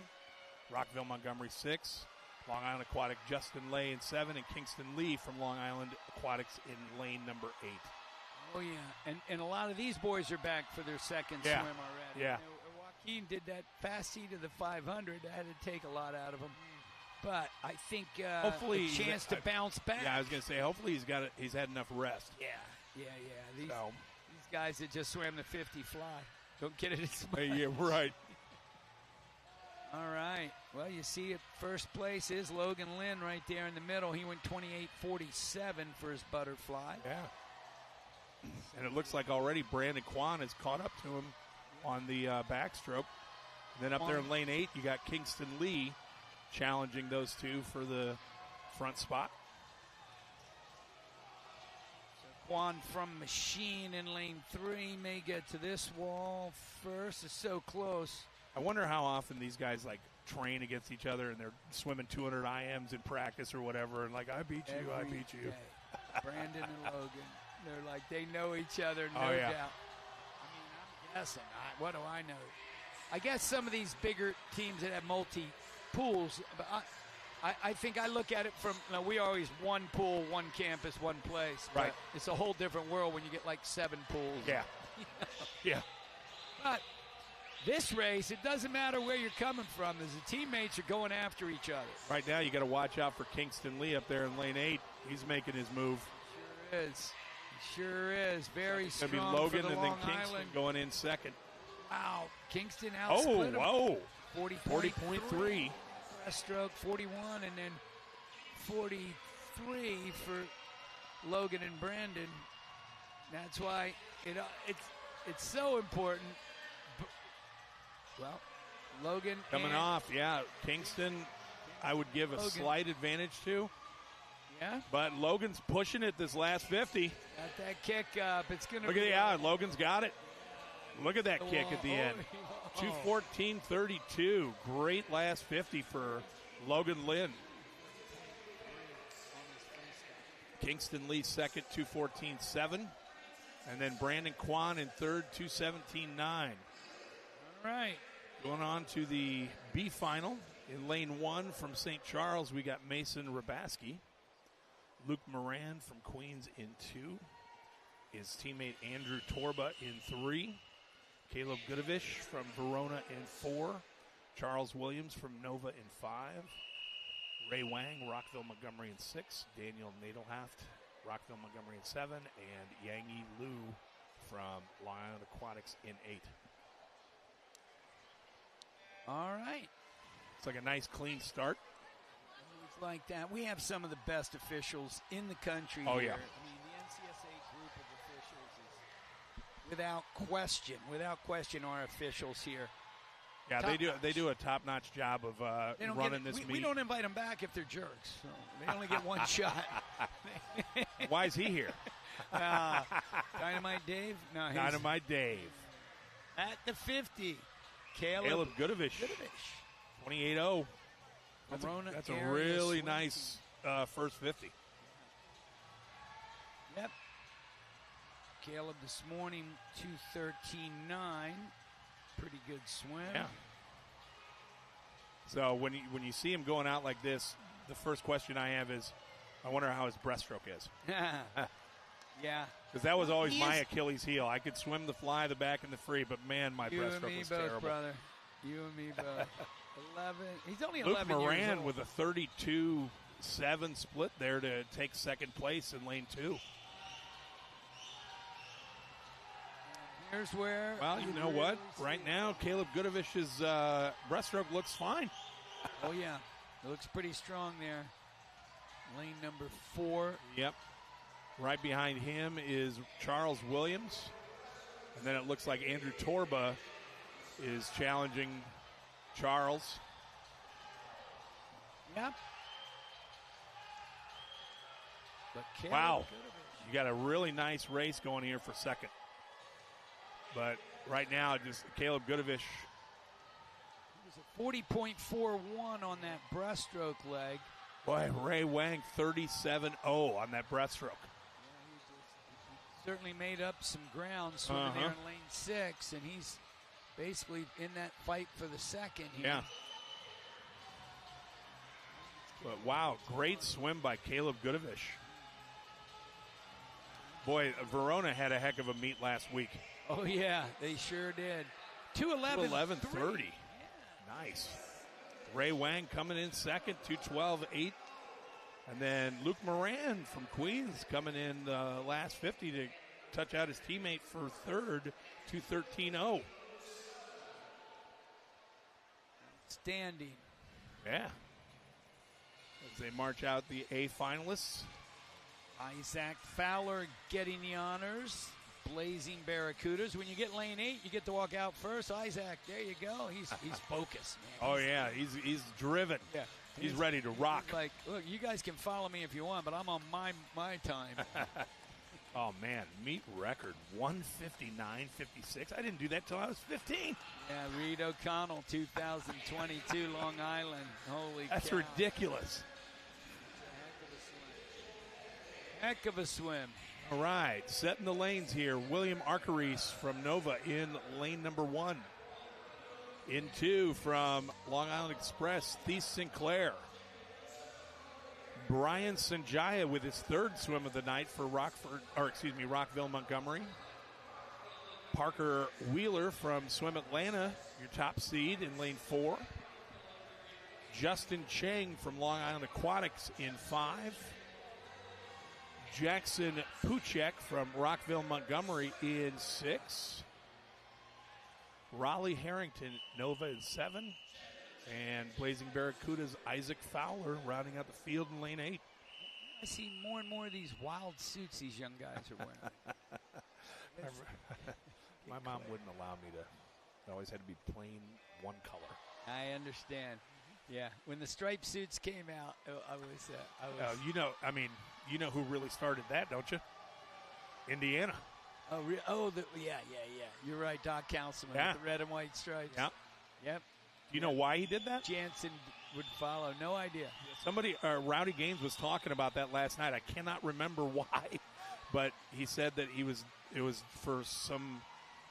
Rockville Montgomery 6. Long Island Aquatic Justin Lay in 7. And Kingston Lee from Long Island Aquatics in lane number 8. Oh, yeah. And a lot of these boys are back for their second swim already. Yeah. You know, Joaquin did that fast seat of the 500. That had to take a lot out of him. But I think hopefully a chance to bounce back. Yeah, I was going to say, hopefully he's had enough rest. Yeah. These guys that just swam the 50 fly. Don't get it as much. Yeah, right. All right. Well, you see at first place is Logan Lynn right there in the middle. He went 28.47 for his butterfly. Yeah. And it looks like already Brandon Kwan has caught up to him on the backstroke. And then up there in lane 8, you got Kingston Lee challenging those two for the front spot. So Kwan from Machine in lane 3 may get to this wall first. It's so close. I wonder how often these guys train against each other and they're swimming 200 IMs in practice or whatever, and I beat you, I beat you. Brandon and Logan. They're like, they know each other, no doubt. I mean, I'm guessing. What do I know? I guess some of these bigger teams that have multi-pools, but I think I look at it from, we always one pool, one campus, one place. Right. It's a whole different world when you get 7 pools. Yeah. Yeah. But this race, it doesn't matter where you're coming from. As the teammates are going after each other. Right now, you got to watch out for Kingston Lee up there in lane 8. He's making his move. Sure is. Sure is. Very strong. It's going to be Logan for the and then Long Kingston Island. going in second. Wow. Kingston outsplit him. Whoa. 40.3. Breaststroke 41 and then 43 for Logan and Brandon. That's why it's so important. Well, Logan coming off, yeah. Kingston, I would give a slight advantage to. Yeah. But Logan's pushing it this last 50. Got that kick up. It's going to Look at Logan's got it. Look at that kick at the end. 2:14.32. Great last 50 for Logan Lynn. Kingston Lee second, 2:14.7. And then Brandon Kwan in third, 2:17.9. All right. Going on to the B final. In lane 1 from St. Charles, we got Mason Rabaski. Luke Moran from Queens in 2. His teammate Andrew Torba in 3. Caleb Goodovich from Verona in 4. Charles Williams from Nova in 5. Ray Wang, Rockville Montgomery in 6. Daniel Nadelhaft, Rockville Montgomery in 7. And Yangi Liu from Long Island Aquatics in 8. All right. It's like a nice clean start. It's like that. We have some of the best officials in the country Oh, here. yeah. I mean, the NCSA group of officials is without question, our officials here. Yeah, they do a top-notch job of running this meet. We don't invite them back if they're jerks. So they only get one shot. Why is he here? Dynamite Dave? No, Dynamite Dave. At the 50, Caleb Goodovich. 28-0. That's a really nice first 50. Yep. Caleb this morning, 2:13.9. Pretty good swim. Yeah. So when you see him going out like this, the first question I have is, I wonder how his breaststroke is. Yeah. Because that was always my Achilles heel. I could swim the fly, the back, and the free, but man, my breaststroke was terrible. Brother. You and me both. 11. He's only Luke 11 years Moran old. with a 32-7 split there to take second place in lane 2. Here's where. Well, you know what? Right now, Caleb Goodovich's breaststroke looks fine. Oh, yeah. It looks pretty strong there. Lane number 4. Yep. Right behind him is Charles Williams. And then it looks like Andrew Torba is challenging Charles. Yep. But wow. You got a really nice race going here for second. But right now, just Caleb Goodovich. He was at 40.41 on that breaststroke leg. Boy, Ray Wang 37-0 on that breaststroke. He certainly made up some ground swimming there in lane 6, and he's basically in that fight for the second here. Yeah. But wow, great swim by Caleb Goodovich. Boy, Verona had a heck of a meet last week. Oh, yeah, they sure did. 2:11.30. Yeah. Nice. Ray Wang coming in second, 2:12.8. And then Luke Moran from Queens coming in the last 50 to touch out his teammate for third, 2:13.0. Standing. Yeah. As they march out the A finalists. Isaac Fowler getting the honors. Blazing Barracudas. When you get lane 8, you get to walk out first. Isaac, there you go. He's focused, man. Oh, yeah. He's driven. Yeah. He's ready to rock. Like, look, you guys can follow me if you want, but I'm on my time. Oh, man. Meet record, 1:59.56. I didn't do that till I was 15. Yeah, Reed O'Connell, 2022, Long Island. Holy That's cow. ridiculous. Heck of a swim. All right, setting the lanes here. William Arcaris from Nova in lane number 1. In 2 from Long Island Express, Thies Sinclair. Brian Sanjaya with his third swim of the night for Rockville Montgomery. Parker Wheeler from Swim Atlanta, your top seed in lane 4. Justin Chang from Long Island Aquatics in 5. Jackson Puchek from Rockville Montgomery in 6. Raleigh Harrington, Nova in 7. And Blazing Barracuda's Isaac Fowler rounding out the field in lane 8. I see more and more of these wild suits these young guys are wearing. My mom wouldn't allow me to. It always had to be plain one color. I understand. Yeah, when the striped suits came out, I was. You know who really started that, don't you? Indiana. Oh, yeah. You're right, Doc Councilman with the red and white stripes. Yeah. Yep. Do you know why he did that? Jansen would follow. No idea. Somebody, Rowdy Gaines was talking about that last night. I cannot remember why, but he said that it was for some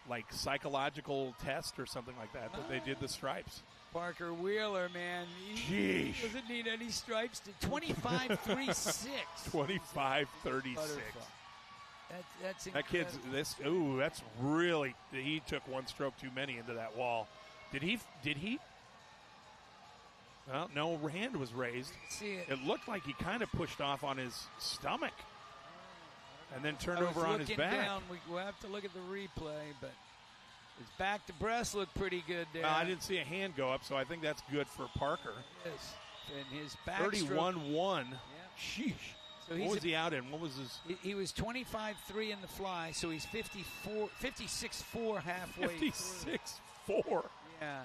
like psychological test or something like that they did the stripes. Parker Wheeler, man. He doesn't need any stripes. 25.36. 25.36. That's incredible. That kid's that's really, he took one stroke too many into that wall. Did he? Well, no hand was raised. See it. It looked like he kind of pushed off on his stomach and then turned over on his back. Down. We'll have to look at the replay, but his back to breast looked pretty good there. I didn't see a hand go up, so I think that's good for Parker. Yes. And his back 31-1. Yeah. Sheesh. So what was he out in? What was his? He was 25.3 in the fly, so he's 56.4 halfway 56.4. Yeah.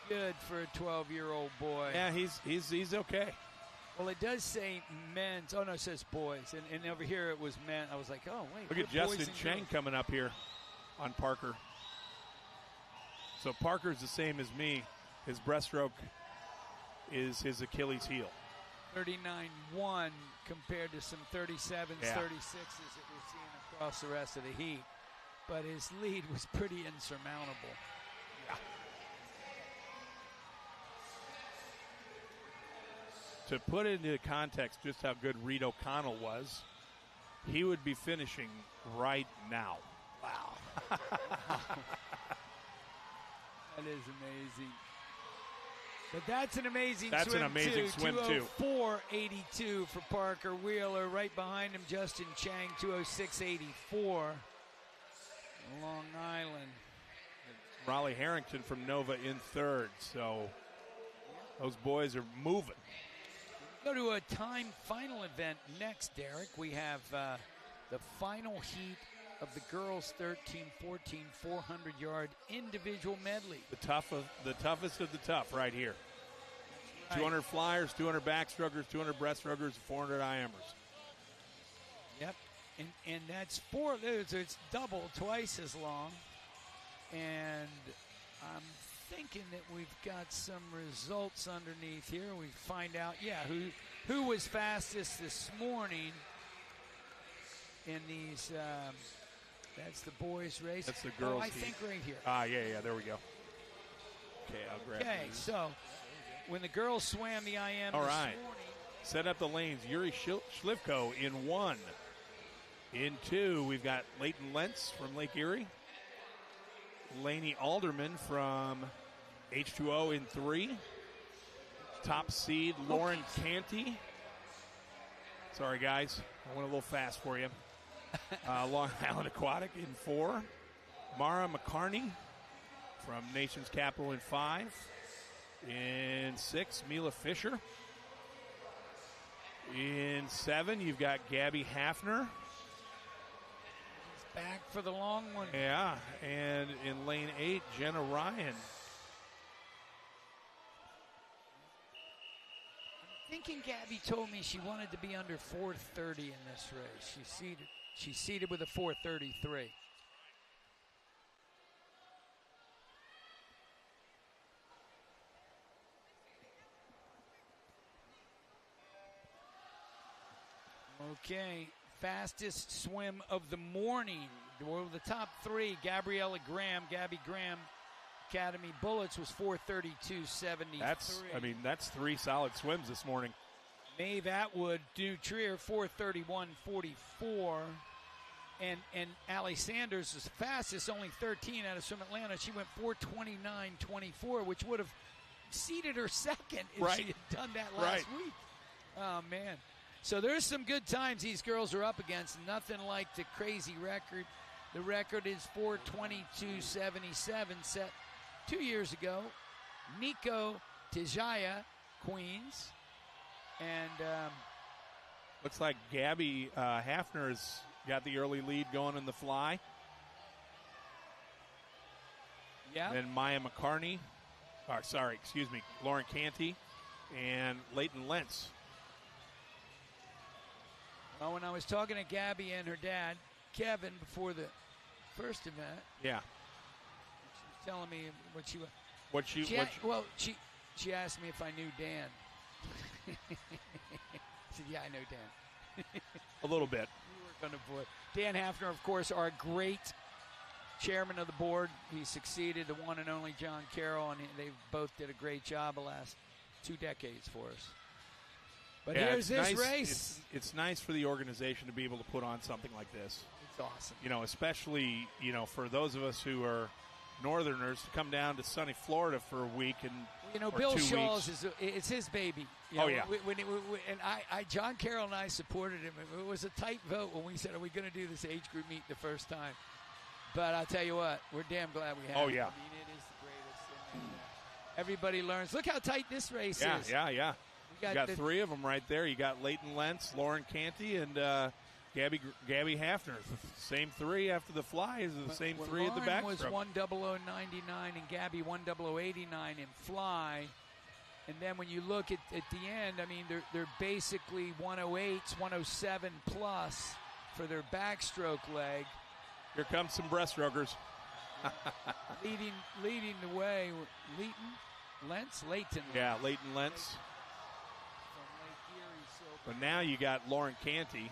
good for a 12-year-old boy. Yeah, he's okay. Well, it does say men's. Oh, no, it says boys. And over here it was men. I was like, oh, wait. Look at Justin Chang coming up here on Parker. So Parker's the same as me. His breaststroke is his Achilles heel. 39.1 compared to some 37s, 36s that we're seeing across the rest of the heat. But his lead was pretty insurmountable. Yeah. To put into context just how good Reed O'Connell was, he would be finishing right now. Wow. That is amazing. But that's an amazing swim, too. 204.82 for Parker Wheeler. Right behind him, Justin Chang, 206.84. Long Island. Raleigh Harrington from Nova in third. So those boys are moving. Go to a time final event next, Derek. We have the final heat of the girls 13-14 400-yard individual medley. The toughest of the tough right here. Right. 200 flyers, 200 backstrokers, 200 breaststrokers, 400 IMers. Yep. And that's four. It's double, twice as long. And I'm thinking that we've got some results underneath here. We find out, who was fastest this morning in these. That's the boys' race. That's the girls' I think right here. Yeah, there we go. Okay, I'll grab these. So when the girls swam the IM All this right. morning. Set up the lanes. Yuri Schlivko in 1. In 2, we've got Leighton Lentz from Lake Erie. Laney Alderman from H2O in 3. Top seed Lauren Canty. Sorry, guys. I went a little fast for you. Long Island Aquatic in 4. Mara McCarney from Nation's Capital in 5. In 6, Mila Fisher. In 7, you've got Gabby Hafner. Back for the long one. Yeah, and in lane 8, Jenna Ryan. I'm thinking Gabby told me she wanted to be under 4:30 in this race. She's seated with a 4:33. Okay, fastest swim of the morning. Well, the top 3, Gabriella Graham, Gabby Graham, Academy Bullets was 4:32.73. That's 3 solid swims this morning. Maeve Atwood, New Trier, 4:31.44. And Allie Sanders was fastest, only 13 out of Swim Atlanta. She went 4:29.24, which would have seeded her second if she had done that last week. Oh, man. So there's some good times these girls are up against. Nothing like the crazy record. The record is 4:22.77, set 2 years ago. Nico Tijaya, Queens. And looks like Gabby Hafner's got the early lead going in the fly. Yeah. Then Maya McCarney. Lauren Canty and Leighton Lentz. Well, when I was talking to Gabby and her dad, Kevin, before the first event, she was telling me she asked me if I knew Dan. I said, yeah, I know Dan. A little bit. We work on the board. Dan Hafner, of course, our great chairman of the board. He succeeded the one and only John Carroll, and they both did a great job the last 2 decades for us. But here's this race. It's nice for the organization to be able to put on something like this. It's awesome. Especially, for those of us who are Northerners to come down to sunny Florida for a week and Bill Shaw's it's his baby. John Carroll and I supported him. It was a tight vote when we said, "Are we going to do this age group meet the first time?" But I'll tell you what, we're damn glad we have. Oh yeah. It is the greatest. And everybody learns. Look how tight this race is. Yeah. You got 3 of them right there. You got Leighton Lentz, Lauren Canty, and Gabby Hafner, same 3 after the fly is the same 3 at the backstroke. Was 100.99 and Gabby 100.89 in fly. And then when you look at the end, I mean, they're basically 108s, 107 plus for their backstroke leg. Here comes some breaststrokers. leading the way, Leighton. Yeah, Leighton Lentz. But now you got Lauren Canty,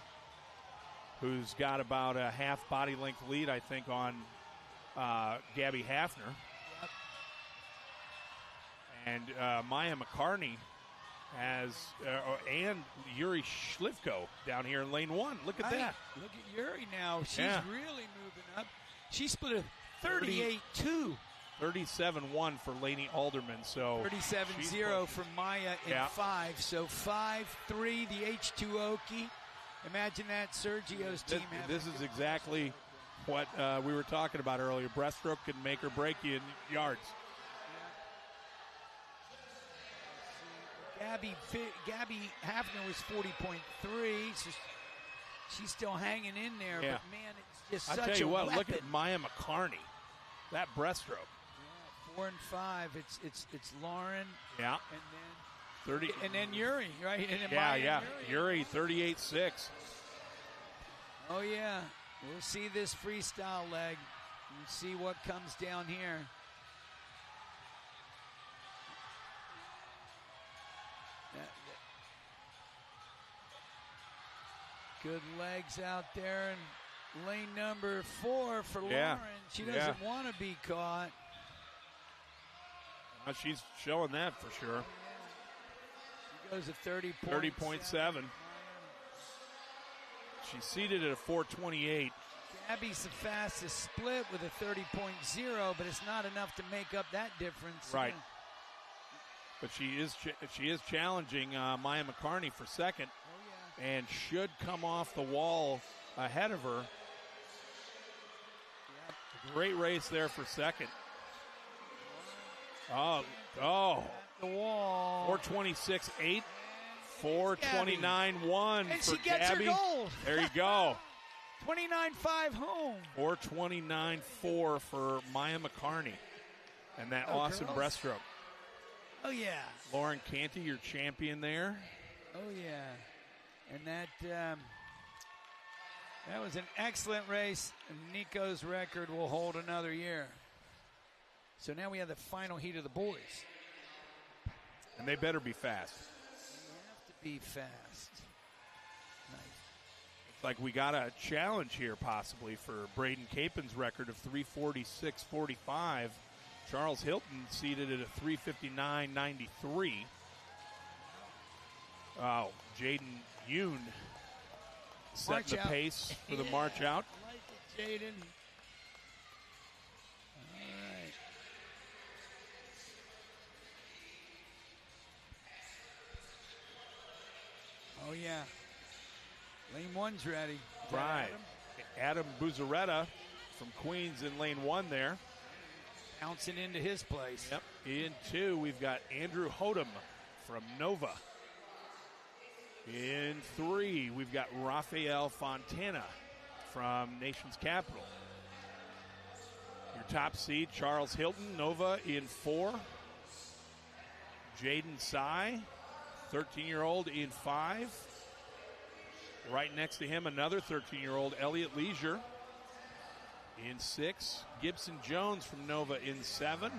who's got about a half body length lead, I think, on Gabby Hafner. Yep. And Maya McCartney has, and Yuri Shlivko down here in lane 1. Look at that. Look at Yuri now. She's really moving up. She split a 38-2. 37-1 for Lainey Alderman. So 37-0 for Maya in 5. So 5-3, the H2Okie. Imagine that, Sergio's team. This is exactly what we were talking about earlier. Breaststroke can make or break you in yards. Gabby Hafner was 40.3, so she's still hanging in there. Yeah. But, man, it's just such a I'll tell you what, weapon. look at Maya McCartney. That breaststroke. 4 and 5. It's Lauren. Yeah. And then 30. And then Yuri, right? And then Yeah, Maya yeah. and Yuri 38-6. Oh yeah. We'll see this freestyle leg and see what comes down here. Good legs out there, and lane number 4 for Lauren. She doesn't want to be caught. She's showing that for sure. She goes at 30.7. She's seated at a 428. Gabby's the fastest split with a 30.0, but it's not enough to make up that difference. Right. But she is challenging Maya McCartney for second. And should come off the wall ahead of her. Yep. Great race there for second. Oh. The wall. 426.8. 429.1 and for she gets Gabby. Her gold. There you go. 29.5 home. 429.4 for Maya McCartney. And that awesome breaststroke. Oh, yeah. Lauren Canty, your champion there. Oh, yeah. And that was an excellent race. And Nico's record will hold another year. So now we have the final heat of the boys. And they better be fast. They have to be fast. Nice. It's like we got a challenge here possibly for Braden Capen's record of 346.45. Charles Hilton seated at a 359.93. Oh, Jaden Yoon setting the pace for the march out. I like it, Jaden. All right. Oh, yeah. Lane 1's ready. Right. Adam Buzaretta from Queens in lane 1 there. Bouncing into his place. Yep. In 2, we've got Andrew Hodem from Nova. In 3, we've got Rafael Fontana from Nation's Capital. Your top seed, Charles Hilton, Nova in 4. Jaden Sy, 13-year-old in 5. Right next to him, another 13-year-old, Elliot Leisure in 6. Gibson Jones from Nova in 7.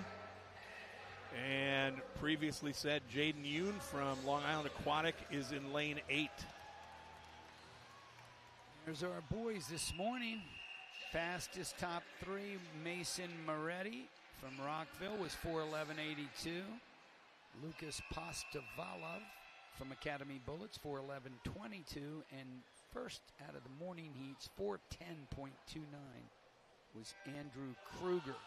And previously said Jaden Yoon from Long Island Aquatic is in lane 8. There's our boys this morning. Fastest top 3, Mason Moretti from Rockville was 4:11.82. Lucas Postovalov from Academy Bullets, 4:11.22. And first out of the morning heats, 4:10.29 was Andrew Kruger.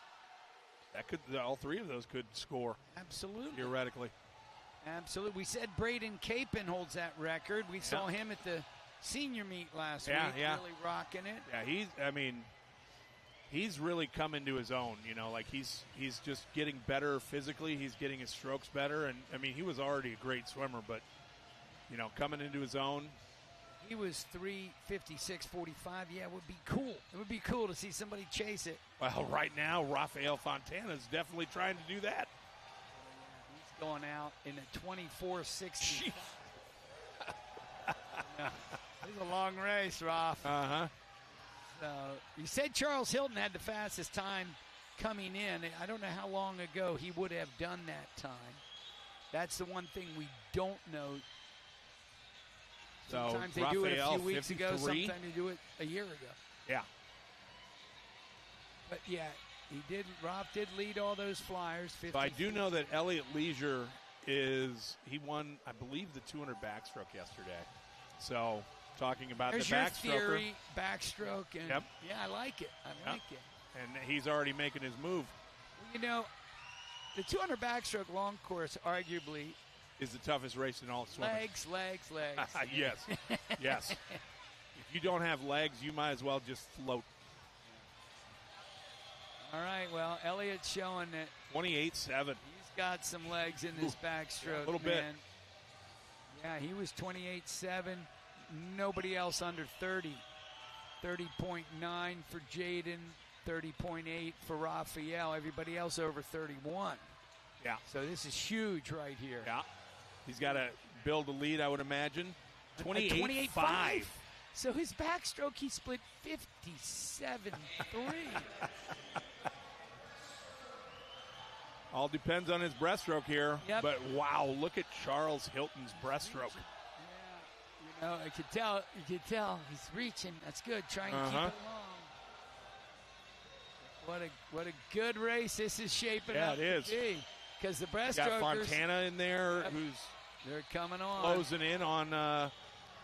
All 3 of those could score. Absolutely. Theoretically. Absolutely. We said Braden Capen holds that record. We saw him at the senior meet last week, really rocking it. Yeah, he's really come into his own, like he's just getting better physically. He's getting his strokes better. And, he was already a great swimmer, but, coming into his own. He was 3:56.45. Yeah, it would be cool. It would be cool to see somebody chase it. Well, right now, Rafael Fontana is definitely trying to do that. He's going out in a 24:60. Yeah. It's a long race, Raf. Uh-huh. So you said Charles Hilton had the fastest time coming in. I don't know how long ago he would have done that time. That's the one thing we don't know. Sometimes so they do it a few weeks 53. ago. Sometimes they do it a year ago. Yeah. But yeah, Ralph did lead all those flyers. So I do know that Elliott Leisure he won, I believe, the 200 backstroke yesterday. So talking about There's the your backstroker. theory, backstroke, and Yep. yeah, I like it. I like it. And he's already making his move. You know, the 200 backstroke long course arguably Is the toughest race in all of swimming. legs. Yes. Yes. If you don't have legs, you might as well just float. All right, well, Elliott's showing that 28.7. he's got some legs in this backstroke. A little bit. Man. Yeah, he was 28.7. Nobody else under 30. 30.9 for Jaden, 30.8 for Raphael. Everybody else over 31. Yeah. So this is huge right here. Yeah. He's got to build a lead, I would imagine. 28.5. So his backstroke, he split 57.3. All depends on his breaststroke here. Yep. But wow, look at Charles Hilton's breaststroke. Yeah, you know, you could tell he's reaching. That's good. Try and keep it long. What a good race this is shaping up it is. to be. Because the Got breaststrokers, Fontana in there, who's they're coming on. closing in on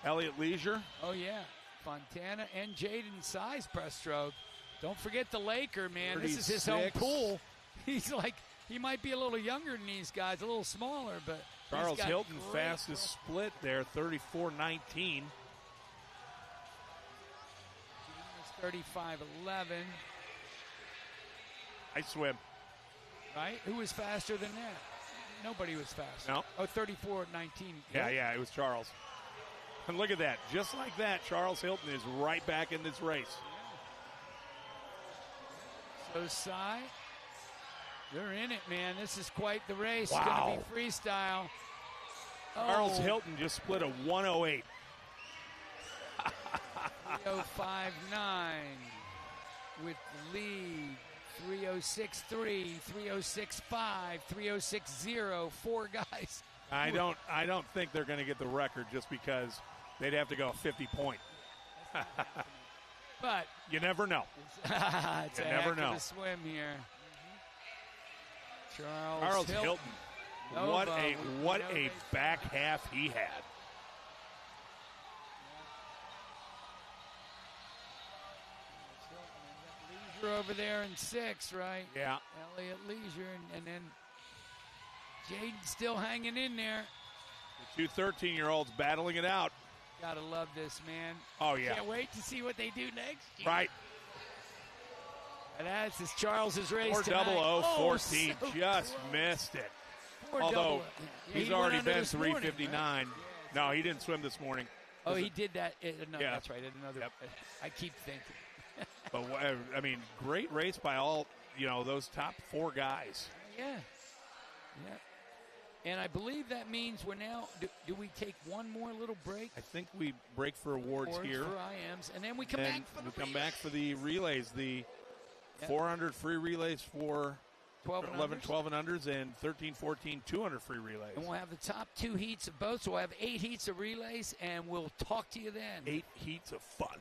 Elliott Leisure. Oh, yeah. Fontana and Jaden size breaststroke. Don't forget the Laker, man. This is his home 36. pool. He's like, he might be a little younger than these guys, a little smaller, but Charles he's got Hilton, great fastest split there, 34.19. 35.11. I swim. Right? Who was faster than that? Nobody was faster. No. Oh, 34.19. Yeah, it was Charles. And look at that. Just like that, Charles Hilton is right back in this race. So, Cy, they're in it, man. This is quite the race. Wow. It's going to be freestyle. Charles Hilton just split a 108. 3:05.9 with the lead. 3:06.3, 3:06.5, 3:06.0. Four guys. I don't think they're going to get the record just because they'd have to go 50 point. But you never know. it's You a never heck know. of a swim here. Charles Hilton. What a back half he had. Leisure over there in 6, right? Yeah. Elliott Leisure, and then Jaden still hanging in there. The two 13-year-olds battling it out. Gotta love this, man. Oh, yeah. Can't wait to see what they do next year. Right. And that's his Charles's race 4:00:14. so Just close. missed it. 4:00. Although Yeah, he's he went already under been this morning, 3:59. right? No, he didn't swim this morning. Oh, he did that. No, Yeah. that's right. At another. Yep. I keep thinking. But, I mean, great race by all, those top four guys. Yeah. Yeah. And I believe that means we're now. Do we take one more little break? I think we break for awards here. For IMs, and then we come Then back for the we come back for the relays, the Yep. 400 free relays for 12 and 11, unders. 12 and unders, and 13, 14, 200 free relays. And we'll have the top 2 heats of both. So we'll have 8 heats of relays, and we'll talk to you then. 8 heats of fun.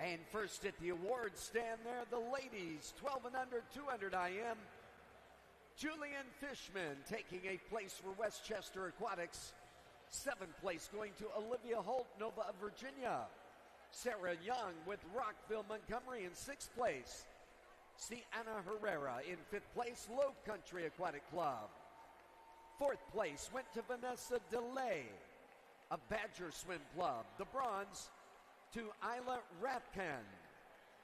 And first at the awards stand there, the ladies, 12 and under, 200 IM. Julian Fishman taking 8th place for Westchester Aquatics. 7th place going to Olivia Holt, Nova of Virginia. Sarah Young with Rockville, Montgomery in 6th place. Sienna Herrera in 5th place, Low Country Aquatic Club. 4th place went to Vanessa DeLay of Badger Swim Club. The bronze to Isla Rapkan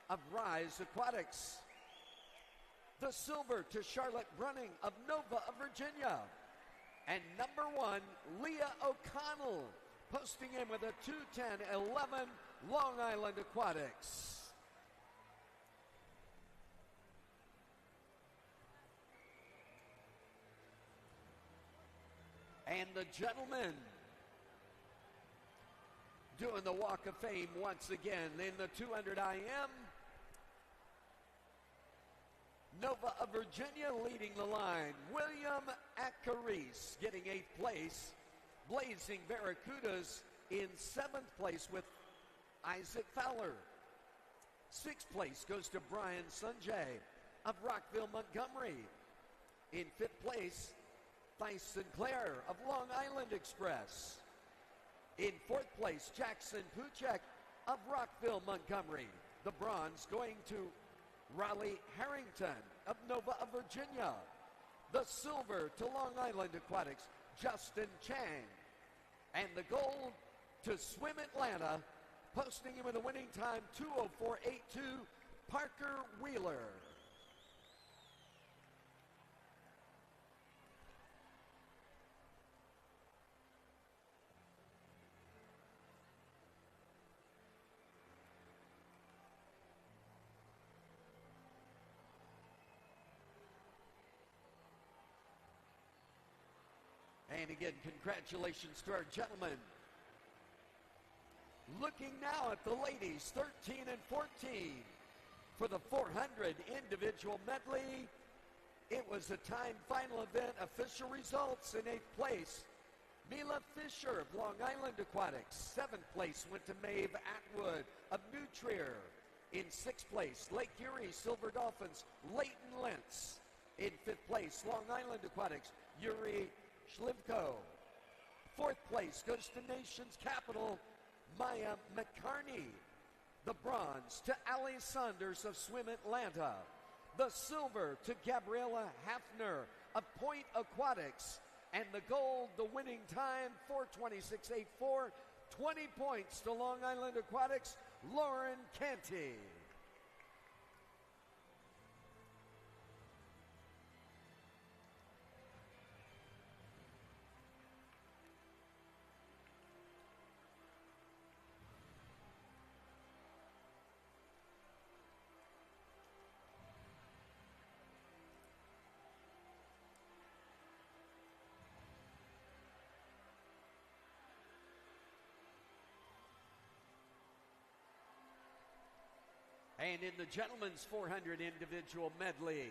of Rise Aquatics. The silver to Charlotte Brunning of Nova of Virginia. And number 1, Leah O'Connell, posting in with a 2:10.11, Long Island Aquatics. And the gentlemen doing the Walk of Fame once again in the 200 IM. Nova of Virginia leading the line. William Acaris getting 8th place. Blazing Barracudas in 7th place with Isaac Fowler. 6th place goes to Brian Sunjay of Rockville, Montgomery. In 5th place, Thais Sinclair of Long Island Express. In 4th place, Jackson Puchek of Rockville, Montgomery. The bronze going to Raleigh Harrington of Nova of Virginia. The silver to Long Island Aquatics, Justin Chang. And the gold to Swim Atlanta, posting in with a winning time 2:04.82, Parker Wheeler. And again, congratulations to our gentlemen. Looking now at the ladies, 13 and 14. For the 400 individual medley, it was a time final event. Official results: in 8th place, Mila Fisher of Long Island Aquatics. 7th place went to Maeve Atwood of New Trier. In 6th place, Lake Erie Silver Dolphins, Leighton Lentz. In 5th place, Long Island Aquatics, Yuri Shlivko. 4th place goes to Nation's Capital, Maya McCarney. The bronze to Allie Saunders of Swim Atlanta. The silver to Gabriella Hafner of Point Aquatics. And the gold, the winning time, 4:26.84. 20 points to Long Island Aquatics, Lauren Canty. And in the gentlemen's 400 individual medley,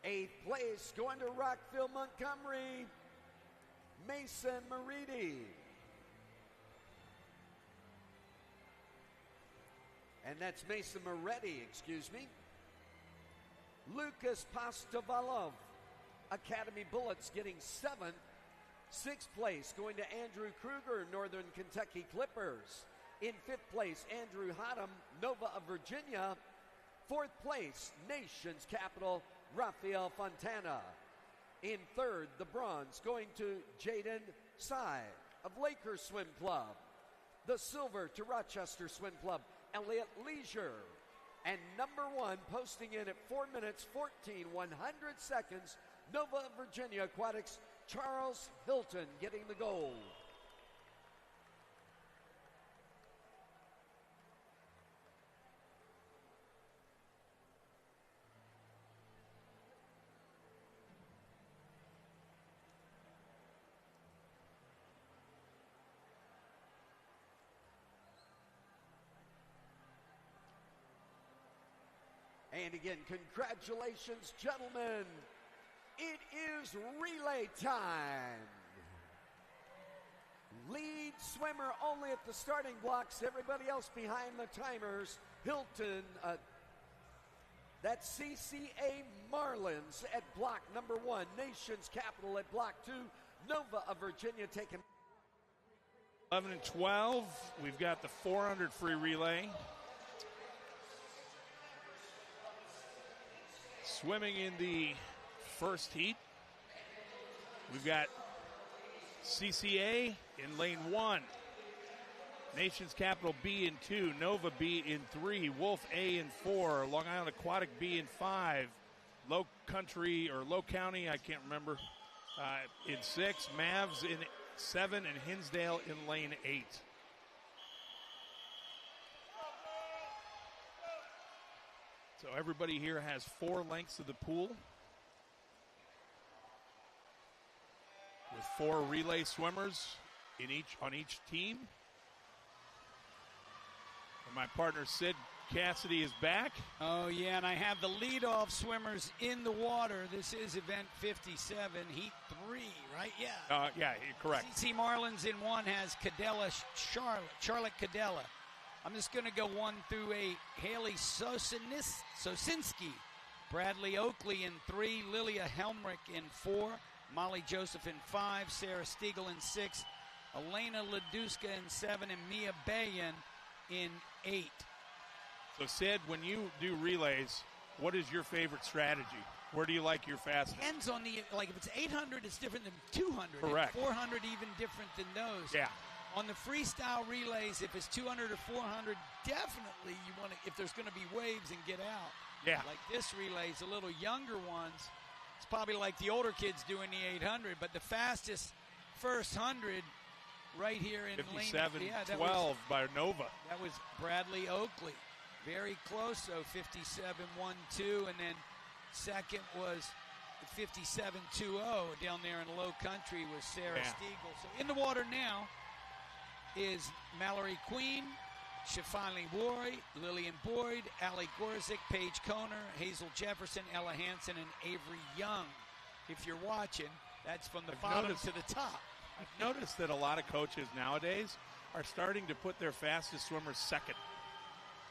eighth place going to Rockville, Montgomery, Mason Maridi. And that's Mason Moretti, excuse me. Lucas Pastovalov, Academy Bullets, getting 7th. 6th place going to Andrew Kruger, Northern Kentucky Clippers. In 5th place, Andrew Hodham, Nova of Virginia. 4th place, Nation's Capital, Rafael Fontana. In 3rd, the bronze going to Jaden Sy of Lakers Swim Club. The silver to Rochester Swim Club, Elliott Leisure. And number 1, posting in at 4 minutes, 14 100 seconds, Nova of Virginia Aquatics, Charles Hilton, getting the gold. And again, congratulations, gentlemen. It is relay time. Lead swimmer only at the starting blocks. Everybody else behind the timers. Hilton, that's CCA Marlins at block number 1. Nation's Capital at block 2. Nova of Virginia taking 11 and 12. We've got the 400 free relay. Swimming in the first heat, we've got CCA in lane 1, Nation's Capital B in 2, Nova B in 3, Wolf A in 4, Long Island Aquatic B in 5, Low Country or Low County, I can't remember, in 6, Mavs in 7, and Hinsdale in lane 8. So everybody here has 4 lengths of the pool with 4 relay swimmers on each team. And my partner Sid Cassidy is back. Oh, yeah, and I have the leadoff swimmers in the water. This is event 57, heat 3, right? Yeah. Yeah, you're correct. CC Marlins in 1 has Cadella, Charlotte Cadella. I'm just going to go 1 through 8. Haley Sosinski, Bradley Oakley in 3, Lilia Helmrich in 4, Molly Joseph in 5, Sarah Stiegel in 6, Elena Leduska in 7, and Mia Bayan in 8. So, Sid, when you do relays, what is your favorite strategy? Where do you like your fastest? Depends on if it's 800, it's different than 200. Correct. And 400 even different than those. Yeah. On the freestyle relays, if it's 200 or 400, definitely you want to, if there's going to be waves, and get out. Yeah. Like this relays, the little younger ones, it's probably like the older kids doing the 800, but the fastest first 100 right here in lane 57-12 by Nova. That was Bradley Oakley. Very close, so 57-1-2, and then second was 57-2-0 down there in Low Country with Sarah Stiegel. So in the water now is Mallory Queen, Shafali Roy, Lillian Boyd, Allie Gorzik, Paige Koner, Hazel Jefferson, Ella Hansen, and Avery Young. If you're watching, that's from the bottom to the top. I've noticed that a lot of coaches nowadays are starting to put their fastest swimmers second.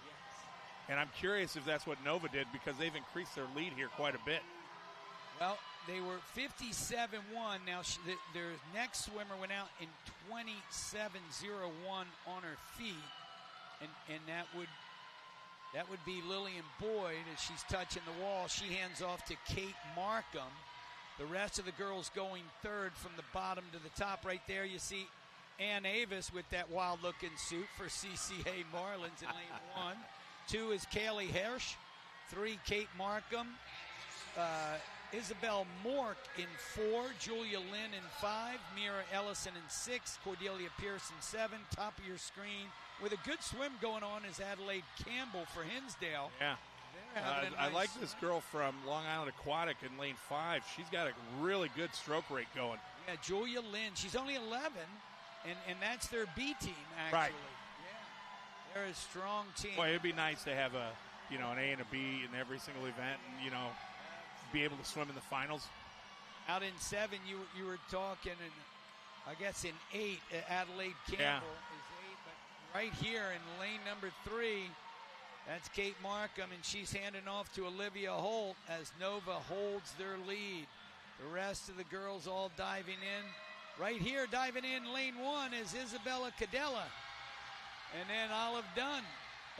Yes. And I'm curious if that's what Nova did, because they've increased their lead here quite a bit. Well, they were 57-1. Now their next swimmer went out in 27-01 on her feet, and that would be Lillian Boyd as she's touching the wall. She hands off to Kate Markham. The rest of the girls going third from the bottom to the top. Right there you see Ann Avis with that wild-looking suit for CCA Marlins in lane 1. 2 is Kaylee Hirsch. 3, Kate Markham. Isabel Mork in 4, Julia Lynn in 5, Mira Ellison in 6, Cordelia Pierce in 7. Top of your screen with a good swim going on is Adelaide Campbell for Hinsdale. Yeah. I like this girl from Long Island Aquatic in lane 5. She's got a really good stroke rate going. Yeah, Julia Lynn. She's only 11, and that's their B team, actually. Right. Yeah. They're a strong team. Boy, it'd be nice to have an A and a B in every single event, and, be able to swim in the finals. Out in 7, you were talking, and I guess in 8, Adelaide Campbell is 8, but right here in lane number 3, that's Kate Markham, and she's handing off to Olivia Holt as Nova holds their lead. The rest of the girls all diving in. Right here, diving in lane 1 is Isabella Cadella. And then Olive Dunn,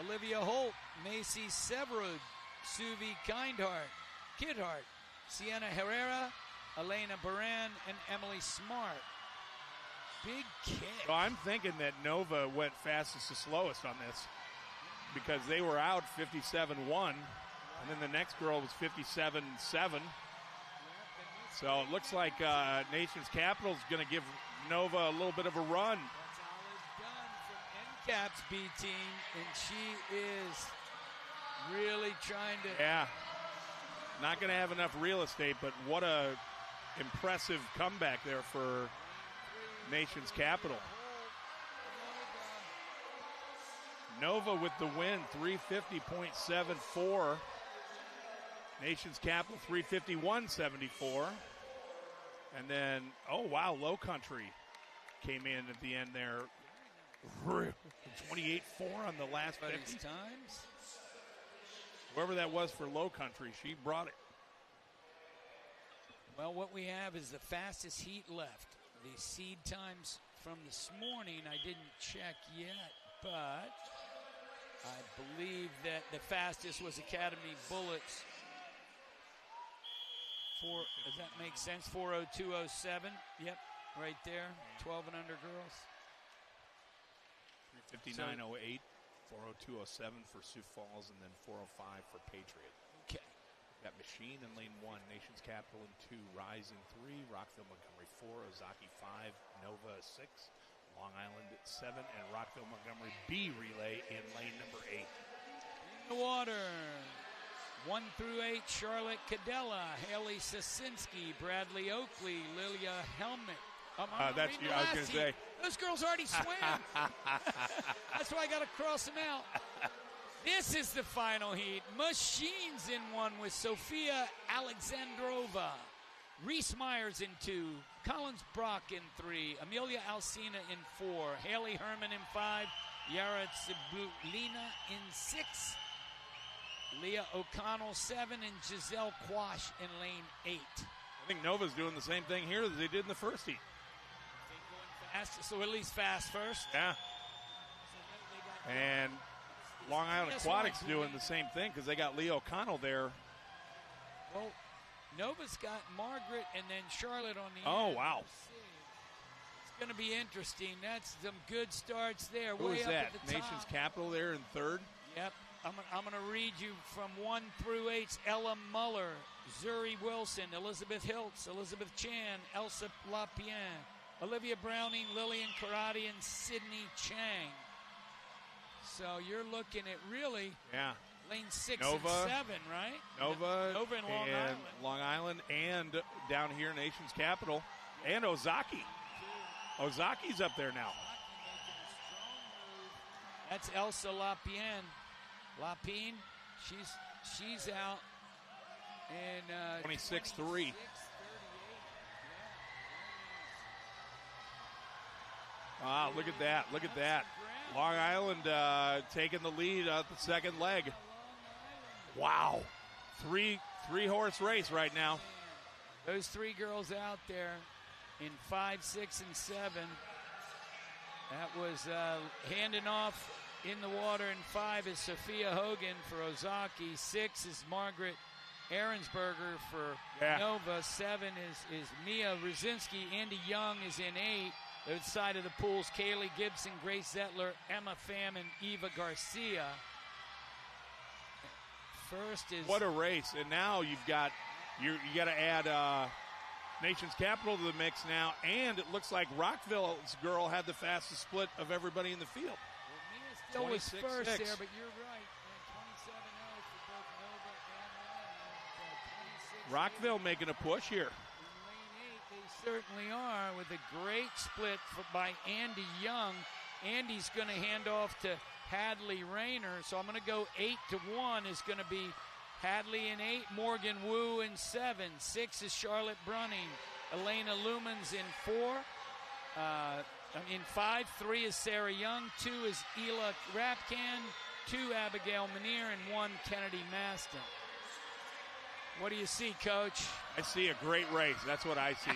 Olivia Holt, Macy Severud, Suvi Kidhart, Sienna Herrera, Elena Baran, and Emily Smart. Big kick. So I'm thinking that Nova went fastest to slowest on this, because they were out 57-1, and then the next girl was 57-7. So it looks like Nation's Capital is going to give Nova a little bit of a run. That's Olive Dunn from NCAP's B team, and she is really trying to... Yeah. Not going to have enough real estate, but what a impressive comeback there for Nation's Capital. Nova with the win, 350.74. Nation's Capital 351.74. And then, oh, wow, Low Country came in at the end there. 28-4 on the last 50 times. Whoever that was for Low Country, she brought it. Well, what we have is the fastest heat left. The seed times from this morning, I didn't check yet, but I believe that the fastest was Academy Bullets. Does that make sense? 4:02:07. Yep, right there. 12 and under girls. 3:59:08, 4:02:07 for Sioux Falls, and then 4:05 for Patriot. Okay. Got Machine in lane 1, Nation's Capital in 2, Rise in 3, Rockville Montgomery 4, Ozaki 5, Nova 6, Long Island at 7, and Rockville Montgomery B relay in lane number 8. In the water. 1 through 8, Charlotte Cadella, Haley Sasinski, Bradley Oakley, Lilia Helmet. That's you. I was going to say. Those girls already swam. That's why I got to cross them out. This is the final heat. Machines in 1 with Sofia Alexandrova. Reese Myers in 2. Collins Brock in 3. Amelia Alcina in 4. Haley Herman in 5. Yara Tsibulina in 6. Leah O'Connell 7. And Giselle Quash in lane 8. I think Nova's doing the same thing here that they did in the first heat. Fast, so at least fast first. Yeah. And Long Island Aquatics doing the same thing because they got Leah O'Connell there. Well, Nova's got Margaret and then Charlotte on the end. Oh, wow. It's going to be interesting. That's some good starts there. Who way is up that? At the Nation's top. Capital there in 3rd? Yep. I'm going to read you from 1 through 8. Ella Muller, Zuri Wilson, Elizabeth Hiltz, Elizabeth Chan, Elsa Lapien, Olivia Browning, Lillian Karate, and Sydney Chang. So you're looking at really lane 6 Nova, and 7, right? Nova and Long Island, and down here, Nation's Capital, and Ozaki. Ozaki's up there now. That's Elsa Lapien. Lapine, she's out in 26-3. Ah, look at that. Look at that. Long Island taking the lead at the second leg. Wow. Three horse race right now. Those 3 girls out there in 5, 6, and 7. That was handing off in the water. In 5 is Sophia Hogan for Ozaki. 6 is Margaret Ahrensberger for Nova. 7 is Mia Rosinski. Andy Young is in 8. Outside of the pools, Kaylee Gibson, Grace Zettler, Emma Pham, and Eva Garcia. First is what a race! And now you got to add Nation's Capital to the mix now, and it looks like Rockville's girl had the fastest split of everybody in the field. Well, Mia still was first there, but you're right. 27-0 for both Nova and Rockville making a push here. Certainly are, with a great split by Andy Young. Andy's going to hand off to Hadley Rayner, so I'm going to go 8-1 is going to be Hadley in 8, Morgan Wu in 7, 6 is Charlotte Brunning, Elena Lumens in 4, in 5, 3 is Sarah Young, 2 is Ela Rapkan, 2 Abigail Manier, and 1 Kennedy Maston. What do you see, Coach? I see a great race. That's what I see.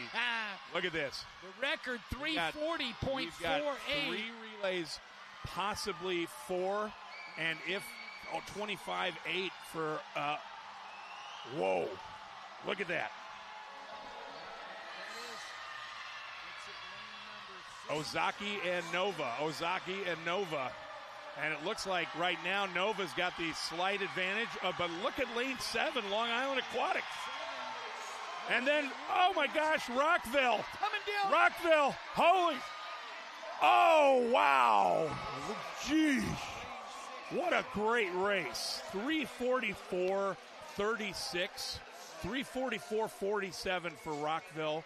Look at this. The record 340.48. We've got 3 relays, possibly 4, and if 25-8 for. Whoa! Look at that. Ozaki and Nova. Ozaki and Nova. And it looks like right now Nova's got the slight advantage. But look at lane 7, Long Island Aquatics. And then, oh my gosh, Rockville. Coming down. Rockville. Holy. Oh, wow. Jeez. What a great race. 344-36. 344-47 for Rockville.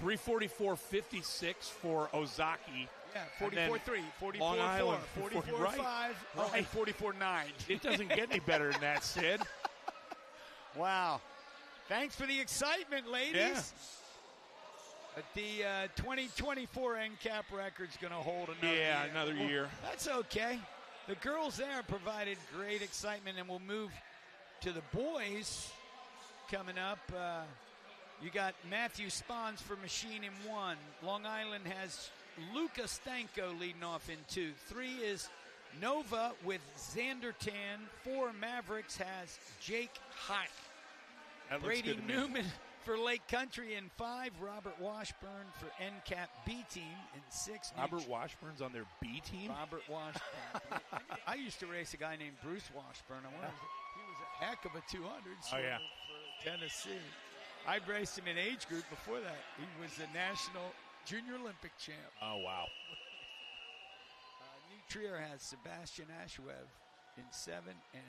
344-56 for Ozaki. Yeah, 44-3, 44-4, Long Island, 44-5, right. And 44-9. It doesn't get any better than that, Sid. Wow. Thanks for the excitement, ladies. Yeah. But the 2024 NCAP record's going to hold another year. Yeah, another year. That's okay. The girls there provided great excitement, and we'll move to the boys coming up. You got Matthew Spons for machine in 1. Long Island has Luca Stanko leading off in 2. 3 is Nova with Xander Tan. 4 Mavericks has Jake Hike. Brady Newman for Lake Country in 5. Robert Washburn for NCAP B team in 6. Robert Washburn's on their B team? Robert Washburn. I used to race a guy named Bruce Washburn. I wonder he was a heck of a 200 Oh, yeah. for Tennessee. I raced him in age group before that. He was a national junior Olympic champ. Oh, wow. New Trier has Sebastian Ashwev in 7 and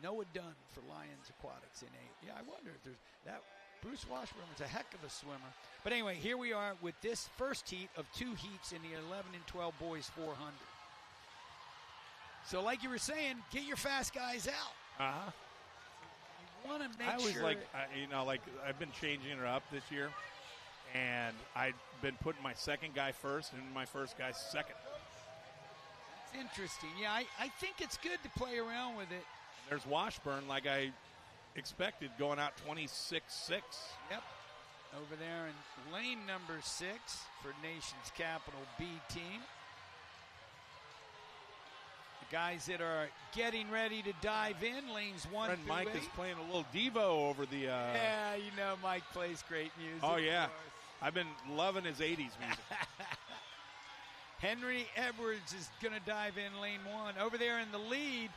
Noah Dunn for Lions Aquatics in 8. Yeah, I wonder if there's that. Bruce Washburn was a heck of a swimmer. But anyway, here we are with this first heat of 2 heats in the 11 and 12 boys 400. So like you were saying, get your fast guys out. Uh-huh. You want to make I was sure. like I've been changing it up this year, and I've been putting my second guy first and my first guy second. It's interesting. Yeah, I think it's good to play around with it. There's Washburn, like I expected, going out 26-6. Yep. Over there in lane number 6 for Nation's Capital B team. The guys that are getting ready to dive in, lanes 1 Friend through Mike 8. is playing a little Devo over the... Yeah, you know Mike plays great music. Oh, yeah. of course. I've been loving his 80s music. Henry Edwards is going to dive in lane 1. Over there in the lead,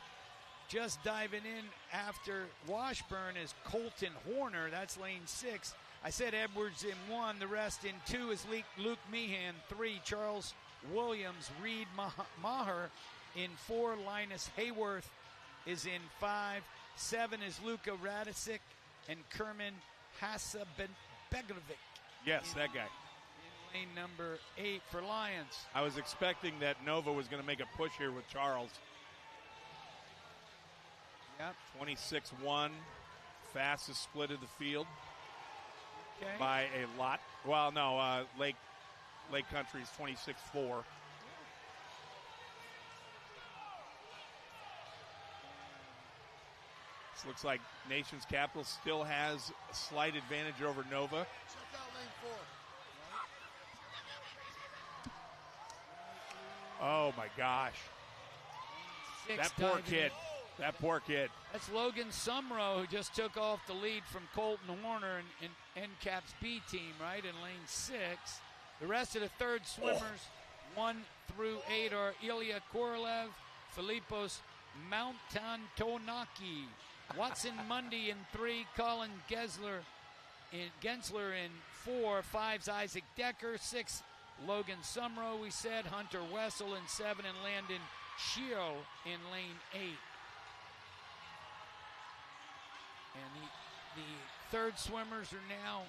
just diving in after Washburn is Colton Horner. That's lane 6. I said Edwards in 1. The rest in 2 is Luke Meehan. 3, Charles Williams. Reed Maher in 4. Linus Hayworth is in 5. 7 is Luka Radicic and Kerman Hasabegovic. Yes, that guy. In lane number 8 for Lions. I was expecting that Nova was going to make a push here with Charles. Yep. 26-1, fastest split of the field Okay. by a lot. Well, no, Lake Country's 26-4. This looks like Nation's Capital still has a slight advantage over Nova. Check out lane 4. Oh my gosh, 6 that poor diving kid. in. That poor kid. That's Logan Sumrow, who just took off the lead from Colton Horner in NCAP's B team, right, in lane 6. The rest of the third swimmers, 1 through 8, are Ilya Korolev, Filipos Mountantonaki, Watson Mundy in 3, Colin Gensler in 4, 5's Isaac Decker, 6, Logan Sumrow, we said, Hunter Wessel in 7, and Landon Sheil in lane 8. And the third swimmers are now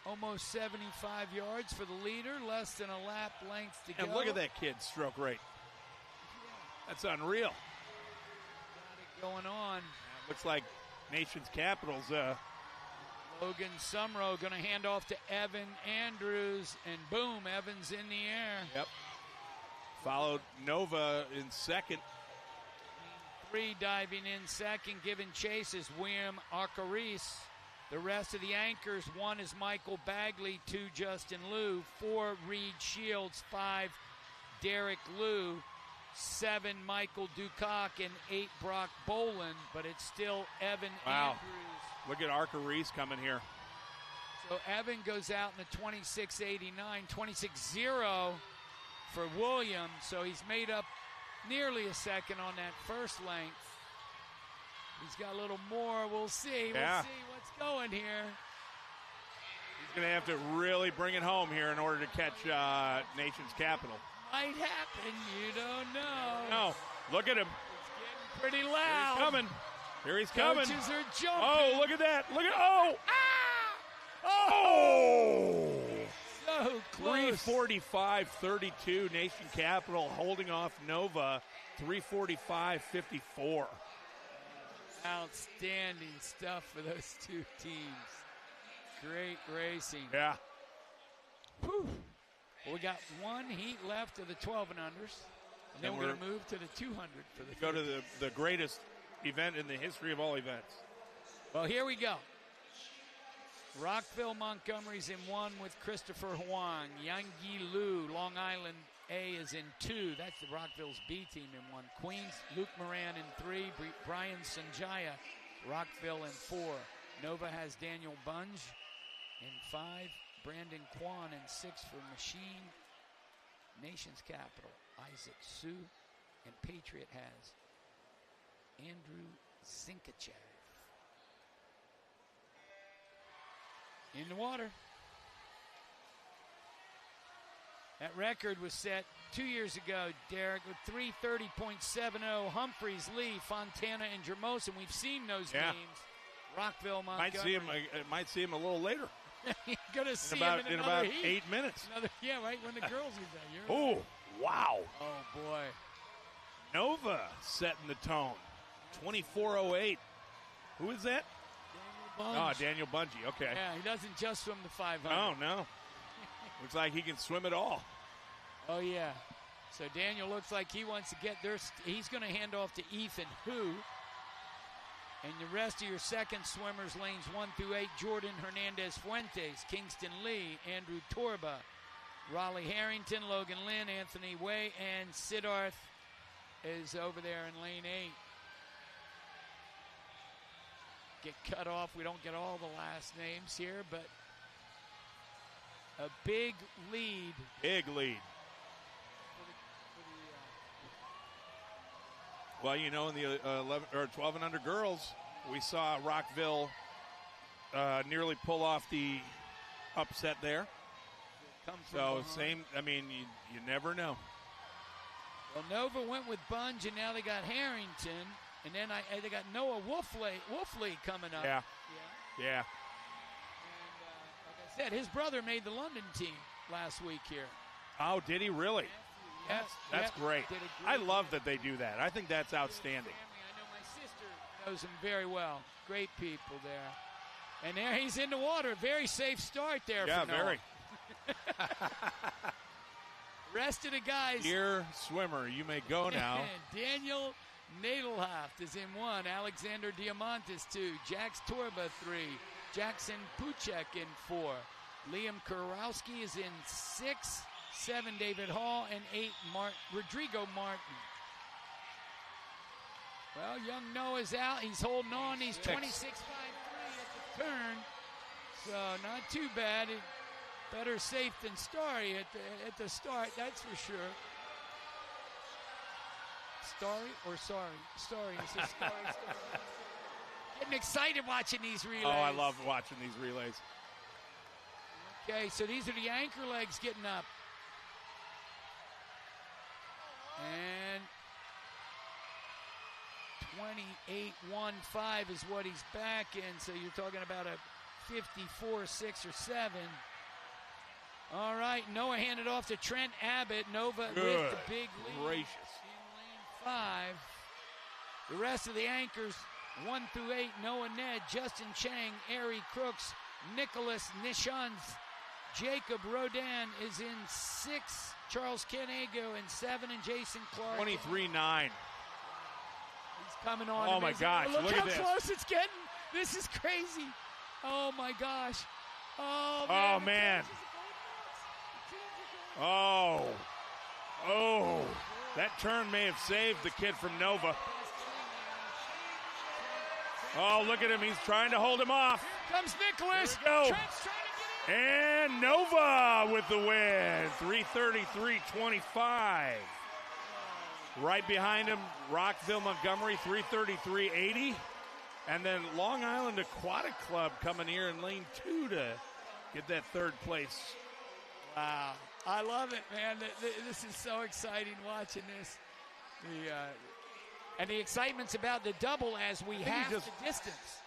almost 75 yards for the leader, less than a lap length to go. And look at that kid's stroke rate. That's unreal. Got it going on. Looks like Nation's Capital's Logan Sumrow going to hand off to Evan Andrews, and boom, Evan's in the air. Yep. Followed Nova in second. 3 diving in second, giving chase is William Arcaris. The rest of the anchors, 1 is Michael Bagley, 2 Justin Liu, 4 Reed Shields, 5 Derek Liu, 7 Michael Ducock, and 8 Brock Boland, but it's still Evan Wow. Andrews. Look at Arcaris coming here. So Evan goes out in the 26.89, 26.0 for William, so he's made up nearly a second on that first length. He's got a little more. We'll see. Yeah. We'll see what's going here. He's going to have to really bring it home here in order to catch Nation's Capital. Might happen. You don't know. No, look at him. It's getting pretty Here loud. he's coming. Here he's coming. Coaches are jumping. Oh, look at that. Look at, oh. Oh. So close. 3:45.32. Nation Capital holding off Nova. 3:45.54. Outstanding stuff for those two teams. Great racing. Yeah. Whew. Well, we got one heat left of the 12 and unders. And then we're going to move to the 200 for the go to the greatest event in the history of all events. Well, here we go. Rockville Montgomery's in 1 with Christopher Huang. Yangyi Lu, Long Island A is in 2. That's the Rockville's B team in 1. Queens, Luke Moran in 3. Brian Sanjaya, Rockville in 4. Nova has Daniel Bunge in 5. Brandon Kwan in 6 for Machine. Nation's Capital, Isaac Sue. And Patriot has Andrew Zinkachev. In the water. That record was set 2 years ago, Derek, with 3:30.70. Humphreys, Lee, Fontana, and Jermosin. We've seen those names. Rockville, Montgomery. Might see him a little later. You're going to see him in about heat. 8 minutes. Yeah, right, when the girls get there. Oh, wow. Oh, boy. Nova setting the tone. 24:08. Who is that? Daniel Bunge. Okay. Yeah, he doesn't just swim the 500. Oh, no. Looks like he can swim it all. Oh, yeah. So Daniel looks like he wants to get there. He's going to hand off to Ethan Hu. And the rest of your second swimmers, lanes 1 through 8, Jordan Hernandez Fuentes, Kingston Lee, Andrew Torba, Raleigh Harrington, Logan Lynn, Anthony Way, and Siddharth is over there in lane 8. Get cut off. We don't get all the last names here, but a big lead. Big lead. Well, you know, in the 11 or 12 and under girls, we saw Rockville nearly pull off the upset there. So same. I mean, you never know. Well, Nova went with Bunge, and now they got Harrington, and then they got Noah Wolfley coming up. Yeah. And like I said, his brother made the London team last week here. Oh, did he really? Yes. That's great. I love that they do that. I think that's outstanding. I know my sister knows him very well. Great people there. And there he's in the water. Very safe start there for Noah. Very. Rest of the guys. Dear swimmer, you may go now. Daniel Nadelhoft is in 1. Alexander Diamantis 2. Jax Torba 3. Jackson Puchek in 4. Liam Kurowski is in 6. 7, David Hall, and 8, Rodrigo Martin. Well, young Noah's out. He's holding on. He's 26.53 at the turn. So not too bad. Better safe than sorry at the start, that's for sure. Starry or sorry? Sorry. It's a story. Getting excited watching these relays. Oh, I love watching these relays. Okay, so these are the anchor legs getting up. And 28.15 is what he's back in. So you're talking about a 54.6 or 7. All right, Noah handed off to Trent Abbott. Nova with the big lead. Gracious. In lane 5. The rest of the anchors, 1 through 8, Noah Ned, Justin Chang, Ari Crooks, Nicholas Nishans, Jacob Rodan is in 6. Charles Canego in 7, and Jason Clark. 23.9. He's coming on. Oh, my gosh. Look how close it's getting. This is crazy. Oh, my gosh. Oh, man. Oh. That turn may have saved the kid from Nova. Oh, look at him. He's trying to hold him off. Here comes Nicholas. Here we go. Trent's trying to get in. And Nova with the win, 3:33.25. Right behind him, Rockville Montgomery, 3:33.80. And then Long Island Aquatic Club coming here in lane 2 to get that third place. Wow. I love it, man. This is so exciting watching this. And the excitement's about the double as we have the distance.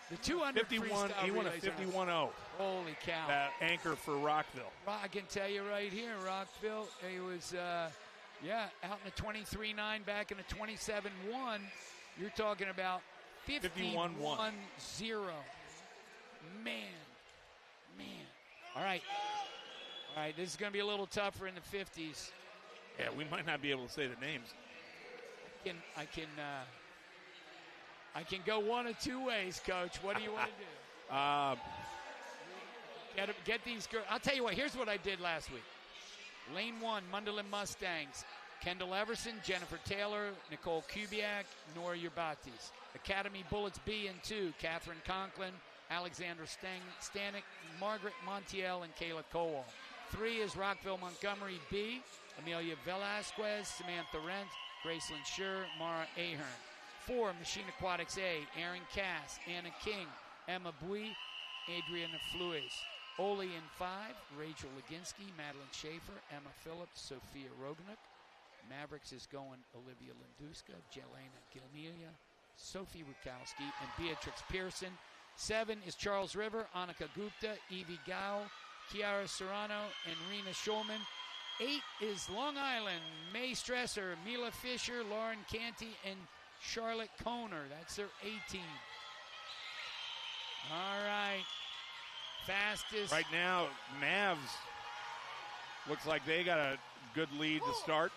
The 200 51, he won a 51.0. Holy cow. That anchor for Rockville. I can tell you right here, Rockville, he was, out in a 23.9, back in a 27.1. You're talking about 51-1-0. Man. All right, this is going to be a little tougher in the 50s. Yeah, we might not be able to say the names. I can go one of two ways, Coach. What do you want to do? Get these girls. I'll tell you what. Here's what I did last week. Lane 1, Mundelein Mustangs. Kendall Everson, Jennifer Taylor, Nicole Kubiak, Nora Yerbatis. Academy Bullets B and 2, Catherine Conklin, Alexandra Stanek, Margaret Montiel, and Kayla Kowal. 3 is Rockville Montgomery B, Amelia Velasquez, Samantha Rent, Gracelyn Schur, Mara Ahern. 4, Machine Aquatics A, Erin Cass, Anna King, Emma Bui, Adriana Flues. Oli in 5, Rachel Leginsky, Madeline Schaefer, Emma Phillips, Sophia Roganuk. Mavericks is going Olivia Linduska, Jelena Gilmelia, Sophie Rukowski, and Beatrix Pearson. 7 is Charles River, Annika Gupta, Evie Gao, Kiara Serrano, and Rena Schulman. 8 is Long Island, May Stresser, Mila Fisher, Lauren Canty, and Charlotte Kohner. That's their 18. All right. Fastest. Right now, Mavs looks like they got a good lead to start.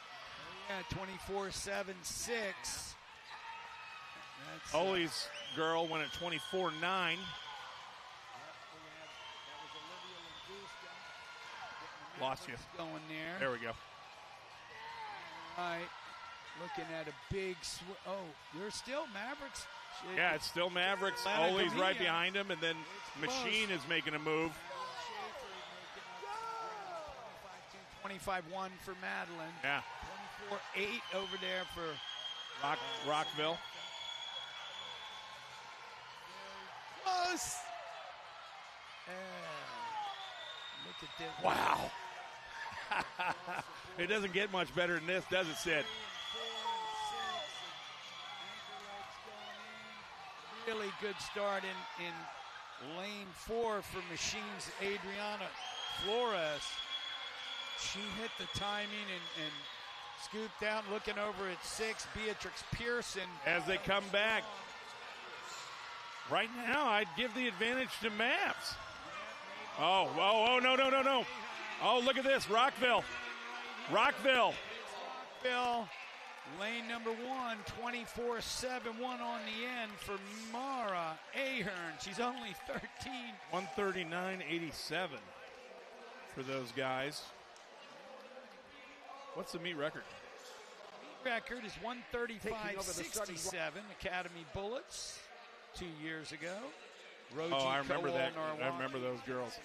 Yeah, 24-7-6. Oli's girl went at 24-9. Lost you. Going there. There we go. All right. Looking at a big you're still Mavericks. Yeah, it's still Mavericks. Oli's right behind him, and then Machine is making a move. 25-1 for Madeline. Yeah. 24-8 over there for Rockville. Close. Look at this. Wow. It doesn't get much better than this, does it, Sid? Really good start in lane 4 for Machines Adriana Flores. She hit the timing and scooped out, looking over at 6, Beatrix Pearson. As they come back. Right now, I'd give the advantage to Mavs. Oh, no. Oh, look at this, Rockville. Lane number 1, 24-7-1 on the end for Mara Ahern. She's only 13. 139.87 for those guys. What's the meet record? Meet record is 135.67. Academy Bullets 2 years ago. I remember that. I remember those girls.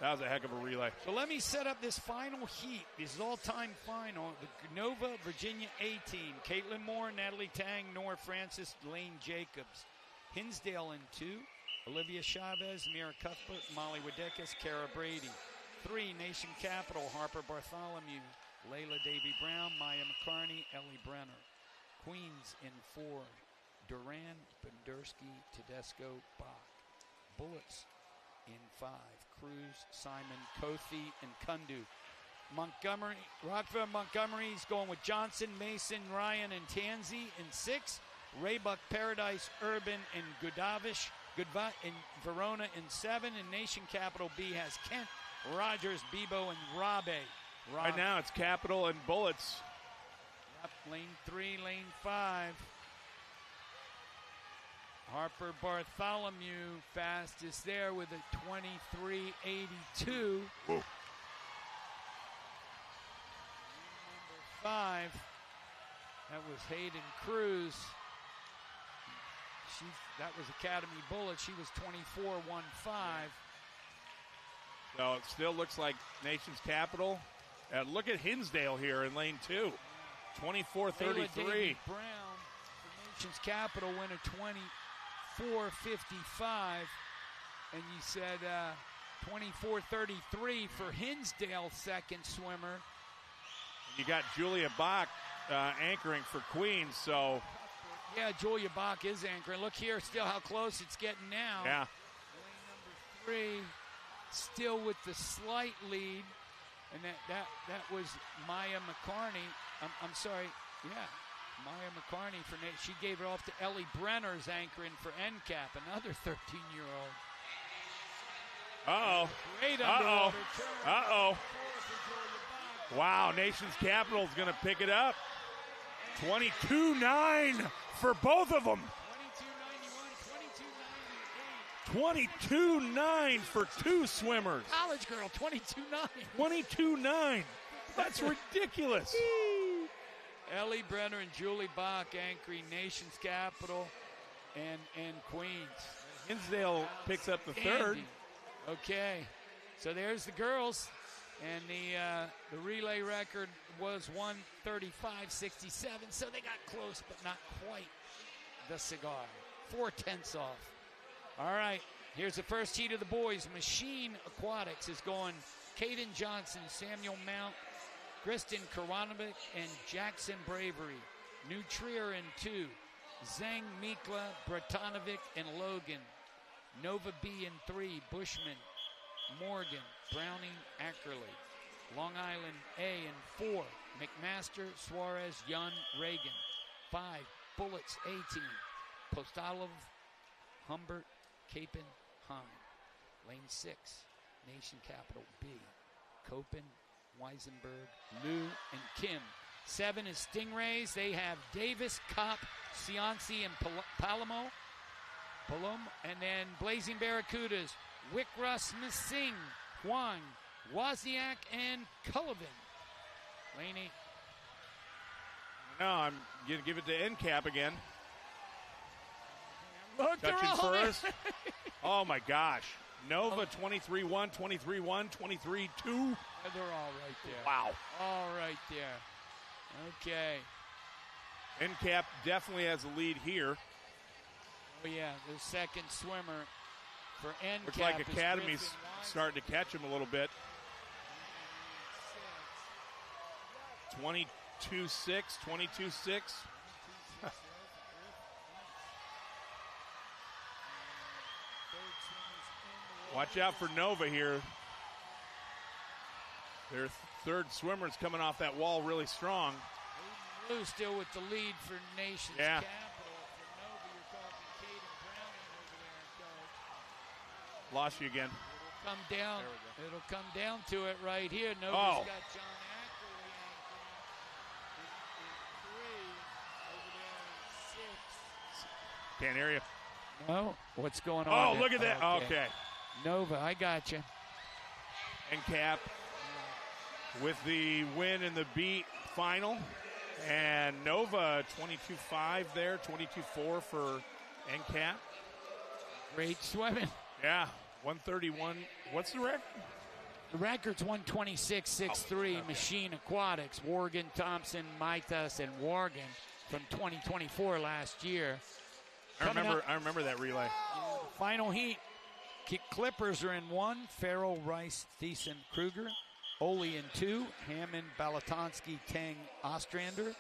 That was a heck of a relay. So let me set up this final heat. This is all-time final. The Nova Virginia A team. Caitlin Moore, Natalie Tang, Nora Francis, Lane Jacobs. Hinsdale in 2. Olivia Chavez, Mira Cuthbert, Molly Wadekis, Kara Brady. 3, Nation Capital, Harper Bartholomew, Layla Davy Brown, Maya McCarney, Ellie Brenner. Queens in 4. Duran, Bendersky, Tedesco, Bach. Bullets in 5. Cruz, Simon, Kothi, and Kundu. Rockville Montgomery's going with Johnson, Mason, Ryan, and Tansy in 6. Raybuck, Paradise, Urban, and Gudavish, and Verona in 7. And Nation Capital B has Kent, Rogers, Bebo, and Rabe. Right now it's Capital and Bullets. Yep, lane 3, lane 5. Harper Bartholomew fastest there with a 23.82. Whoa. Number 5, that was Hayden Cruz. That was Academy Bullet. She was 24.15. So it still looks like Nation's Capital. Look at Hinsdale here in lane 2. 24.33. Brown for Nation's Capital went a 24.55. And you said 24.33 for Hinsdale, second swimmer. You got Julia Bach anchoring for Queens, so. Yeah, Julia Bach is anchoring. Look here still how close it's getting now. Yeah. Lane number 3, still with the slight lead. And that was Maya McCarney. I'm sorry, yeah. Maya McCarney she gave it off to Ellie Brenner's anchoring for NCAP, another 13-year-old. Uh-oh. Great Uh-oh. underwater turn. Uh-oh. Wow, Nation's Capital's going to pick it up. 22-9 for both of them. 22-9 for two swimmers. College girl, 22-9. 22-9. That's ridiculous. Ellie Brenner and Julie Bach anchoring Nation's Capital and Queens. Hinsdale picks up the third. Okay, so there's the girls, and the relay record was 1:35.67. So they got close, but not quite the cigar. 4/10 off. All right, here's the first heat of the boys. Machine Aquatics is going Caden Johnson, Samuel Mount, Kristen Karanovic, and Jackson Bravery. New Trier in 2. Zhang Mikla, Bratanovic, and Logan. Nova B in 3. Bushman, Morgan, Browning, Ackerley. Long Island A in 4. McMaster, Suarez, Young, Reagan. 5. Bullets A team. Postalov, Humbert, Capon, Hahn. Lane 6. Nation Capital B. Copen, Weisenberg, Liu, and Kim. 7 is Stingrays. They have Davis, Kopp, Cianci, and Palom. And then Blazing Barracudas, Wickrus, Missing, Huang, Wozniak, and Cullivan. Lane 8. No, I'm going to give it to NCAP again. Look, touching first. Oh, my gosh. Nova 23-1, 23-1, 23-2. They're all right there. Wow. All right there. Okay. NCAP definitely has the lead here. Oh, yeah, the second swimmer for NCAP. Looks like Academy's starting to catch him a little bit. 22-6, 22-6. Watch out for Nova here. Their third swimmer's coming off that wall really strong. Blue still with the lead for Nation's Yeah. Capital. For Nova, you're talking Caden Browning over there in coach. Lost you again. It'll come down. It'll come down to it right here. Nova's got John Ackerley in 3 over there in 6. Can't hear you. No? What's going on? Oh, there? look at that. Okay. Nova, I got you. NCAP with the win in the B final. And Nova 22-5 there, 22-4 for NCAP. Great swimming. Yeah, 131. What's the record? The record's 126.63. Machine Aquatics, Morgan, Thompson, Maitas, and Wargan from 2024 last year. I remember that relay. Final heat. Clippers are in 1. Farrell, Rice, Thiessen, Kruger. Ole in 2. Hammond, Balatonsky, Tang, Ostrander.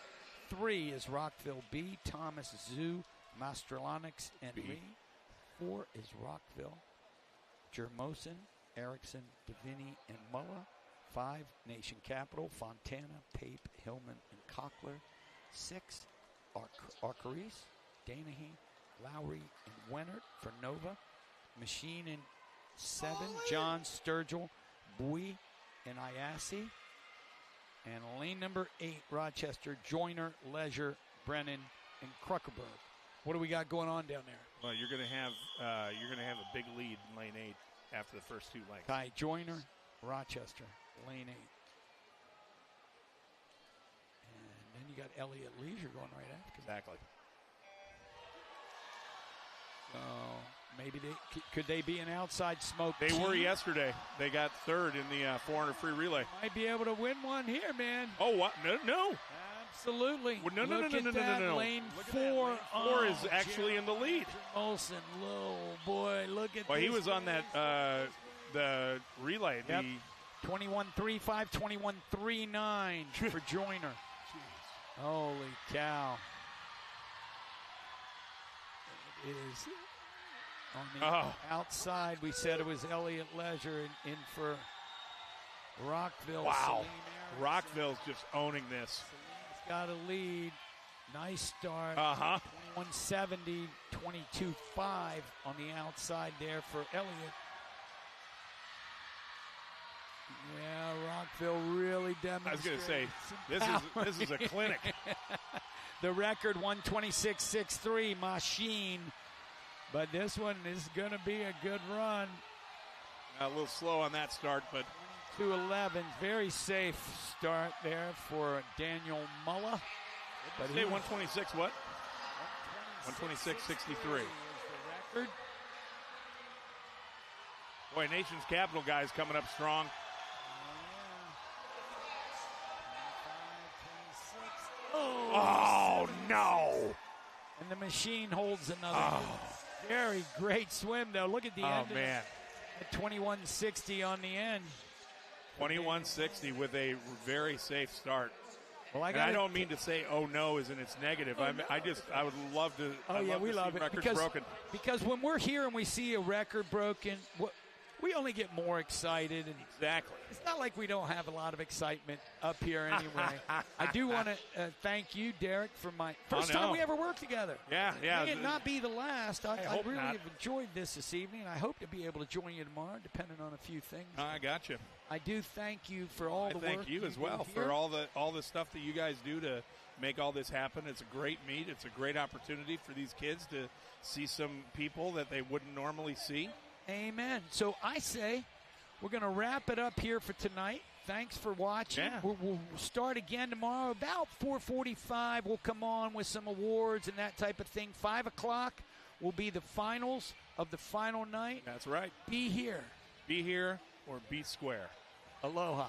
3 is Rockville B. Thomas, Zhu, Mastrolonix, and Lee. 4 is Rockville. Jermosen, Erickson, Davini, and Mulla. 5, Nation Capital, Fontana, Pape, Hillman, and Cockler. 6, Arcaris, Danahy, Lowry, and Wennert for Nova. Machine in 7, John, Sturgill, Bui, and Iasi. And lane number 8, Rochester, Joyner, Leisure, Brennan, and Kruckerberg. What do we got going on down there? Well, you're going to have a big lead in lane 8 after the first 2 lanes. Kai Joyner, Rochester, lane 8. And then you got Elliott Leisure going right after. Exactly. Maybe could they be an outside smoke They team? were yesterday. They got third in the 400 free relay. Might be able to win one here, man. Oh, what? No. Absolutely. Well, no. Lane Look at 4. that. Lane 4 is actually in the lead. Olsen, oh boy, look at Well, this. he was on that the relay. Yep. 21.35, 21.39 for Joyner. Holy cow. It is on the outside. We said it was Elliott Leisure in for Rockville. Wow. Celine Erickson. Rockville's just owning this. Celine's got a lead. Nice start. 170, 22.5 on the outside there for Elliott. Yeah, Rockville really demonstrated. I was going to say, this is a clinic. The record 126.63 Machine, but this one is going to be a good run. A little slow on that start, but 2:11, very safe start there for Daniel Mulla. But he 126 what? 126.63. Record. Boy, Nation's Capital guys coming up strong. Oh, no. And the Machine holds another. Very great swim, though. Look at the end. Oh, man. At 21.60 on the end. 21.60 with a very safe start. Well, I don't mean to say, oh, no, as in it's negative. I would love to. Oh, yeah, we love it. Because when we're here and we see a record broken, we only get more excited. And exactly. It's not like we don't have a lot of excitement up here anyway. I do want to thank you, Derek, for my first time we ever worked together. Yeah. May it not be the last. I really not. have enjoyed this evening, and I hope to be able to join you tomorrow, depending on a few things. I got you. I do thank you for all the work. Thank you as well for all the stuff that you guys do to make all this happen. It's a great meet. It's a great opportunity for these kids to see some people that they wouldn't normally see. Amen. So I say we're going to wrap it up here for tonight. Thanks for watching. Yeah. We'll start again tomorrow about 4:45. We'll come on with some awards and that type of thing. 5 o'clock will be the finals of the final night. That's right. Be here. Be here or be square. Aloha.